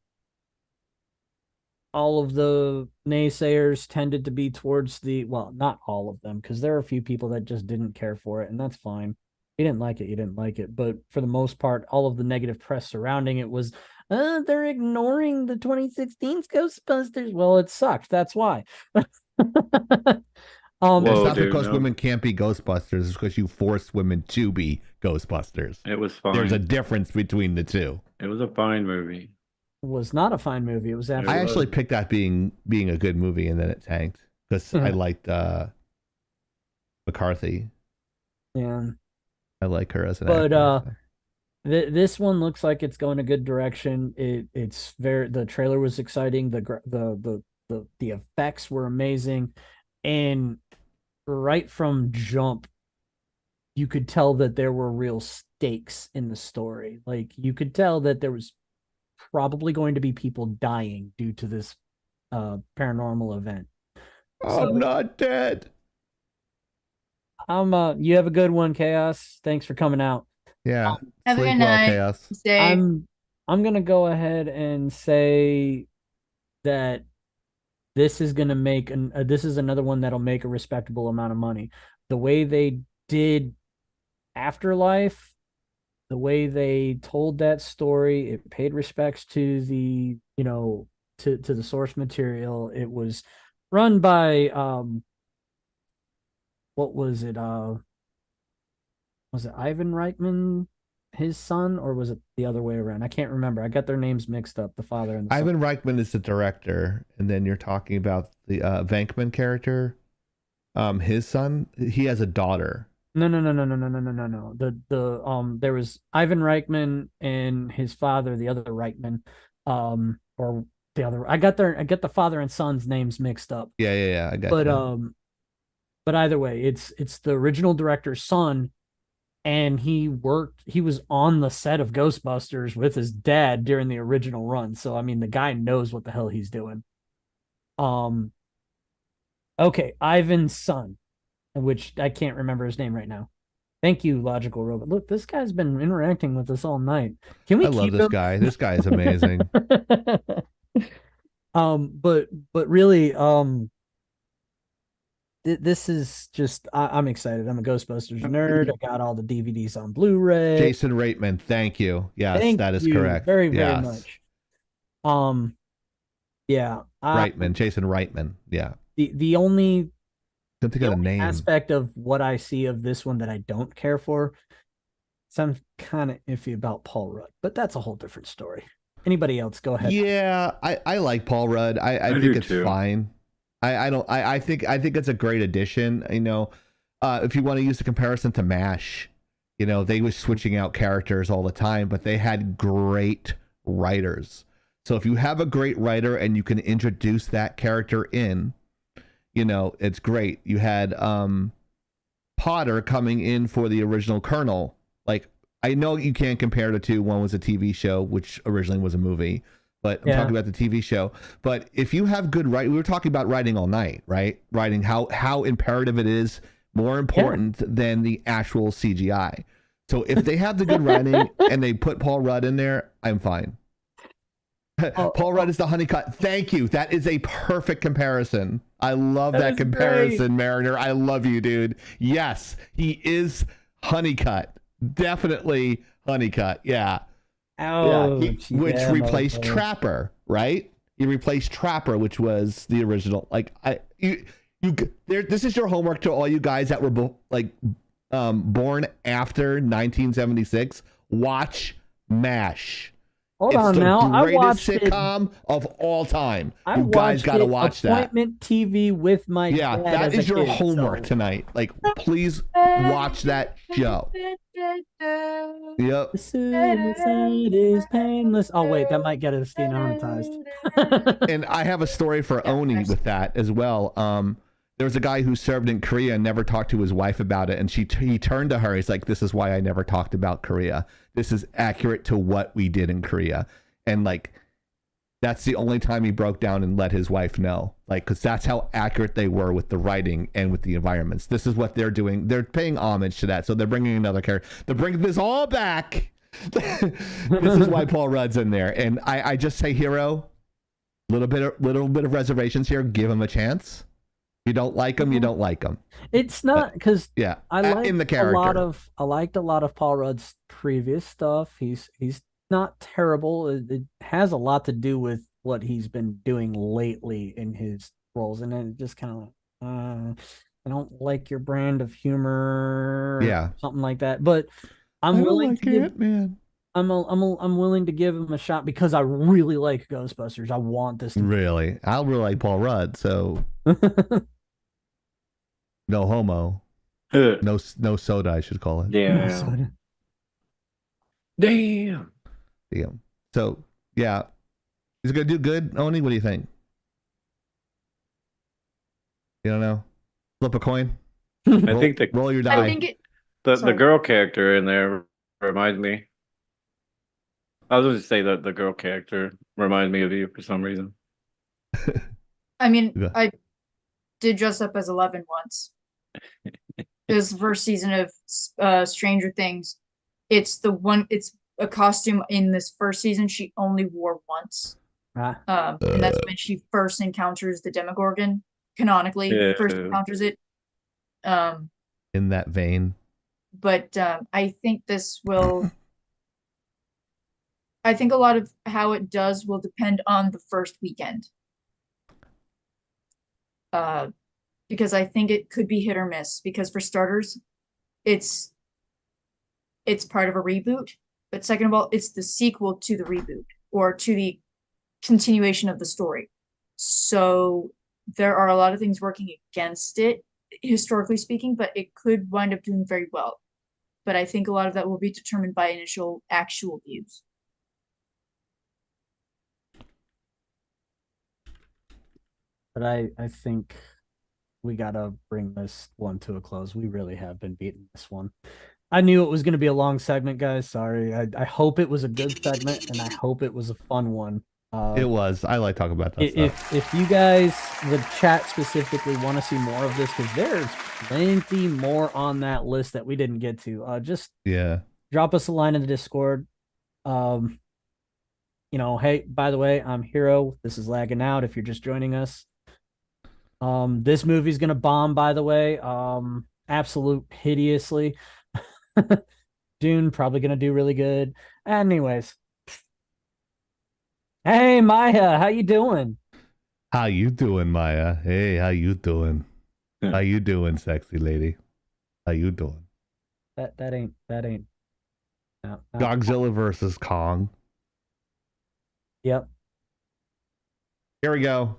Speaker 2: of the naysayers tended to be towards not all of them, because there are a few people that just didn't care for it, and that's fine. You didn't like it, but for the most part, all of the negative press surrounding it was, they're ignoring the 2016's Ghostbusters. Well, it sucked. That's why.
Speaker 1: It's not because women can't be Ghostbusters. It's because you forced women to be Ghostbusters.
Speaker 3: It was fine.
Speaker 1: There's a difference between the two.
Speaker 3: It was a fine movie.
Speaker 2: Was not a fine movie. It was
Speaker 1: I actually picked that being a good movie, and then it tanked because I liked McCarthy.
Speaker 2: Yeah,
Speaker 1: I like her as an
Speaker 2: actor.
Speaker 1: So.
Speaker 2: This one looks like it's going a good direction. It's very, the trailer was exciting. The effects were amazing, and right from jump, you could tell that there were real stakes in the story. Like, you could tell that there was probably going to be people dying due to this paranormal event.
Speaker 1: I'm not dead.
Speaker 2: You have a good one, Chaos. Thanks for coming out.
Speaker 1: Yeah.
Speaker 7: Have a good night.
Speaker 1: Chaos.
Speaker 2: I'm gonna go ahead and say that this is gonna make this is another one that'll make a respectable amount of money. The way they did Afterlife, the way they told that story, it paid respects to the, to the source material. It was run by what was it? Was it Ivan Reitman, his son, or was it the other way around? I can't remember. I got their names mixed up, the father and the
Speaker 1: Ivan
Speaker 2: son.
Speaker 1: Reitman is the director, and then you're talking about the Venkman character. His son, he has a daughter.
Speaker 2: No. There was Ivan Reitman and his father, the other Reitman, or the other. I get the father and son's names mixed up.
Speaker 1: Yeah. I got you.
Speaker 2: But either way, it's the original director's son, and he was on the set of Ghostbusters with his dad during the original run. So I mean, the guy knows what the hell he's doing. Okay, Ivan's son, which I can't remember his name right now. Thank you, Logical Robot. Look, this guy's been interacting with us all night. Can we? I love
Speaker 1: this guy. This guy is amazing.
Speaker 2: But really, this is just, I'm excited. I'm a Ghostbusters nerd. I got all the DVDs on Blu-ray.
Speaker 1: Jason Reitman, thank you. Yes, that is correct.
Speaker 2: Very much. Yeah.
Speaker 1: Reitman, Jason Reitman. Yeah.
Speaker 2: The only
Speaker 1: name
Speaker 2: aspect of what I see of this one that I don't care for, so I'm kind of iffy about Paul Rudd, but that's a whole different story. Anybody else? Go ahead.
Speaker 1: Yeah, I like Paul Rudd. I think it's fine. I think it's a great addition. If you want to use the comparison to MASH, they were switching out characters all the time, but they had great writers. So if you have a great writer and you can introduce that character in, you know, it's great. You had Potter coming in for the original Colonel. Like, I know you can't compare the two. One was a TV show, which originally was a movie, but I'm talking about the TV show. But if you have good writing, we were talking about writing all night, right? Writing, how imperative it is, more important than the actual CGI. So if they have the good writing and they put Paul Rudd in there, I'm fine. Paul Rudd is the Honeycutt. Thank you. That is a perfect comparison. I love that comparison, great. Mariner. I love you, dude. Yes, he is Honeycutt. Definitely Honeycutt. Yeah.
Speaker 2: Ouch,
Speaker 1: which replaced Trapper, right? He replaced Trapper, which was the original. Like this is your homework to all you guys that were born after 1976. Watch MASH.
Speaker 2: Hold on now.
Speaker 1: I watched sitcom of all time. You guys got to watch that.
Speaker 2: Appointment TV with my dad.
Speaker 1: That is your homework tonight. Like, please watch that show. Yep.
Speaker 2: Suicide is painless. Oh wait, that might get us demonetized.
Speaker 1: And I have a story for Oni with that as well. There was a guy who served in Korea and never talked to his wife about it, and he turned to her. He's like, "This is why I never talked about Korea. This is accurate to what we did in Korea," and like, that's the only time he broke down and let his wife know, like, because that's how accurate they were with the writing and with the environments. This is what they're doing. They're paying homage to that, so they're bringing another character. They're bringing this all back. This is why Paul Rudd's in there, and I just say, Hero, little bit of reservations here. Give him a chance. You don't like him, you don't like him.
Speaker 2: It's not because I liked
Speaker 1: in the character.
Speaker 2: I liked a lot of Paul Rudd's previous stuff. He's not terrible. It has a lot to do with what he's been doing lately in his roles, and it just kind of like, I don't like your brand of humor, or something like that. But I'm willing to give man. I'm willing to give him a shot because I really like Ghostbusters. I want this to
Speaker 1: really. I really like Paul Rudd, so. No homo. No soda, I should call it.
Speaker 3: Damn.
Speaker 1: Damn. So, yeah. Is it going to do good, Oni? What do you think? You don't know? Flip a coin?
Speaker 3: I think
Speaker 1: roll your die.
Speaker 7: I think
Speaker 3: the girl character in there reminds me. I was going to say that the girl character reminds me of you for some reason.
Speaker 7: I mean, I did dress up as 11 once. It was the first season of Stranger Things. It's a costume in this first season she only wore once. And that's when she first encounters the Demogorgon, canonically. First encounters it.
Speaker 1: In that vein.
Speaker 7: But I think this will... I think a lot of how it does will depend on the first weekend. Because I think it could be hit or miss. Because for starters, it's part of a reboot. But second of all, it's the sequel to the reboot or to the continuation of the story. So there are a lot of things working against it, historically speaking, but it could wind up doing very well. But I think a lot of that will be determined by initial actual views.
Speaker 2: But I think we gotta bring this one to a close. We really have been beating this one. I knew it was going to be a long segment, guys. Sorry. I hope it was a good segment, and I hope it was a fun one.
Speaker 1: It was. I like talking about that stuff.
Speaker 2: If you guys, the chat specifically, want to see more of this, because there's plenty more on that list that we didn't get to. Just drop us a line in the Discord. You know, hey, by the way, I'm Hero. This is Lagging Out. If you're just joining us. This movie's gonna bomb, by the way. Absolute hideously. Dune probably gonna do really good. Anyways, hey Maya, how you doing?
Speaker 1: How you doing, Maya? Hey, how you doing? How you doing, sexy lady? How you doing?
Speaker 2: That ain't. No.
Speaker 1: Godzilla versus Kong.
Speaker 2: Yep.
Speaker 1: Here we go.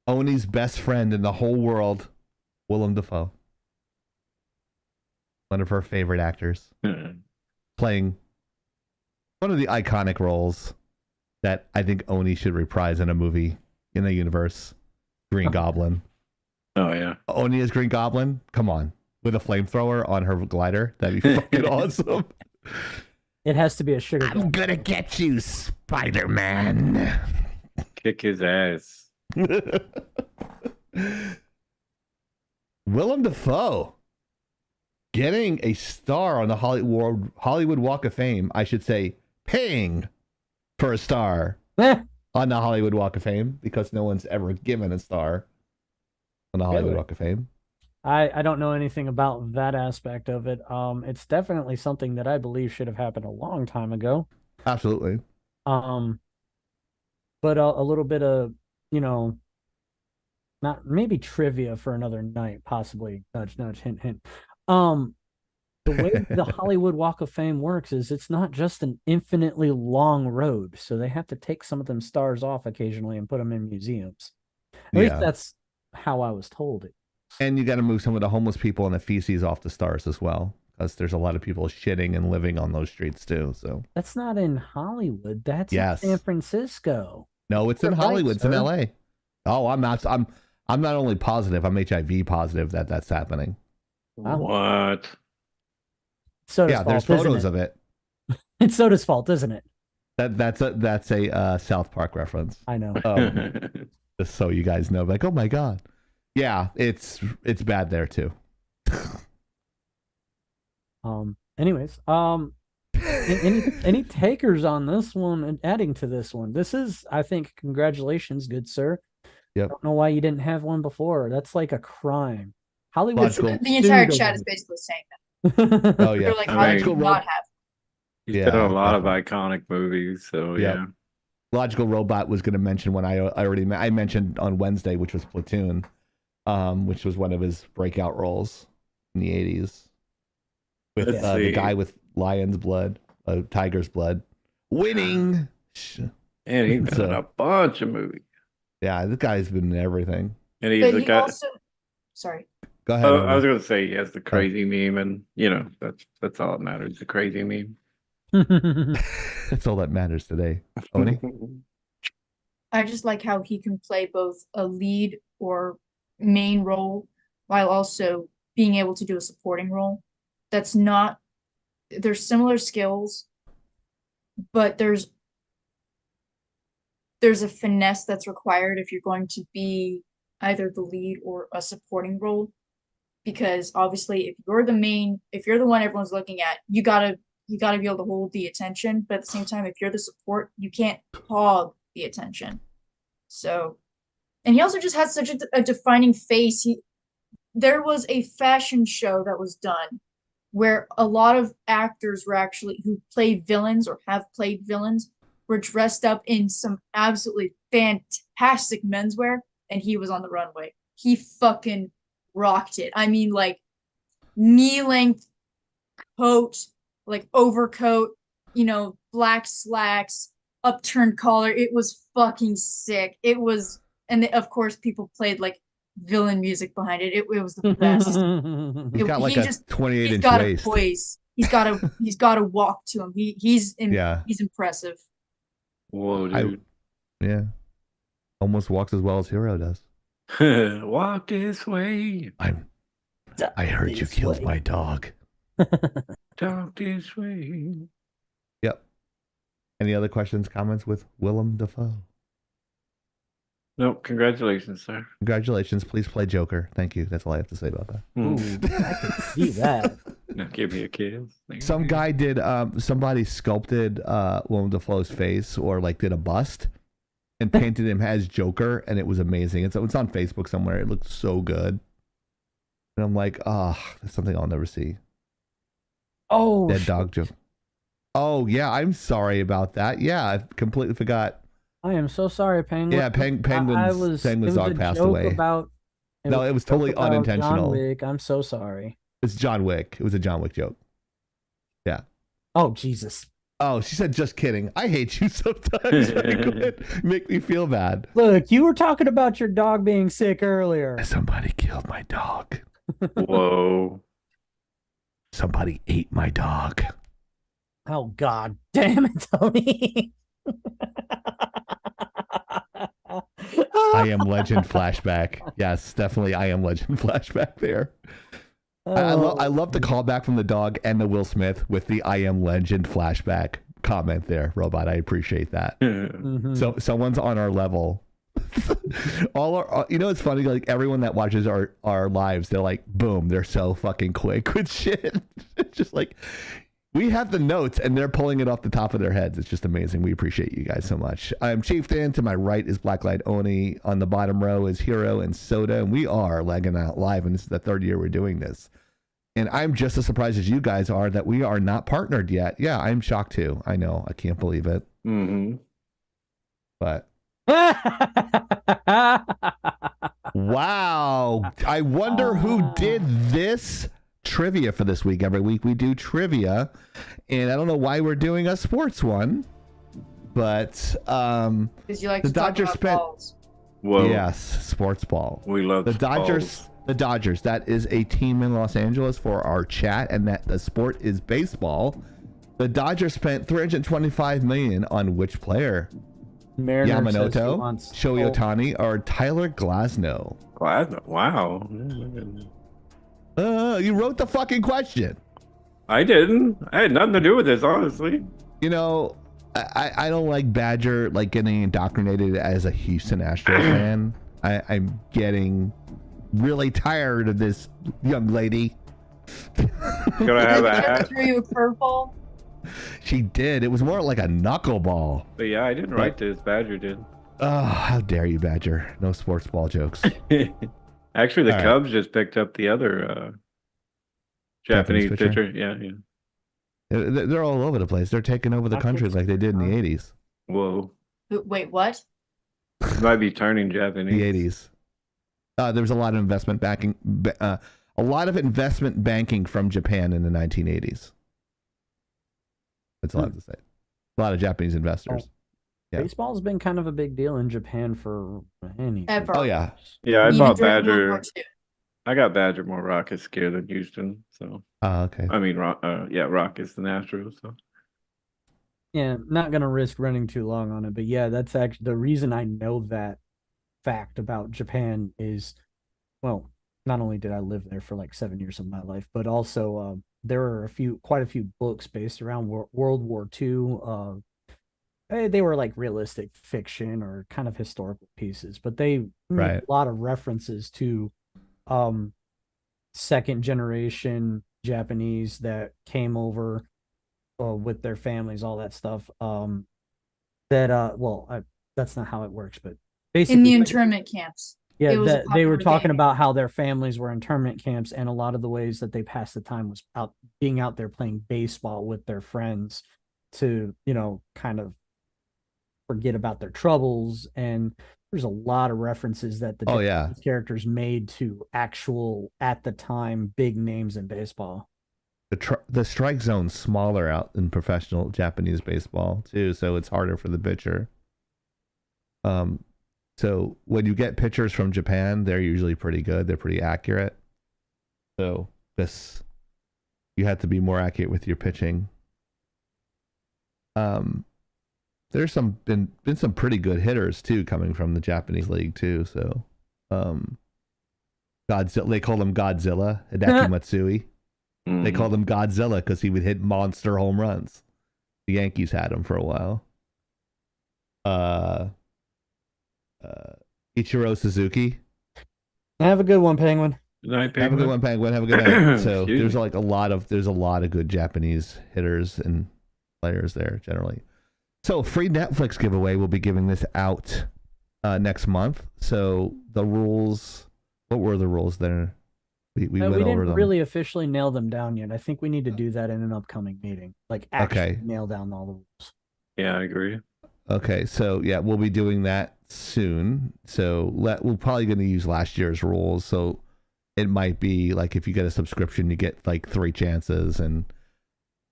Speaker 1: Oni's best friend in the whole world, Willem Dafoe. One of her favorite actors. Playing one of the iconic roles that I think Oni should reprise in a movie in the universe. Green Goblin.
Speaker 3: Oh yeah.
Speaker 1: Oni is Green Goblin? Come on. With a flamethrower on her glider? That'd be fucking awesome.
Speaker 2: It has to be a sugar.
Speaker 12: I'm gonna get you, Spider-Man.
Speaker 3: Kick his ass.
Speaker 1: Willem Dafoe getting a star on the Hollywood Walk of Fame. I should say paying for a star on the Hollywood Walk of Fame because no one's ever given a star on the Hollywood Walk of Fame.
Speaker 2: I don't know anything about that aspect of it. It's definitely something that I believe should have happened a long time ago.
Speaker 1: Absolutely.
Speaker 2: But a little bit of, not maybe trivia for another night, possibly. Nudge, nudge, hint, hint. The way the Hollywood Walk of Fame works is it's not just an infinitely long road, so they have to take some of them stars off occasionally and put them in museums. At least that's how I was told it.
Speaker 1: And you got to move some of the homeless people and the feces off the stars as well, because there's a lot of people shitting and living on those streets too. So
Speaker 2: that's not in Hollywood. That's in San Francisco.
Speaker 1: No, it's in Hollywood. It's in LA. Oh, I'm not only positive, I'm HIV positive that that's happening.
Speaker 3: What?
Speaker 2: Soda's
Speaker 1: there's
Speaker 2: fault,
Speaker 1: photos of it.
Speaker 2: It's Soda's fault, isn't it?
Speaker 1: That's a South Park reference.
Speaker 2: I know.
Speaker 1: Just so you guys know, like, oh my god, yeah, it's bad there too.
Speaker 2: Anyways, any takers on this one and adding to this one? This is, I think, congratulations, good sir.
Speaker 1: Yep.
Speaker 2: I don't know why you didn't have one before. That's like a crime. Hollywood.
Speaker 7: The entire chat is basically saying that.
Speaker 1: Oh yeah.
Speaker 7: They're like, how did you not have?
Speaker 3: He's done a lot of iconic movies, so yeah.
Speaker 1: Logical Robot was going to mention one I mentioned on Wednesday, which was Platoon, which was one of his breakout roles in the 80s. With the guy with lion's blood, tiger's blood, winning.
Speaker 3: And he's been in a bunch of movies.
Speaker 1: Yeah, this guy's been in everything.
Speaker 3: And he's the guy.
Speaker 7: Sorry.
Speaker 1: Go ahead.
Speaker 3: I was going to say he has the crazy meme, and that's all that matters. The crazy meme.
Speaker 1: That's all that matters today. Oni?
Speaker 7: I just like how he can play both a lead or main role while also being able to do a supporting role. There's similar skills, but there's a finesse that's required if you're going to be either the lead or a supporting role. Because obviously if you're the one everyone's looking at, you gotta be able to hold the attention, but at the same time, if you're the support, you can't hog the attention. So, and he also just has such a defining face. There was a fashion show that was done where a lot of actors who played villains or have played villains were dressed up in some absolutely fantastic menswear, and he was on the runway. He fucking rocked it. I mean, like, knee-length coat, like overcoat, black slacks, upturned collar. It was fucking sick. It was, and of course people played like villain music behind it. It was the best.
Speaker 1: He's got like a 28-inch waist.
Speaker 7: Poise. He's got a walk to him. He's impressive.
Speaker 3: Whoa, dude.
Speaker 1: Yeah. Almost walks as well as Hero does.
Speaker 3: Walk this way.
Speaker 1: I heard you killed my dog.
Speaker 3: Talk this way.
Speaker 1: Yep. Any other questions, comments with Willem Dafoe?
Speaker 3: Nope. Congratulations, sir.
Speaker 1: Congratulations. Please play Joker. Thank you. That's all I have to say about that.
Speaker 2: Ooh, I can see that.
Speaker 3: Now give me a kiss.
Speaker 1: Some guy did. Somebody sculpted Willem Dafoe's face, or like did a bust, and painted him as Joker, and it was amazing. It's on Facebook somewhere. It looked so good. And I'm like, that's something I'll never see.
Speaker 2: Oh,
Speaker 1: Dead dog joke. Oh yeah, I'm sorry about that. Yeah, I completely forgot.
Speaker 2: I am so sorry, Penguin.
Speaker 1: Yeah, Penguin's dog passed away. It was totally unintentional.
Speaker 2: John Wick. I'm so sorry.
Speaker 1: It's John Wick. It was a John Wick joke. Yeah.
Speaker 2: Oh Jesus.
Speaker 1: Oh, she said, just kidding. I hate you sometimes. Make me feel bad.
Speaker 2: Look, you were talking about your dog being sick earlier.
Speaker 1: Somebody killed my dog.
Speaker 3: Whoa.
Speaker 1: Somebody ate my dog.
Speaker 2: Oh, God damn it, Tony.
Speaker 1: I Am Legend flashback. Yes, definitely I Am Legend flashback there. I love the callback from the dog and the Will Smith with the I Am Legend flashback comment there, Robot. I appreciate that. So someone's on our level. All our, it's funny, like everyone that watches our lives, they're like, boom, they're so fucking quick with shit. It's just like, we have the notes and they're pulling it off the top of their heads. It's just amazing. We appreciate you guys so much. I'm Chieftain. To my right is Blacklight Oni. On the bottom row is Hero and Soda. And we are Lagging Out Live. And this is the third year we're doing this. And I'm just as surprised as you guys are that we are not partnered yet. Yeah, I'm shocked too. I know. I can't believe it. But. Wow. I wonder who did this trivia for this week. Every week we do trivia, and I don't know why we're doing a sports one, but
Speaker 7: because you like
Speaker 1: the
Speaker 7: to talk
Speaker 1: Dodgers
Speaker 7: about
Speaker 1: spent
Speaker 7: balls.
Speaker 3: Whoa.
Speaker 1: Yes, sports ball.
Speaker 3: We love
Speaker 1: the Dodgers
Speaker 3: balls.
Speaker 1: The Dodgers, that is a team in Los Angeles for our chat, and that the sport is baseball. The Dodgers spent $325 million on which player?
Speaker 2: Mariner
Speaker 1: Yamamoto, Shohei Ohtani, or Tyler Glasnow?
Speaker 3: Glasnow. Wow.
Speaker 1: You wrote the fucking question.
Speaker 3: I didn't. I had nothing to do with this, honestly.
Speaker 1: You know, I don't like Badger like getting indoctrinated as a Houston Astros fan. I'm getting really tired of this young lady.
Speaker 3: Gonna have a hat.
Speaker 7: Threw you a curveball.
Speaker 1: She did. It was more like a knuckleball.
Speaker 3: But yeah, I didn't write this. Badger did.
Speaker 1: Oh, how dare you, Badger? No sports ball jokes.
Speaker 3: Actually, the
Speaker 1: All right.
Speaker 3: Cubs just picked up the other Japanese pitcher. Yeah.
Speaker 1: They're all over the place. They're taking over the country like they did in the 80s.
Speaker 3: Whoa.
Speaker 7: Wait, what?
Speaker 3: Might be turning Japanese.
Speaker 1: The 80s. There was a lot of investment backing, banking from Japan in the 1980s. That's all I have to say. A lot of Japanese investors. Yeah.
Speaker 2: Baseball's been kind of a big deal in Japan for any.
Speaker 7: Ever.
Speaker 1: Oh yeah.
Speaker 3: Yeah, I
Speaker 7: Even
Speaker 3: bought
Speaker 7: during World War
Speaker 3: Badger.
Speaker 7: II.
Speaker 3: I got Badger more Rockets scared than Houston. So.
Speaker 1: Oh, okay.
Speaker 3: I mean, Rockets the Astros. So.
Speaker 2: Yeah, not gonna risk running too long on it, but yeah, that's actually the reason I know that fact about Japan is, well, not only did I live there for like 7 years of my life, but also there are quite a few books based around World War II. They were like realistic fiction or kind of historical pieces, but they made a lot of references to second generation Japanese that came over with their families, all that stuff. That's not how it works, but basically
Speaker 7: In the internment camps.
Speaker 2: yeah,
Speaker 7: It was a
Speaker 2: they were
Speaker 7: popular
Speaker 2: talking
Speaker 7: game.
Speaker 2: about how their families were internment camps, and a lot of the ways that they passed the time was being out there playing baseball with their friends to, kind of forget about their troubles. And there's a lot of references that the Japanese characters made to actual, at the time, big names in baseball.
Speaker 1: The strike zone's smaller out in professional Japanese baseball too, so it's harder for the pitcher. So when you get pitchers from Japan, they're usually pretty good. They're pretty accurate. So you have to be more accurate with your pitching. There's been some pretty good hitters too coming from the Japanese league too. So, Godzilla, they call him Godzilla, Hideki Matsui. They called him Godzilla because he would hit monster home runs. The Yankees had him for a while. Ichiro Suzuki.
Speaker 2: Have a good one, Penguin.
Speaker 3: Good night,
Speaker 1: Have a good one, Penguin. Have a good night. So there's like a lot of good Japanese hitters and players there generally. So free Netflix giveaway. We'll be giving this out next month. So the rules. What were the rules there? We went over
Speaker 2: didn't
Speaker 1: them.
Speaker 2: really officially nail them down yet. I think we need to do that in an upcoming meeting. Like actually nail down all the rules.
Speaker 3: Yeah, I agree.
Speaker 1: Okay, so yeah, we'll be doing that soon. So we're probably going to use last year's rules. So it might be like if you get a subscription, you get like 3 chances, and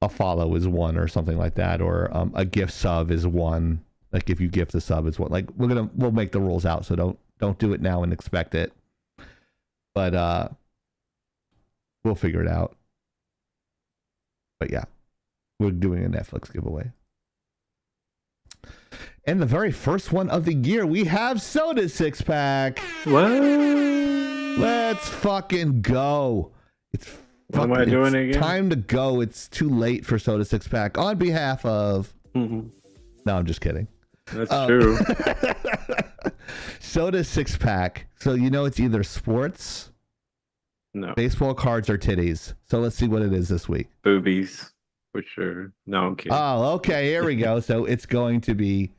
Speaker 1: a follow is 1 or something like that, or a gift sub is 1. Like if you gift a sub is 1. Like we'll make the rules out. So don't do it now and expect it. But we'll figure it out. But yeah, we're doing a Netflix giveaway. And the very first one of the year, we have Soda Six Pack.
Speaker 3: What?
Speaker 1: Let's fucking go.
Speaker 3: What am I doing again?
Speaker 1: Time to go. It's too late for Soda Six Pack. On behalf of... No, I'm just kidding.
Speaker 3: That's true.
Speaker 1: Soda Six Pack. So you know it's either sports, baseball cards, or titties. So let's see what it is this week.
Speaker 3: Boobies, for sure. No, I'm kidding.
Speaker 1: Oh, okay. Here we go. So it's going to be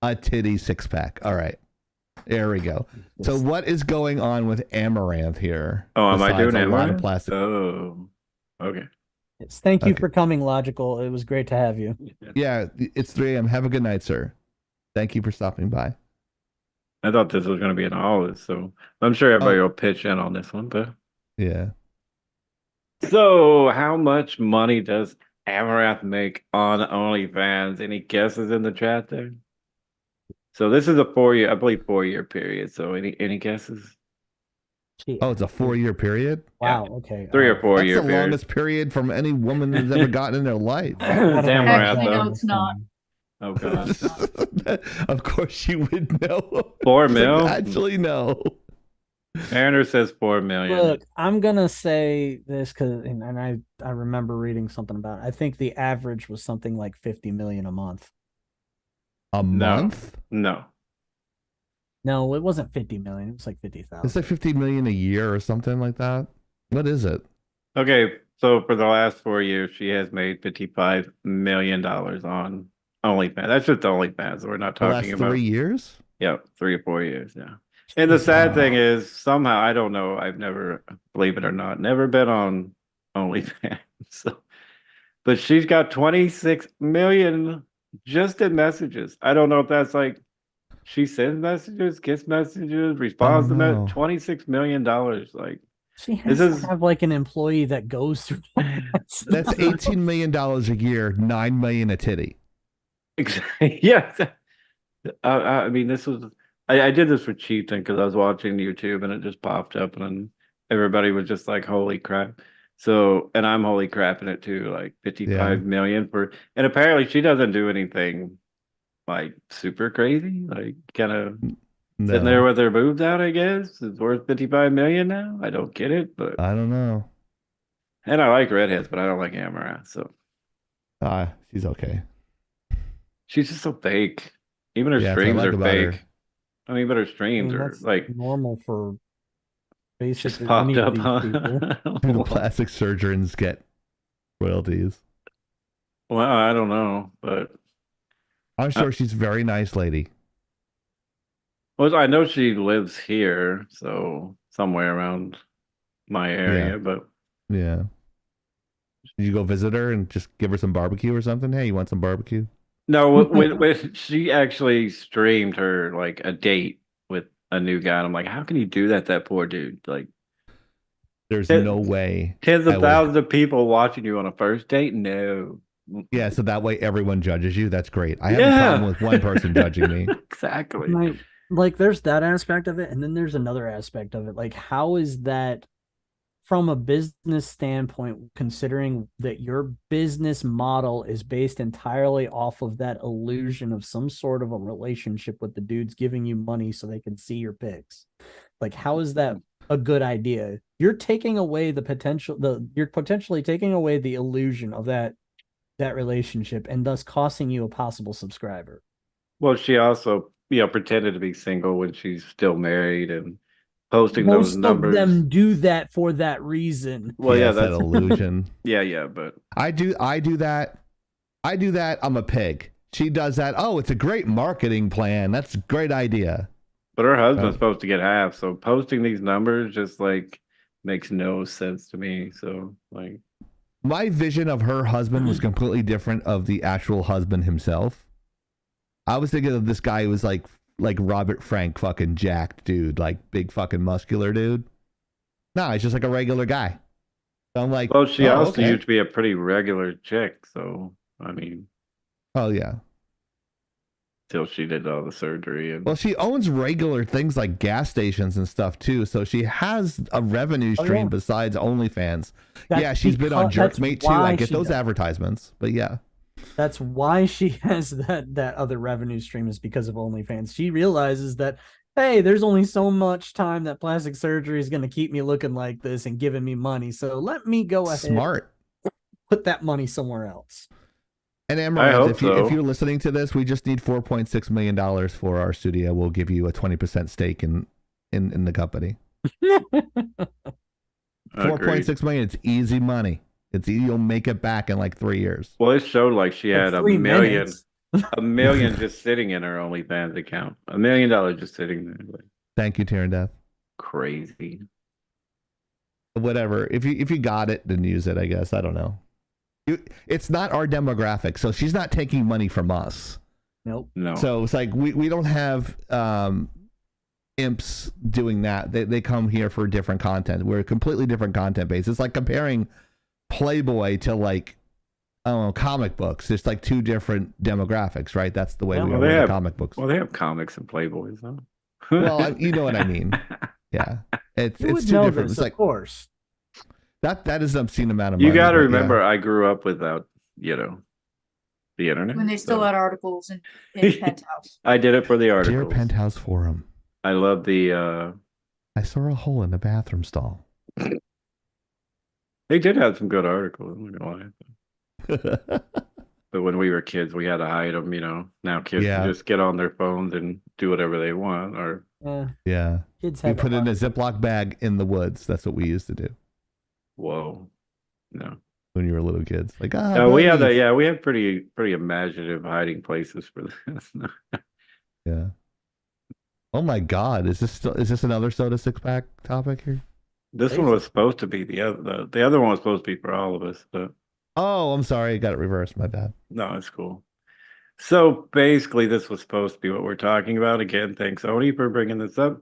Speaker 1: a titty six pack. All right. There we go. So what is going on with Amaranth here?
Speaker 3: Oh, am I doing
Speaker 1: a lot of
Speaker 3: Amaranth?
Speaker 1: plastic?
Speaker 3: Oh, okay.
Speaker 2: Yes, thank you for coming, Logical. It was great to have you.
Speaker 1: Yeah, it's 3 a.m. Have a good night, sir. Thank you for stopping by.
Speaker 3: I thought this was going to be an olive, so I'm sure everybody will pitch in on this one. But
Speaker 1: yeah.
Speaker 3: So, how much money does Amaranth make on OnlyFans? Any guesses in the chat there? So this is a 4-year, I believe, 4-year period. So any guesses?
Speaker 1: Oh, it's a 4-year period?
Speaker 2: Wow. Okay.
Speaker 3: 3 or 4 year
Speaker 1: That's the
Speaker 3: period.
Speaker 1: longest period from any woman has ever gotten in their life.
Speaker 3: Amaranth,
Speaker 7: Actually, no,
Speaker 3: though.
Speaker 7: it's not.
Speaker 3: Oh god.
Speaker 1: Of course you would know.
Speaker 3: 4 mil?
Speaker 1: Actually, no.
Speaker 3: Aaron says 4 million.
Speaker 2: Look, I'm gonna say this because, and I remember reading something about it. I think the average was something like 50 million a month.
Speaker 1: A month?
Speaker 3: No.
Speaker 2: No, it wasn't 50 million. It was like 50,000.
Speaker 1: It's like 50 million a year or something like that. What is it?
Speaker 3: Okay, so for the last 4 years, she has made $55 million on OnlyFans. That's just OnlyFans. We're not
Speaker 1: The
Speaker 3: talking
Speaker 1: last
Speaker 3: about
Speaker 1: 3 years?
Speaker 3: Yep, 3 or 4 years. Yeah. And the sad thing is, somehow I don't know. I've never, believe it or not, never been on OnlyFans. So, but she's got 26 million just in messages. I don't know if that's like she sends messages, gets messages, responds to
Speaker 1: know.
Speaker 3: $26 million. Like
Speaker 2: She has to have like an employee that goes through that.
Speaker 1: That's $18 million a year, $9 million a titty.
Speaker 3: Exactly. Yeah. I mean, this was. I did this for cheating because I was watching YouTube and it just popped up and then everybody was just like, "Holy crap!" So, and I'm holy crapping it too, like 55 million for. And apparently, she doesn't do anything like super crazy, like kind of sitting there with her boobs out. I guess it's worth 55 million now. I don't get it, but
Speaker 1: I don't know.
Speaker 3: And I like redheads, but I don't like Amaranth. So,
Speaker 1: she's okay.
Speaker 3: She's just so fake. Even her
Speaker 1: Yeah, that's what I
Speaker 3: streams
Speaker 1: like
Speaker 3: are
Speaker 1: about her.
Speaker 3: fake. I mean, but her streams are
Speaker 2: that's
Speaker 3: like
Speaker 2: normal for basically
Speaker 3: popped
Speaker 2: any of
Speaker 3: up,
Speaker 2: these
Speaker 3: huh?
Speaker 2: people.
Speaker 1: The plastic surgeons get royalties.
Speaker 3: Well, I don't know, but
Speaker 1: I'm sure she's a very nice lady.
Speaker 3: well, I know she lives here, so somewhere around my area.
Speaker 1: Yeah.
Speaker 3: But
Speaker 1: Yeah. Did you go visit her and just give her some barbecue or something? Hey, you want some barbecue?
Speaker 3: no, when she actually streamed her like a date with a new guy, and I'm like, how can you do that? That poor dude, like.
Speaker 1: There's no way.
Speaker 3: Tens
Speaker 1: I
Speaker 3: of
Speaker 1: would-
Speaker 3: thousands of people watching you on a first date? No.
Speaker 1: Yeah, so that way everyone judges you. That's great. I have a
Speaker 3: Yeah.
Speaker 1: problem with one person judging me.
Speaker 3: Exactly.
Speaker 2: Like there's that aspect of it, and then there's another aspect of it. Like, how is that from a business standpoint, considering that your business model is based entirely off of that illusion of some sort of a relationship with the dudes giving you money so they can see your pics? Like, how is that a good idea? You're taking away the potential, you're potentially taking away the illusion of that relationship and thus costing you a possible subscriber.
Speaker 3: Well, she also, pretended to be single when she's still married and posting
Speaker 2: Most
Speaker 3: those numbers.
Speaker 2: of them do that for that reason.
Speaker 3: Well, yeah,
Speaker 1: Yes, that
Speaker 3: that's
Speaker 1: illusion.
Speaker 3: yeah, but
Speaker 1: I do that. I'm a pig. She does that. Oh, it's a great marketing plan. That's a great idea.
Speaker 3: But her husband's supposed to get half, so posting these numbers just like makes no sense to me. So like
Speaker 1: My vision of her husband was completely different of the actual husband himself. I was thinking of this guy who was like Robert Frank, fucking jacked dude, like big fucking muscular dude. No, he's just like a regular guy. So I'm like,
Speaker 3: well, she
Speaker 1: oh,
Speaker 3: also
Speaker 1: okay.
Speaker 3: used to be a pretty regular chick, so I mean,
Speaker 1: Oh yeah.
Speaker 3: till she did all the surgery and
Speaker 1: Well, she owns regular things like gas stations and stuff too, so she has a revenue stream besides OnlyFans.
Speaker 2: That's
Speaker 1: Yeah, she's been on
Speaker 2: because- that's
Speaker 1: Jerkmate too.
Speaker 2: why
Speaker 1: I get
Speaker 2: she
Speaker 1: those
Speaker 2: does.
Speaker 1: advertisements, but yeah.
Speaker 2: That's why she has that other revenue stream, is because of OnlyFans. She realizes that, hey, there's only so much time that plastic surgery is going to keep me looking like this and giving me money. So let me go ahead
Speaker 1: Smart.
Speaker 2: and put that money somewhere else.
Speaker 1: And
Speaker 3: I
Speaker 1: Amaranth,
Speaker 3: hope
Speaker 1: if
Speaker 3: so.
Speaker 1: you're listening to this, we just need $4.6 million for our studio. We'll give you a 20% stake in the company.
Speaker 3: Agreed.
Speaker 1: $4.6 million. It's easy money. You'll make it back in like 3 years.
Speaker 3: Well, it showed like she
Speaker 2: Like
Speaker 3: had a
Speaker 2: 3
Speaker 3: million,
Speaker 2: minutes.
Speaker 3: a million just sitting in her OnlyFans account. $1 million just sitting there. Like,
Speaker 1: Thank you, Taryn Death.
Speaker 3: crazy.
Speaker 1: Whatever. If you got it, then use it, I guess. I don't know. It's not our demographic, so she's not taking money from us.
Speaker 2: Nope.
Speaker 3: No.
Speaker 1: So it's like we don't have imps doing that. They come here for different content. We're a completely different content base. It's like comparing Playboy to like, I don't know, comic books. It's like two different demographics, right? That's the way we are with the comic books.
Speaker 3: Well, they have comics and Playboys, though.
Speaker 1: Well, you know what I mean. Yeah, it's two different. It's like,
Speaker 2: of course.
Speaker 1: That is an obscene amount of money.
Speaker 3: You got to
Speaker 1: but
Speaker 3: remember,
Speaker 1: yeah.
Speaker 3: I grew up without, the internet.
Speaker 7: When they still
Speaker 3: so-
Speaker 7: had articles in Penthouse.
Speaker 3: I did it for the
Speaker 1: Dear
Speaker 3: articles.
Speaker 1: Penthouse Forum,
Speaker 3: I love the.
Speaker 1: I saw a hole in the bathroom stall.
Speaker 3: They did have some good articles. I'm not gonna lie. But when we were kids, we had to hide them. Now kids
Speaker 1: Yeah.
Speaker 3: can just get on their phones and do whatever they want. Or
Speaker 1: Yeah.
Speaker 2: Kids
Speaker 1: We
Speaker 2: have
Speaker 1: put it in a
Speaker 2: hard-
Speaker 1: Ziploc bag in the woods. That's what we used to do
Speaker 3: whoa, no.
Speaker 1: when you were little kids. Like,
Speaker 3: We had
Speaker 1: buddies.
Speaker 3: we had pretty imaginative hiding places for this.
Speaker 1: Yeah. Oh my God! Is this another soda 6-pack topic here?
Speaker 3: This one was supposed to be the other one was supposed to be for all of us, but
Speaker 1: Oh, I'm sorry. Got it reversed. My bad.
Speaker 3: no, it's cool. So basically, this was supposed to be what we're talking about. Again, thanks, Oni, for bringing this up.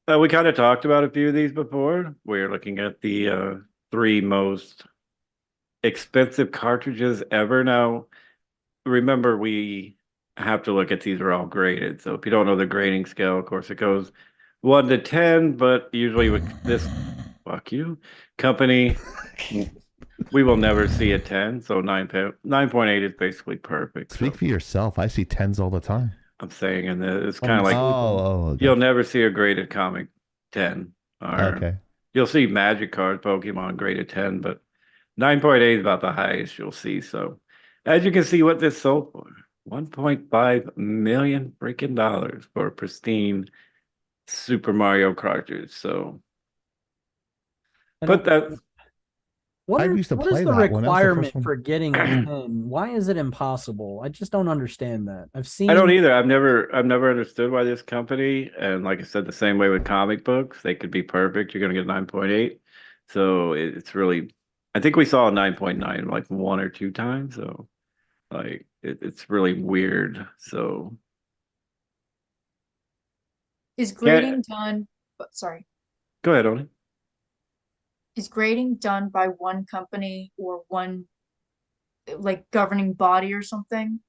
Speaker 3: We kind of talked about a few of these before. We're looking at the 3 most expensive cartridges ever. Now, remember, we have to look at these are all graded. So if you don't know the grading scale, of course, it goes 1 to 10, but usually with this, fuck you, company, we will never see a 10. So 9.8 is basically perfect.
Speaker 1: Speak for yourself. I see 10s all the time.
Speaker 3: I'm saying, and it's kind of like
Speaker 1: okay.
Speaker 3: you'll never see a graded comic 10. Or
Speaker 1: Okay.
Speaker 3: You'll see Magic cards, Pokemon graded 10, but 9.8 is about the highest you'll see. So as you can see, what this sold for, $1.5 million freaking dollars for a pristine Super Mario cartridge. So put that.
Speaker 2: What
Speaker 1: I
Speaker 2: is
Speaker 1: used to
Speaker 2: the
Speaker 1: play that one. That was the first
Speaker 2: requirement
Speaker 1: one.
Speaker 2: for getting a 10? Why is it impossible? I just don't understand that. I've seen.
Speaker 3: I don't either. I've never understood why this company, and like I said, the same way with comic books, they could be perfect. You're gonna get 9.8. So it's really, I think we saw a 9.9 like 1 or 2 times. So like it's really weird. So
Speaker 7: Is grading done? Sorry.
Speaker 3: go ahead, Oni.
Speaker 7: Is grading done by one company or one like governing body or something?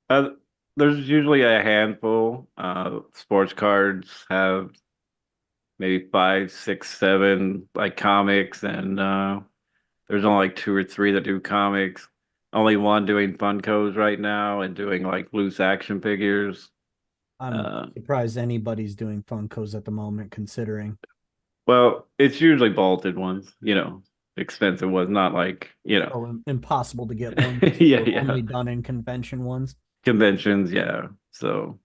Speaker 3: There's usually a handful. Sports cards have maybe 5, 6, 7 like comics, and there's only like 2 or 3 that do comics. Only one doing Funkos right now and doing like loose action figures.
Speaker 2: I'm surprised anybody's doing Funkos at the moment, considering.
Speaker 3: Well, it's usually bolted ones, expensive ones, not like,
Speaker 2: Impossible to get one.
Speaker 3: Yeah.
Speaker 2: Only done in convention ones.
Speaker 3: Conventions, yeah. So,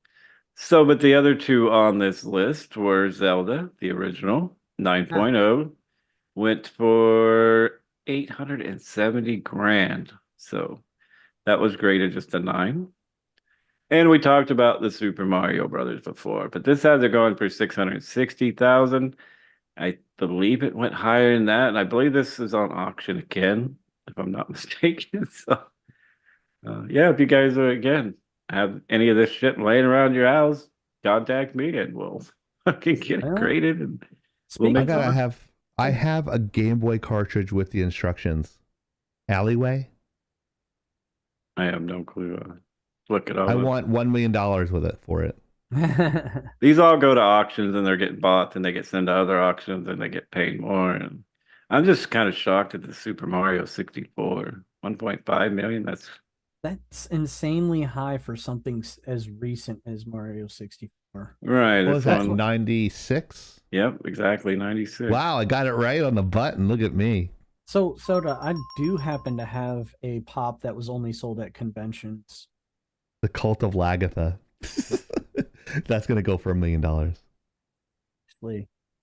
Speaker 3: but the other 2 on this list were Zelda, the original, 9.0, went for 870 grand. So that was graded just a 9. And we talked about the Super Mario Brothers before, but this has it going for 660,000. I believe it went higher than that, and I believe this is on auction again, if I'm not mistaken. So, if you guys have any of this shit laying around your house, contact me and we'll fucking get it graded. And
Speaker 1: I have a Game Boy cartridge with the instructions. Alleyway.
Speaker 3: I have no clue. Look it up.
Speaker 1: I want $1 million with it for it.
Speaker 3: These all go to auctions and they're getting bought, and they get sent to other auctions and they get paid more. And I'm just kind of shocked at the Super Mario 64, 1.5 million. That's
Speaker 2: That's insanely high for something as recent as Mario 64.
Speaker 3: Right.
Speaker 1: What was
Speaker 3: this
Speaker 1: that?
Speaker 3: one.
Speaker 1: 96?
Speaker 3: Yep, exactly 96.
Speaker 1: Wow, I got it right on the button. Look at me.
Speaker 2: So, Soda, I do happen to have a pop that was only sold at conventions.
Speaker 1: The Cult of Lagatha. That's gonna go for $1 million.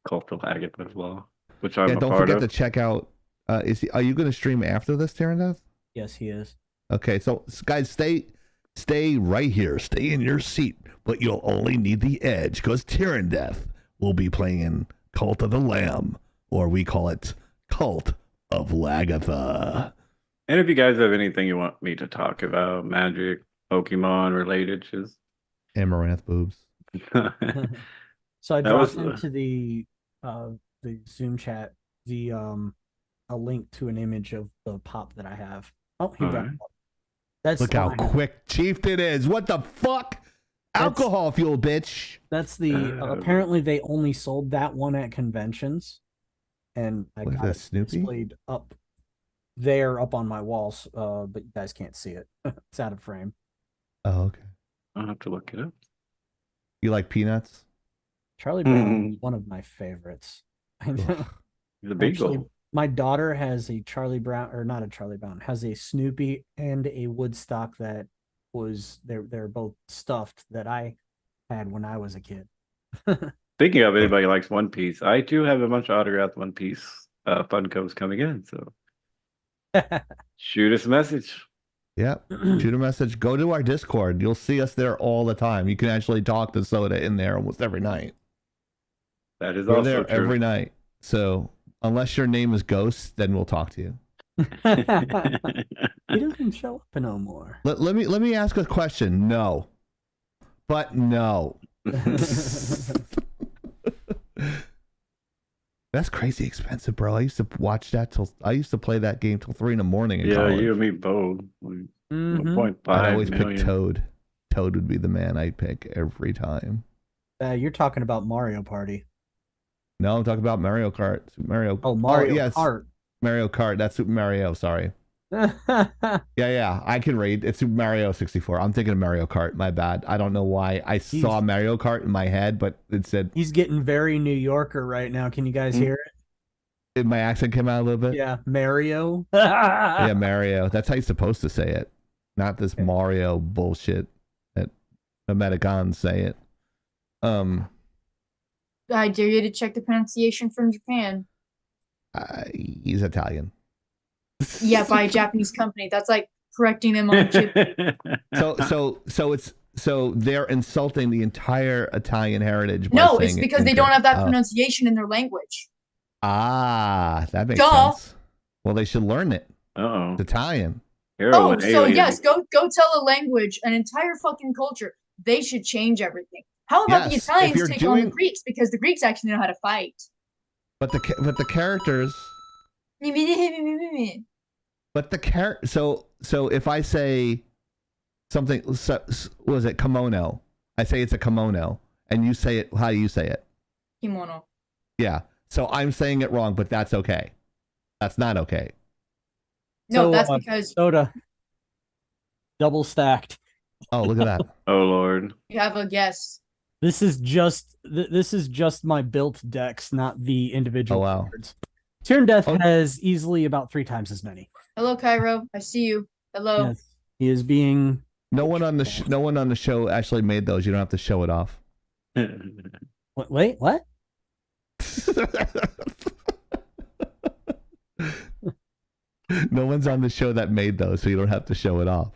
Speaker 3: Cult of Agatha as well, which I'm
Speaker 1: Yeah,
Speaker 3: a
Speaker 1: don't
Speaker 3: part
Speaker 1: forget
Speaker 3: of.
Speaker 1: to check out. Are you gonna stream after this, Tyranneth?
Speaker 2: Yes, he is.
Speaker 1: Okay, so guys, stay right here, stay in your seat, but you'll only need the edge because Tyranneth will be playing Cult of the Lamb, or we call it Cult of Lagatha.
Speaker 3: And if you guys have anything you want me to talk about, magic, Pokemon related, just
Speaker 1: Amaranth boobs.
Speaker 2: So I
Speaker 3: That
Speaker 2: dropped
Speaker 3: was,
Speaker 2: into the Zoom chat a link to an image of the pop that I have. Oh, he brought
Speaker 3: Alright.
Speaker 2: it up. That's
Speaker 1: Look how quick Chieftain is. What the fuck? Alcohol fuel, bitch.
Speaker 2: That's the apparently they only sold that one at conventions, and I
Speaker 1: What is
Speaker 2: got
Speaker 1: that,
Speaker 2: it
Speaker 1: Snoopy?
Speaker 2: displayed up there up on my walls. But you guys can't see it. It's out of frame.
Speaker 1: Oh, okay.
Speaker 3: I'll have to look it up.
Speaker 1: You like peanuts?
Speaker 2: Charlie Brown is one of my favorites.
Speaker 3: The Beagle.
Speaker 2: Actually, my daughter has a Charlie Brown, or not a Charlie Brown, has a Snoopy and a Woodstock that was they're both stuffed that I had when I was a kid.
Speaker 3: Speaking of anybody likes One Piece, I do have a bunch of autographed One Piece Funkos coming in, so shoot us a message.
Speaker 1: Yep. Shoot a message. Go to our Discord. You'll see us there all the time. You can actually talk to Soda in there almost every night.
Speaker 3: That is
Speaker 1: We're
Speaker 3: also
Speaker 1: there
Speaker 3: true.
Speaker 1: every night. So unless your name is Ghost, then we'll talk to you.
Speaker 2: He doesn't show up no more.
Speaker 1: Let me ask a question. No. But no. That's crazy expensive, bro. I used to watch that I used to play that game till 3 a.m. in
Speaker 3: Yeah,
Speaker 1: college.
Speaker 3: you and me both. Like, 1.5
Speaker 1: I'd always pick
Speaker 3: million.
Speaker 1: Toad. Toad would be the man I'd pick every time.
Speaker 2: You're talking about Mario Party.
Speaker 1: No, I'm talking about Mario Kart. Super Mario.
Speaker 2: Oh, Mario
Speaker 1: yes.
Speaker 2: Kart.
Speaker 1: Mario Kart. That's Super Mario. Sorry. Yeah. I can read. It's Super Mario 64. I'm thinking of Mario Kart. My bad. I don't know why. I saw Mario Kart in my head, but it said.
Speaker 2: He's getting very New Yorker right now. Can you guys hear it?
Speaker 1: My accent came out a little bit.
Speaker 2: Yeah, Mario.
Speaker 1: Yeah, Mario. That's how you're supposed to say it. Not this Mario bullshit that the Americans say it.
Speaker 7: I dare you to check the pronunciation from Japan.
Speaker 1: He's Italian.
Speaker 7: Yeah, by a Japanese company. That's like correcting them on chip.
Speaker 1: So they're insulting the entire Italian heritage. By
Speaker 7: No,
Speaker 1: saying
Speaker 7: it's because they don't have that pronunciation in their language.
Speaker 1: Ah, that makes
Speaker 7: Duh.
Speaker 1: sense. Well, they should learn it.
Speaker 3: Oh,
Speaker 1: it's Italian.
Speaker 7: Oh, so yes, go tell a language, an entire fucking culture. They should change everything. How about the
Speaker 1: Yes, if
Speaker 7: Italians
Speaker 1: you're
Speaker 7: take on the
Speaker 1: doing-
Speaker 7: Greeks because the Greeks actually know how to fight?
Speaker 1: But the characters. So if I say something, was it kimono? I say it's a kimono, and you say it. How do you say it?
Speaker 7: Kimono.
Speaker 1: Yeah. So I'm saying it wrong, but that's okay. That's not okay.
Speaker 7: No,
Speaker 2: So,
Speaker 7: that's because
Speaker 2: Soda. Double stacked.
Speaker 1: Oh, look at that.
Speaker 3: Oh Lord.
Speaker 7: you have a guess.
Speaker 2: This is just my built decks, not the individual
Speaker 1: Oh, wow.
Speaker 2: cards. Turn Death has easily about 3 times as many.
Speaker 7: Hello, Cairo. I see you. Hello.
Speaker 2: Yes. He is being
Speaker 1: No one on the show actually made those. You don't have to show it off.
Speaker 2: Wait, what?
Speaker 1: No one's on the show that made those, so you don't have to show it off.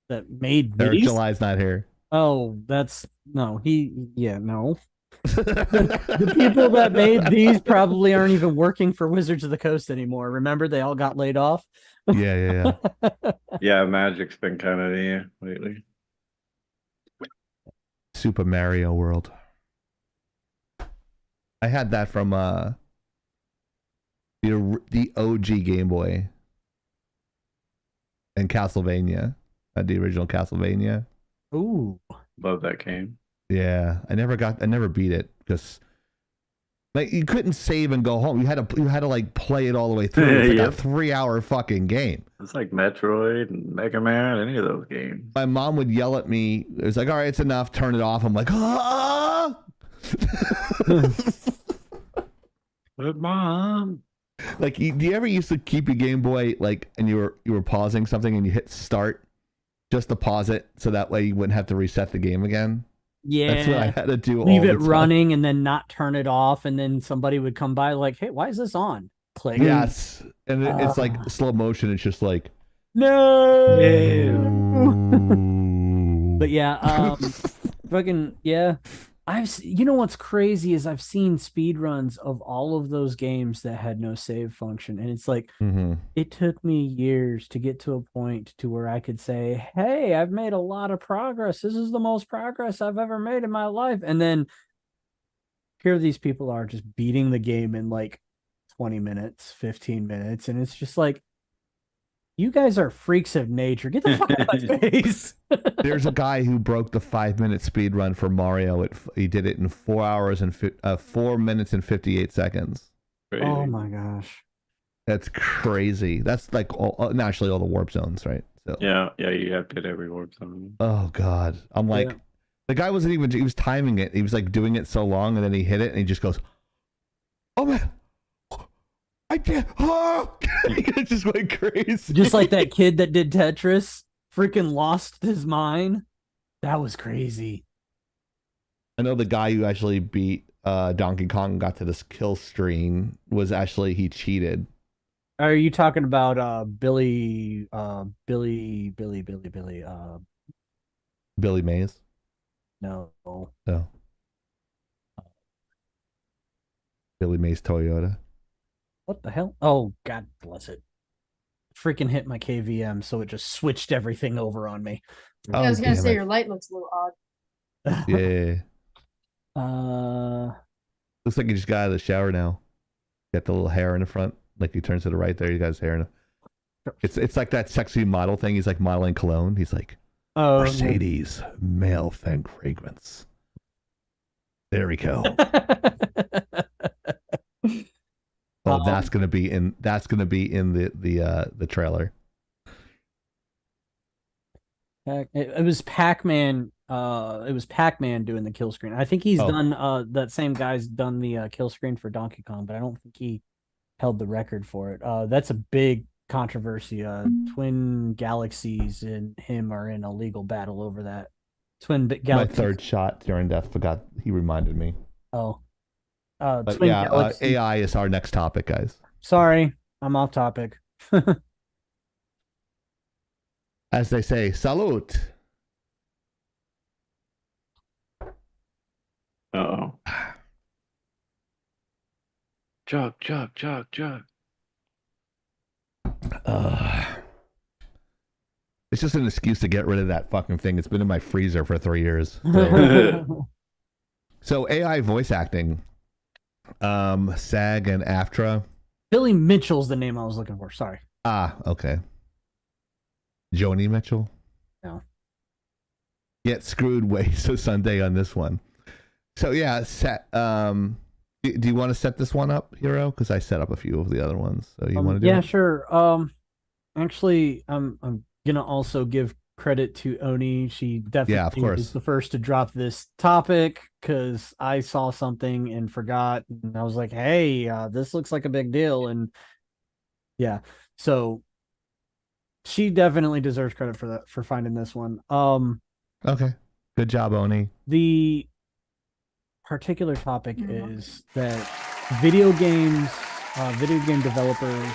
Speaker 2: That made
Speaker 1: Eric
Speaker 2: these?
Speaker 1: July's not here.
Speaker 2: Oh, that's no. No. The people that made these probably aren't even working for Wizards of the Coast anymore. Remember, they all got laid off.
Speaker 1: Yeah.
Speaker 3: Yeah, Magic's been kind of lately.
Speaker 1: Super Mario World. I had that from the OG Game Boy and Castlevania, the original Castlevania.
Speaker 2: Ooh,
Speaker 3: love that game.
Speaker 1: Yeah, I never beat it because Like you couldn't save and go home. You had to like play it all the way through. It's like
Speaker 3: Yep.
Speaker 1: a 3-hour fucking game.
Speaker 3: It's like Metroid and Mega Man, any of those games.
Speaker 1: My mom would yell at me. It was like, all right, it's enough. Turn it off. I'm like, ah.
Speaker 3: But Mom.
Speaker 1: Like, do you ever used to keep your Game Boy like, and you were pausing something and you hit start just to pause it so that way you wouldn't have to reset the game again?
Speaker 2: Yeah,
Speaker 1: that's what I had to do.
Speaker 2: Leave
Speaker 1: all
Speaker 2: it
Speaker 1: the time.
Speaker 2: running and then not turn it off, and then somebody would come by like, "Hey, why is this on?" Click.
Speaker 1: Yes, and it's like slow motion. It's just like
Speaker 2: no.
Speaker 1: Yeah.
Speaker 2: But yeah, fucking yeah. You know what's crazy is I've seen speed runs of all of those games that had no save function, and it's like it took me years to get to a point to where I could say, "Hey, I've made a lot of progress. This is the most progress I've ever made in my life." And then here these people are just beating the game in like 20 minutes, 15 minutes, and it's just like, you guys are freaks of nature. Get the fuck out of my face.
Speaker 1: There's a guy who broke the 5-minute speed run for Mario. He did it in 4 minutes and 58 seconds.
Speaker 3: Crazy.
Speaker 2: Oh my gosh.
Speaker 1: That's crazy. That's like naturally all the warp zones, right? So
Speaker 3: Yeah, you have to hit every warp zone.
Speaker 1: oh god, I'm like, the guy wasn't even. He was timing it. He was like doing it so long, and then he hit it, and he just goes, "Oh man, I can't!" Oh, it just went crazy.
Speaker 2: Just like that kid that did Tetris, freaking lost his mind. That was crazy.
Speaker 1: I know the guy who actually beat Donkey Kong and got to this kill stream was actually he cheated.
Speaker 2: Are you talking about Billy
Speaker 1: Mays?
Speaker 2: No.
Speaker 1: No. Billy Mays Toyota.
Speaker 2: What the hell? Oh, God bless it. Freaking hit my KVM, so it just switched everything over on me.
Speaker 7: Yeah, I was gonna say your light looks a little odd.
Speaker 1: Yeah. Looks like he just got out of the shower now. Got the little hair in the front. Like he turns to the right there, you got his hair in it. It's like that sexy model thing. He's like modeling cologne. He's like, Mercedes male fang fragrance. There we go. Oh, that's gonna be in the trailer.
Speaker 2: It was Pac-Man. It was Pac-Man doing the kill screen. I think he's done. That same guy's done the kill screen for Donkey Kong, but I don't think he held the record for it. That's a big controversy. Twin Galaxies and him are in a legal battle over that. Twin Galaxies.
Speaker 1: My third shot during death. Forgot he reminded me.
Speaker 2: Oh.
Speaker 1: But yeah, AI is our next topic, guys.
Speaker 2: Sorry, I'm off topic.
Speaker 1: As they say, salute.
Speaker 3: Uh-oh. Jug.
Speaker 1: It's just an excuse to get rid of that fucking thing. It's been in my freezer for 3 years. So AI voice acting. SAG and AFTRA.
Speaker 2: Billy Mitchell's the name I was looking for. Sorry.
Speaker 1: Ah, okay. Joni Mitchell.
Speaker 2: No.
Speaker 1: Get screwed way so Sunday on this one. So yeah, do you want to set this one up, Hero? Because I set up a few of the other ones. So you want to do it?
Speaker 2: Yeah, sure. Actually, I'm gonna also give credit to Oni. She definitely was the first to drop this topic because I saw something and forgot, and I was like, "Hey, this looks like a big deal." And yeah, so she definitely deserves credit for that, for finding this one.
Speaker 1: Okay, good job, Oni.
Speaker 2: The particular topic is that video game developers,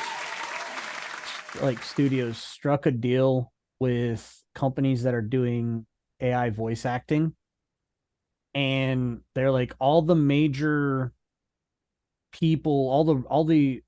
Speaker 2: like studios, struck a deal with companies that are doing AI voice acting, and they're like, all the major people, all the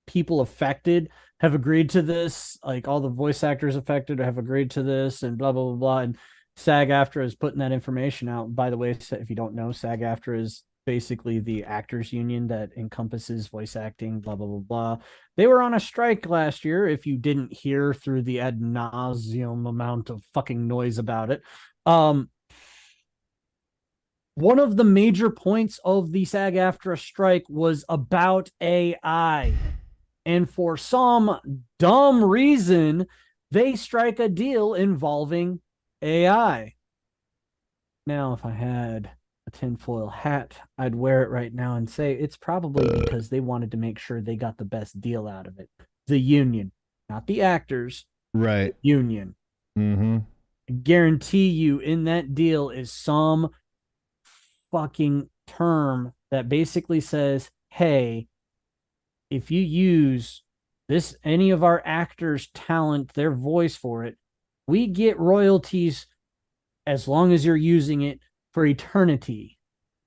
Speaker 2: people affected have agreed to this, like all the voice actors affected have agreed to this, and blah blah blah blah. And SAG-AFTRA is putting that information out. By the way, if you don't know, SAG-AFTRA is basically the actors union that encompasses voice acting, blah blah blah blah. They were on a strike last year, if you didn't hear through the ad nauseum amount of fucking noise about it. one of the major points of the SAG-AFTRA strike was about AI. And for some dumb reason, they strike a deal involving AI. Now, if I had a tinfoil hat, I'd wear it right now and say it's probably because they wanted to make sure they got the best deal out of it. The union, not the actors.
Speaker 1: Right.
Speaker 2: Union.
Speaker 1: Mm-hmm.
Speaker 2: I guarantee you in that deal is some fucking term that basically says, hey, if you use this, any of our actors' talent, their voice for it, we get royalties as long as you're using it for eternity.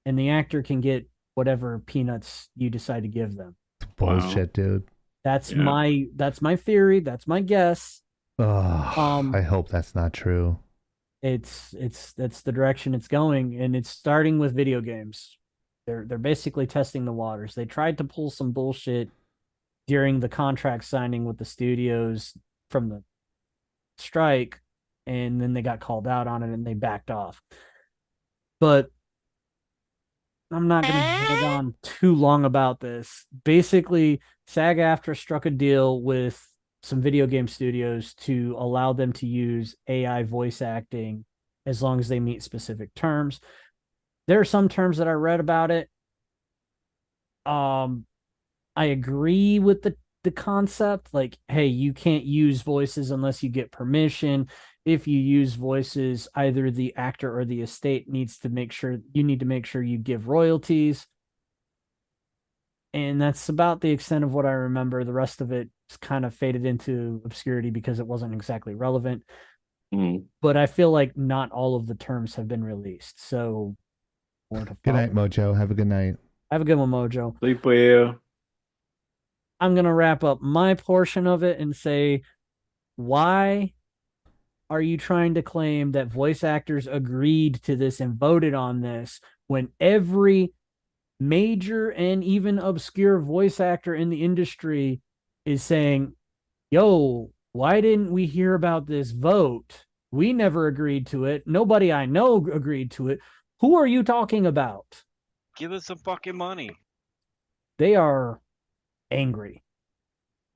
Speaker 2: And the actor can get whatever peanuts you decide to give them.
Speaker 1: Bullshit, dude.
Speaker 2: That's my theory. That's my guess.
Speaker 1: I hope that's not true.
Speaker 2: That's the direction it's going, and it's starting with video games. They're basically testing the waters. They tried to pull some bullshit during the contract signing with the studios from the strike, and then they got called out on it and they backed off. But I'm not going to hang on too long about this. Basically, SAG-AFTRA struck a deal with some video game studios to allow them to use AI voice acting as long as they meet specific terms. There are some terms that I read about it. I agree with the concept, like, hey, you can't use voices unless you get permission. If you use voices, either the actor or the estate needs to make sure you give royalties. And that's about the extent of what I remember. The rest of it kind of faded into obscurity because it wasn't exactly relevant. But I feel like not all of the terms have been released. So
Speaker 1: good night, Mojo. Have a good night.
Speaker 2: Have a good one, Mojo.
Speaker 3: Sleep well.
Speaker 2: I'm going to wrap up my portion of it and say, why are you trying to claim that voice actors agreed to this and voted on this when every major and even obscure voice actor in the industry is saying, yo, why didn't we hear about this vote? We never agreed to it. Nobody I know agreed to it. Who are you talking about?
Speaker 9: Give us some fucking money.
Speaker 2: They are angry.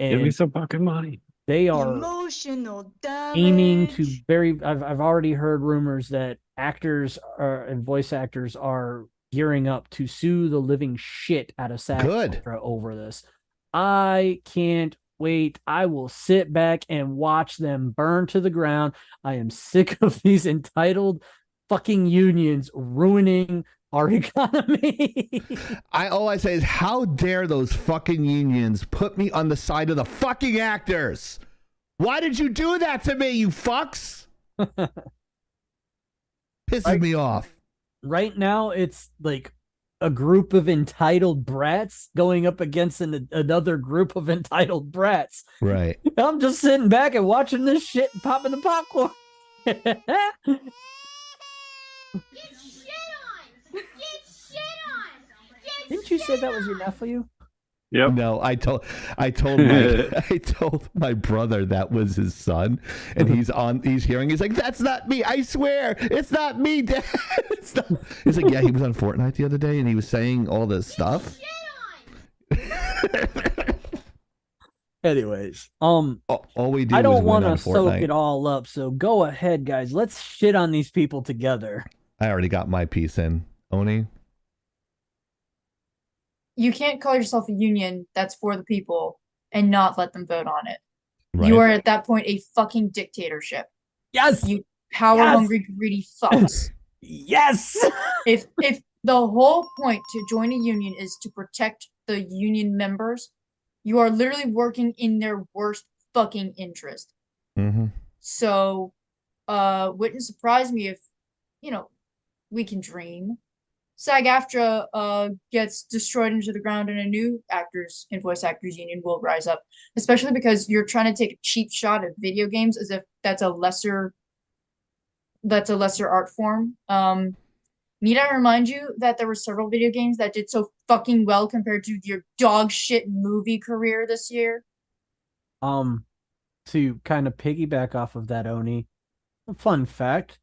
Speaker 2: And
Speaker 3: give me some fucking money.
Speaker 2: They are
Speaker 7: emotional damage.
Speaker 2: aiming to I've already heard rumors that actors and voice actors are gearing up to sue the living shit out of SAG-AFTRA over this. I can't wait. I will sit back and watch them burn to the ground. I am sick of these entitled fucking unions ruining our economy.
Speaker 1: All I say is, how dare those fucking unions put me on the side of the fucking actors? Why did you do that to me, you fucks? Pisses me off.
Speaker 2: Right now, it's like a group of entitled brats going up against another group of entitled brats.
Speaker 1: Right.
Speaker 2: I'm just sitting back and watching this shit and popping the popcorn. Didn't you say that was your nephew?
Speaker 3: Yep.
Speaker 1: No, I told my brother that was his son, and he's hearing. He's like, "That's not me! I swear, it's not me, Dad." He's like, "Yeah, he was on Fortnite the other day, and he was saying all this stuff."
Speaker 2: Anyways,
Speaker 1: all we do.
Speaker 2: I don't want to soak it all up, so go ahead, guys. Let's shit on these people together.
Speaker 1: I already got my piece in. Oni?
Speaker 7: You can't call yourself a union that's for the people and not let them vote on it.
Speaker 1: Right.
Speaker 7: You are at that point a fucking dictatorship.
Speaker 2: Yes.
Speaker 7: You power hungry, greedy fucks.
Speaker 2: Yes.
Speaker 7: If the whole point to join a union is to protect the union members, you are literally working in their worst fucking interest.
Speaker 1: Mm-hmm.
Speaker 7: So, wouldn't surprise me if, we can dream. SAG-AFTRA gets destroyed into the ground and a new actors and voice actors union will rise up, especially because you're trying to take a cheap shot at video games as if that's a lesser art form. Need I remind you that there were several video games that did so fucking well compared to your dog shit movie career this year?
Speaker 2: To kind of piggyback off of that, Oni, a fun fact.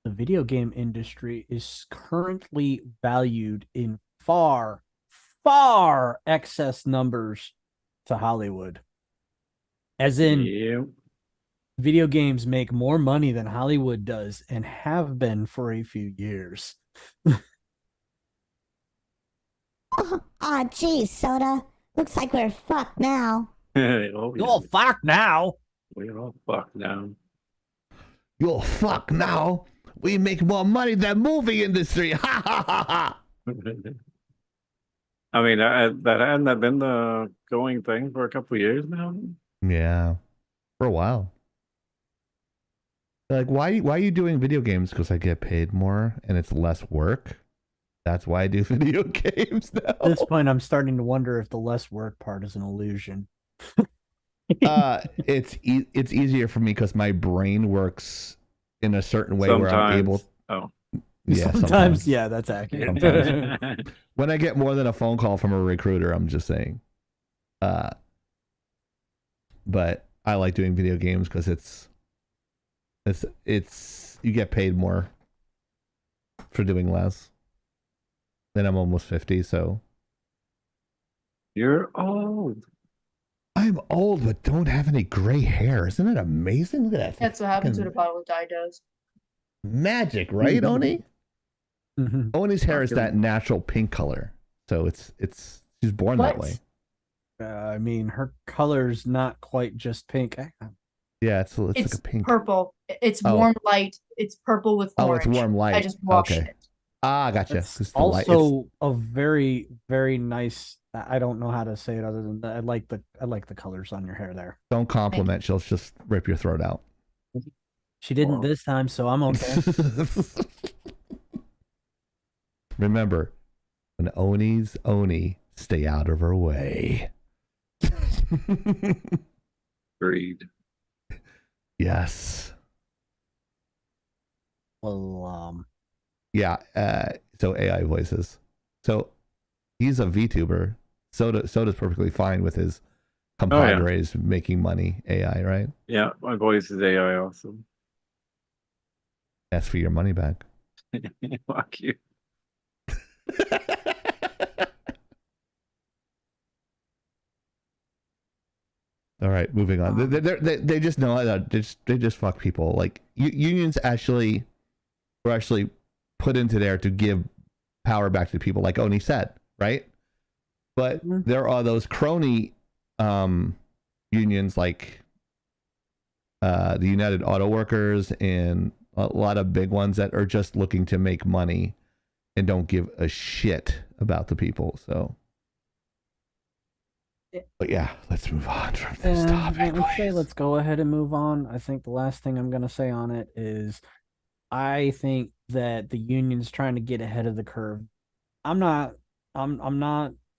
Speaker 2: the video game industry is currently valued in far, far excess numbers to Hollywood. As in, video games make more money than Hollywood does and have been for a few years.
Speaker 13: Aw, geez, Soda. Looks like we're fucked now.
Speaker 2: You're fucked now.
Speaker 3: We're all fucked now.
Speaker 1: You're fucked now. We make more money than movie industry. Ha ha ha ha.
Speaker 3: I mean, that hadn't been the going thing for a couple of years now.
Speaker 1: Yeah, for a while. Like, why are you doing video games? Because I get paid more and it's less work. That's why I do video games now.
Speaker 2: At this point, I'm starting to wonder if the less work part is an illusion.
Speaker 1: It's easier for me because my brain works in a certain way where I'm able.
Speaker 3: Oh,
Speaker 1: yeah,
Speaker 2: sometimes. Yeah, that's accurate.
Speaker 1: Sometimes. When I get more than a phone call from a recruiter, I'm just saying. But I like doing video games because it's you get paid more for doing less. Then I'm almost 50, so.
Speaker 3: You're old.
Speaker 1: I'm old, but don't have any gray hair. Isn't it amazing? Look at that.
Speaker 7: That's what happens when a bottle of dye does.
Speaker 1: Magic, right, Oni? Oni's hair is that natural pink color, so it's she's born that way.
Speaker 2: I mean, her color's not quite just pink.
Speaker 1: Yeah, it's like a pink.
Speaker 7: Purple. It's warm light. It's purple with orange.
Speaker 1: Oh, it's warm light.
Speaker 7: I just washed
Speaker 1: okay.
Speaker 7: it.
Speaker 1: Ah, gotcha.
Speaker 2: It's also a very, very nice. I don't know how to say it other than that. I like the colors on your hair there.
Speaker 1: Don't compliment. She'll just rip your throat out.
Speaker 2: She didn't this time, so I'm okay.
Speaker 1: Remember, when Oni's Oni, stay out of her way.
Speaker 3: Agreed.
Speaker 1: Yes.
Speaker 2: Well,
Speaker 1: yeah. So AI voices. So he's a VTuber. Soda's perfectly fine with his compadres making money. AI, right?
Speaker 3: Yeah, my voice is AI also.
Speaker 1: Ask for your money back.
Speaker 3: Fuck you.
Speaker 1: All right, moving on. They just know that they just fuck people. Like unions were actually put into there to give power back to people, like Oni said, right? But there are those crony unions like the United Auto Workers and a lot of big ones that are just looking to make money and don't give a shit about the people. So. But yeah, let's move on from this topic.
Speaker 2: Let's go ahead and move on. I think the last thing I'm going to say on it is I think that the union's trying to get ahead of the curve. I'm not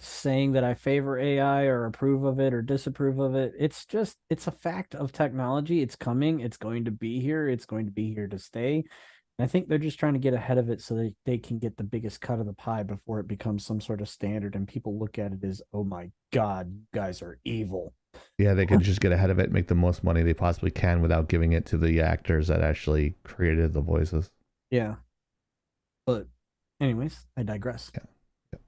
Speaker 2: saying that I favor AI or approve of it or disapprove of it. It's a fact of technology. It's coming. It's going to be here. It's going to be here to stay. And I think they're just trying to get ahead of it so that they can get the biggest cut of the pie before it becomes some sort of standard and people look at it as, oh my God, you guys are evil.
Speaker 1: Yeah, they could just get ahead of it, make the most money they possibly can without giving it to the actors that actually created the voices.
Speaker 2: Yeah. But anyways, I digress.
Speaker 1: Yeah.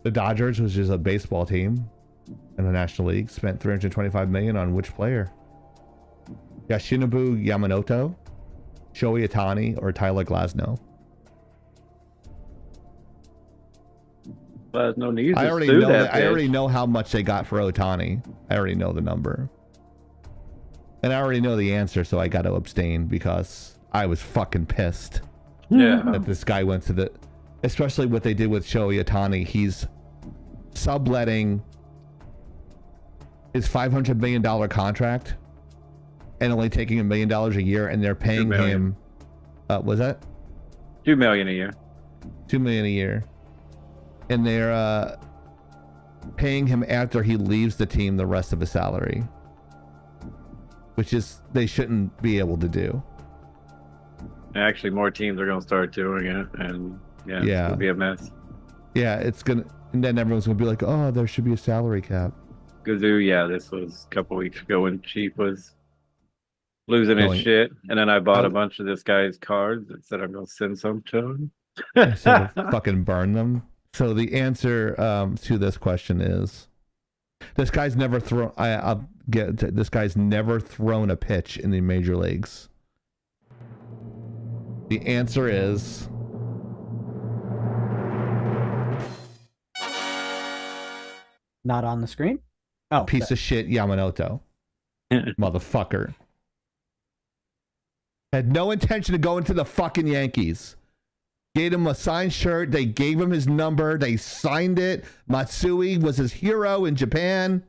Speaker 1: The Dodgers, which is a baseball team in the National League, spent $325 million on which player? Yoshinobu Yamamoto, Shohei Ohtani, or Tyler Glasnow?
Speaker 3: But no need.
Speaker 1: I already know how much they got for Ohtani. I already know the number, and I already know the answer. So I got to abstain because I was fucking pissed.
Speaker 3: Yeah.
Speaker 1: That this guy went to the, especially what they did with Shohei Ohtani. He's subletting his $500 million contract and only taking $1 million a year, and they're paying him. Was that
Speaker 3: $2 million a year?
Speaker 1: $2 million a year, and they're paying him after he leaves the team the rest of his salary, which is they shouldn't be able to do.
Speaker 3: Actually, more teams are going to start doing it, and it's going to be a mess.
Speaker 1: Yeah, it's gonna, and then everyone's gonna be like, "Oh, there should be a salary cap."
Speaker 3: Gazoo, this was a couple weeks ago when Chief was losing his
Speaker 1: Going-
Speaker 3: shit, and then I bought
Speaker 1: Oh.
Speaker 3: a bunch of this guy's cards and said I'm gonna send some to him.
Speaker 1: So fucking burn them. So the answer to this question is, this guy's never thrown. I'll get to, this guy's never thrown a pitch in the major leagues. The answer is
Speaker 2: Not on the screen. Oh,
Speaker 1: piece of shit Yamamoto, motherfucker. Had no intention of going to the fucking Yankees. Gave him a signed shirt. They gave him his number. They signed it. Matsui was his hero in Japan.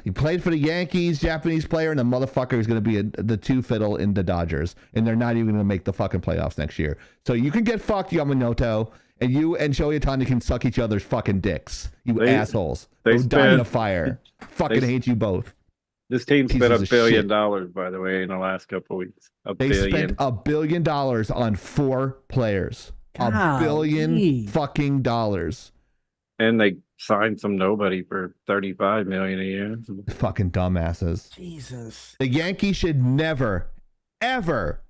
Speaker 1: He played for the Yankees, Japanese player, and the motherfucker is going to be the two fiddle in the Dodgers. And they're not even going to make the fucking playoffs next year. So you can get fucked, Yamamoto, and you and Shohei Ohtani can suck each other's fucking dicks. You assholes. Go die in a fire. Fucking hate you both.
Speaker 3: This team spent
Speaker 1: Pieces
Speaker 3: $1
Speaker 1: of
Speaker 3: billion,
Speaker 1: shit.
Speaker 3: by the way, in the last couple weeks.
Speaker 1: They spent $1 billion on 4 players. $1 billion fucking dollars.
Speaker 3: And they signed some nobody for $35 million a year.
Speaker 1: Fucking dumbasses.
Speaker 2: Jesus.
Speaker 1: The Yankees should never, ever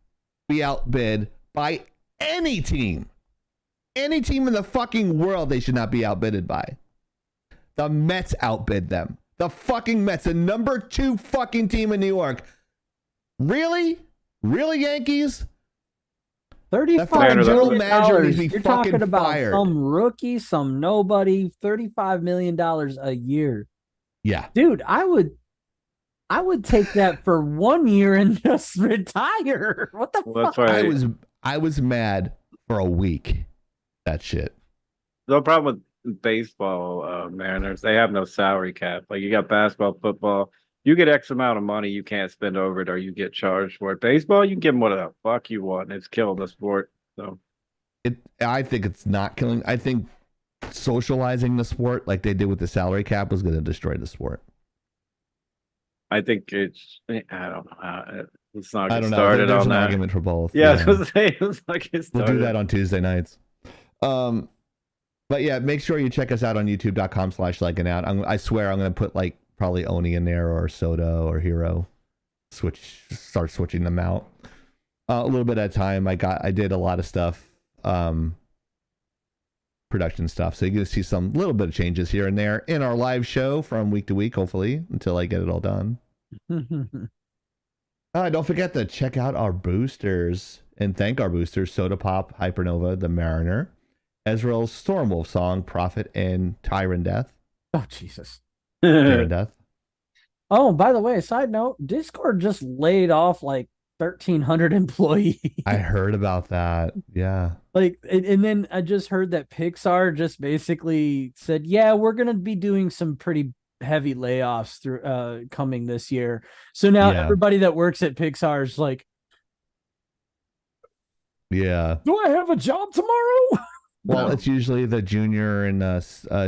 Speaker 1: be outbid by any team. Any team in the fucking world they should not be outbidded by. The Mets outbid them. The fucking Mets, the number 2 fucking team in New York. Really? Really, Yankees?
Speaker 2: $35
Speaker 1: million.
Speaker 2: You're talking about
Speaker 1: fired.
Speaker 2: some rookie, some nobody. $35 million a year.
Speaker 1: Yeah,
Speaker 2: dude, I would take that for 1 year and just retire. What the fuck?
Speaker 1: I was mad for a week. That shit.
Speaker 3: The problem with baseball, Mariners, they have no salary cap. Like, you got basketball, football. You get X amount of money, you can't spend over it, or you get charged for it. Baseball, you can give them what the fuck you want. It's killing the sport. So,
Speaker 1: I think it's not killing. I think socializing the sport like they did with the salary cap was going to destroy the sport.
Speaker 3: I think it's. I don't know. Let's not
Speaker 1: I
Speaker 3: get
Speaker 1: don't know.
Speaker 3: started
Speaker 1: There's
Speaker 3: on
Speaker 1: an
Speaker 3: that.
Speaker 1: argument for both.
Speaker 3: Yeah, I was gonna say, let's not get started.
Speaker 1: We'll do that on Tuesday nights. But yeah, make sure you check us out on youtube.com/Laggin Out. I swear I'm going to put like probably Oni in there, or Soda or Hero. Start switching them out. A little bit at a time. I did a lot of stuff, production stuff. So you're going to see some little bit of changes here and there in our live show from week to week, hopefully, until I get it all done. Don't forget to check out our boosters and thank our boosters: Soda Pop, Hypernova, The Mariner, Ezreal's Stormwolf Song, Prophet, and Tyrant Death.
Speaker 2: Oh, Jesus.
Speaker 1: Tyrant Death.
Speaker 2: Oh, by the way, side note, Discord just laid off like 1,300 employees.
Speaker 1: I heard about that. Yeah.
Speaker 2: Like, and then I just heard that Pixar just basically said, yeah, we're going to be doing some pretty heavy layoffs through coming this year. So now everybody that works at Pixar is like,
Speaker 1: yeah.
Speaker 2: Do I have a job tomorrow?
Speaker 1: Well, it's usually the junior and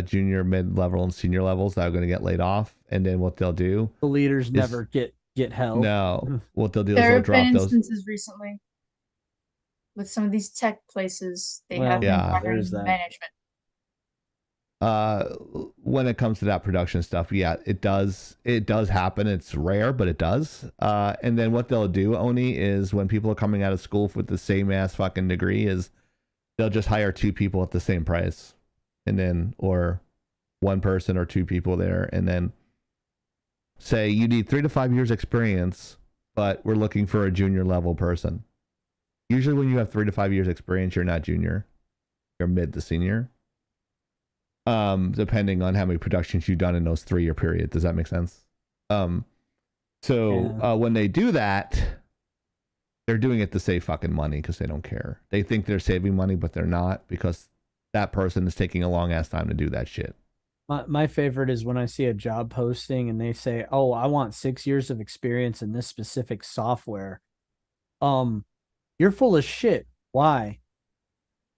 Speaker 1: junior, mid-level, and senior levels that are going to get laid off, and then what they'll do,
Speaker 2: the leaders never get held.
Speaker 1: No, what they'll do is
Speaker 7: There
Speaker 1: they'll
Speaker 7: have
Speaker 1: drop
Speaker 7: been
Speaker 1: those.
Speaker 7: instances recently with some of these tech places. They have been
Speaker 1: yeah,
Speaker 7: firing management.
Speaker 1: When it comes to that production stuff, yeah, it does happen. It's rare, but it does. And then what they'll do, Oni, is when people are coming out of school with the same ass fucking degree, is they'll just hire 2 people at the same price, and then, or 1 person or 2 people there, and then say you need 3 to 5 years experience, but we're looking for a junior level person. Usually when you have 3 to 5 years experience, you're not junior, you're mid to senior. Depending on how many productions you've done in those 3-year period. Does that make sense? When they do that, they're doing it to save fucking money because they don't care. They think they're saving money, but they're not, because that person is taking a long ass time to do that shit.
Speaker 2: My favorite is when I see a job posting and they say, oh, I want 6 years of experience in this specific software. You're full of shit. Why?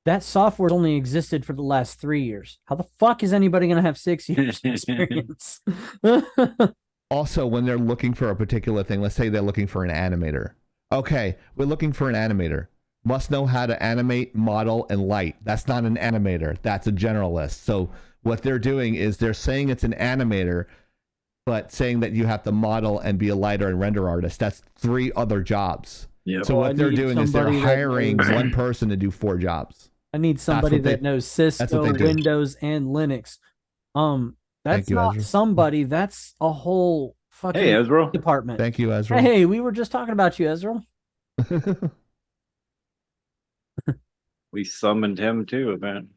Speaker 2: That software only existed for the last 3 years. How the fuck is anybody going to have 6 years of experience?
Speaker 1: Also, when they're looking for a particular thing, let's say they're looking for an animator. Okay, we're looking for an animator. Must know how to animate, model, and light. That's not an animator. That's a generalist. So what they're doing is they're saying it's an animator, But saying that you have to model and be a lighter and render artist, that's 3 other jobs.
Speaker 3: Yep.
Speaker 1: So what they're doing is they're
Speaker 2: somebody that
Speaker 1: hiring
Speaker 2: knows-
Speaker 1: one person to do 4 jobs.
Speaker 2: I need somebody
Speaker 1: what they-
Speaker 2: that knows
Speaker 1: that's what
Speaker 2: Cisco,
Speaker 1: they do.
Speaker 2: Windows, and Linux. That's
Speaker 1: Thank you,
Speaker 2: not
Speaker 1: Ezra.
Speaker 2: somebody. That's a whole fucking
Speaker 3: Hey, Ezra.
Speaker 2: department.
Speaker 1: Thank you, Ezra.
Speaker 2: Hey, we were just talking about you, Ezra.
Speaker 3: We summoned him too, man.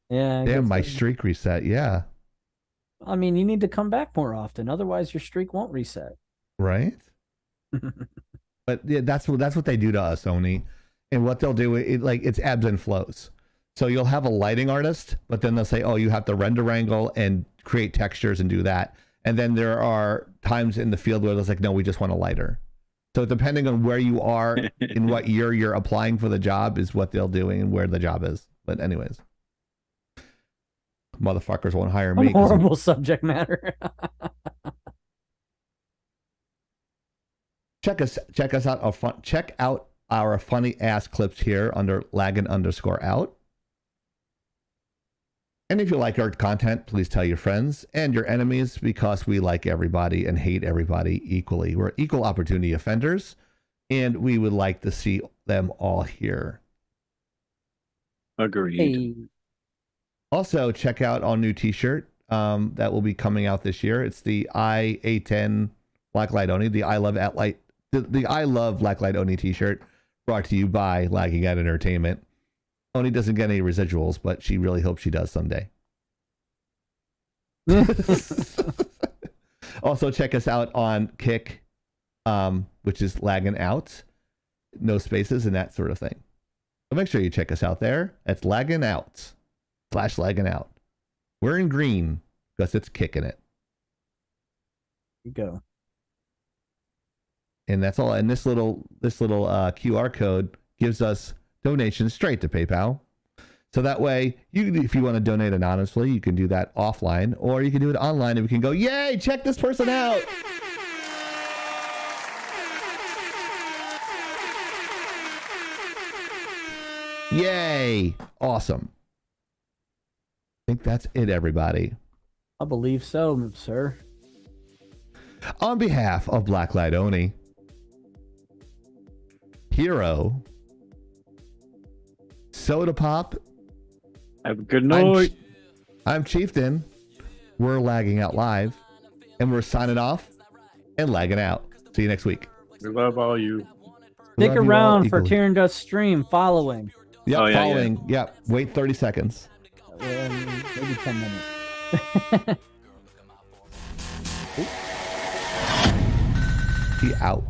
Speaker 2: Yeah. I
Speaker 1: Damn,
Speaker 2: guess
Speaker 1: my
Speaker 2: so.
Speaker 1: streak reset. Yeah.
Speaker 2: I mean, you need to come back more often. Otherwise, your streak won't reset.
Speaker 1: Right. But yeah, that's what they do to us, Oni. And what they'll do, it's ebbs and flows. So you'll have a lighting artist, but then they'll say, oh, you have to render angle and create textures and do that. And then there are times in the field where it's like, no, we just want a lighter. So depending on where you are in what year you're applying for the job is what they'll do and where the job is. But anyways, motherfuckers won't hire me.
Speaker 2: Horrible subject matter.
Speaker 1: Check us out. Check out our funny ass clips here under Laggin_out. And if you like our content, please tell your friends and your enemies, because we like everybody and hate everybody equally. We're equal opportunity offenders, and we would like to see them all here.
Speaker 3: Agreed.
Speaker 2: Hey.
Speaker 1: Also, check out our new t-shirt that will be coming out this year. It's the I-A10 Blacklight Oni, the I Love Blacklight Oni t-shirt, brought to you by Lagging Out Entertainment. Oni doesn't get any residuals, but she really hopes she does someday. Also, check us out on Kick, which is Laggin Out, no spaces and that sort of thing. So make sure you check us out there. That's Laggin Out /Laggin Out. We're in green because it's kicking it.
Speaker 2: You go.
Speaker 1: And that's all. And this little QR code gives us donations straight to PayPal. So that way, if you want to donate anonymously, you can do that offline, or you can do it online, and we can go, yay, check this person out. Yay. Awesome. I think that's it, everybody.
Speaker 2: I believe so, sir.
Speaker 1: On behalf of Blacklight Oni, Hero, Soda Pop,
Speaker 3: have a good night.
Speaker 1: I'm Chieftain. We're Lagging Out Live, and we're signing off and lagging out. See you next week.
Speaker 3: We love all you.
Speaker 2: Stick
Speaker 1: Love you all
Speaker 2: around for
Speaker 1: equally.
Speaker 2: Tyrion Dust stream following.
Speaker 1: Yep,
Speaker 3: Oh, yeah,
Speaker 1: following. Yep, wait 30 seconds.
Speaker 2: Maybe 10 minutes.
Speaker 1: He out.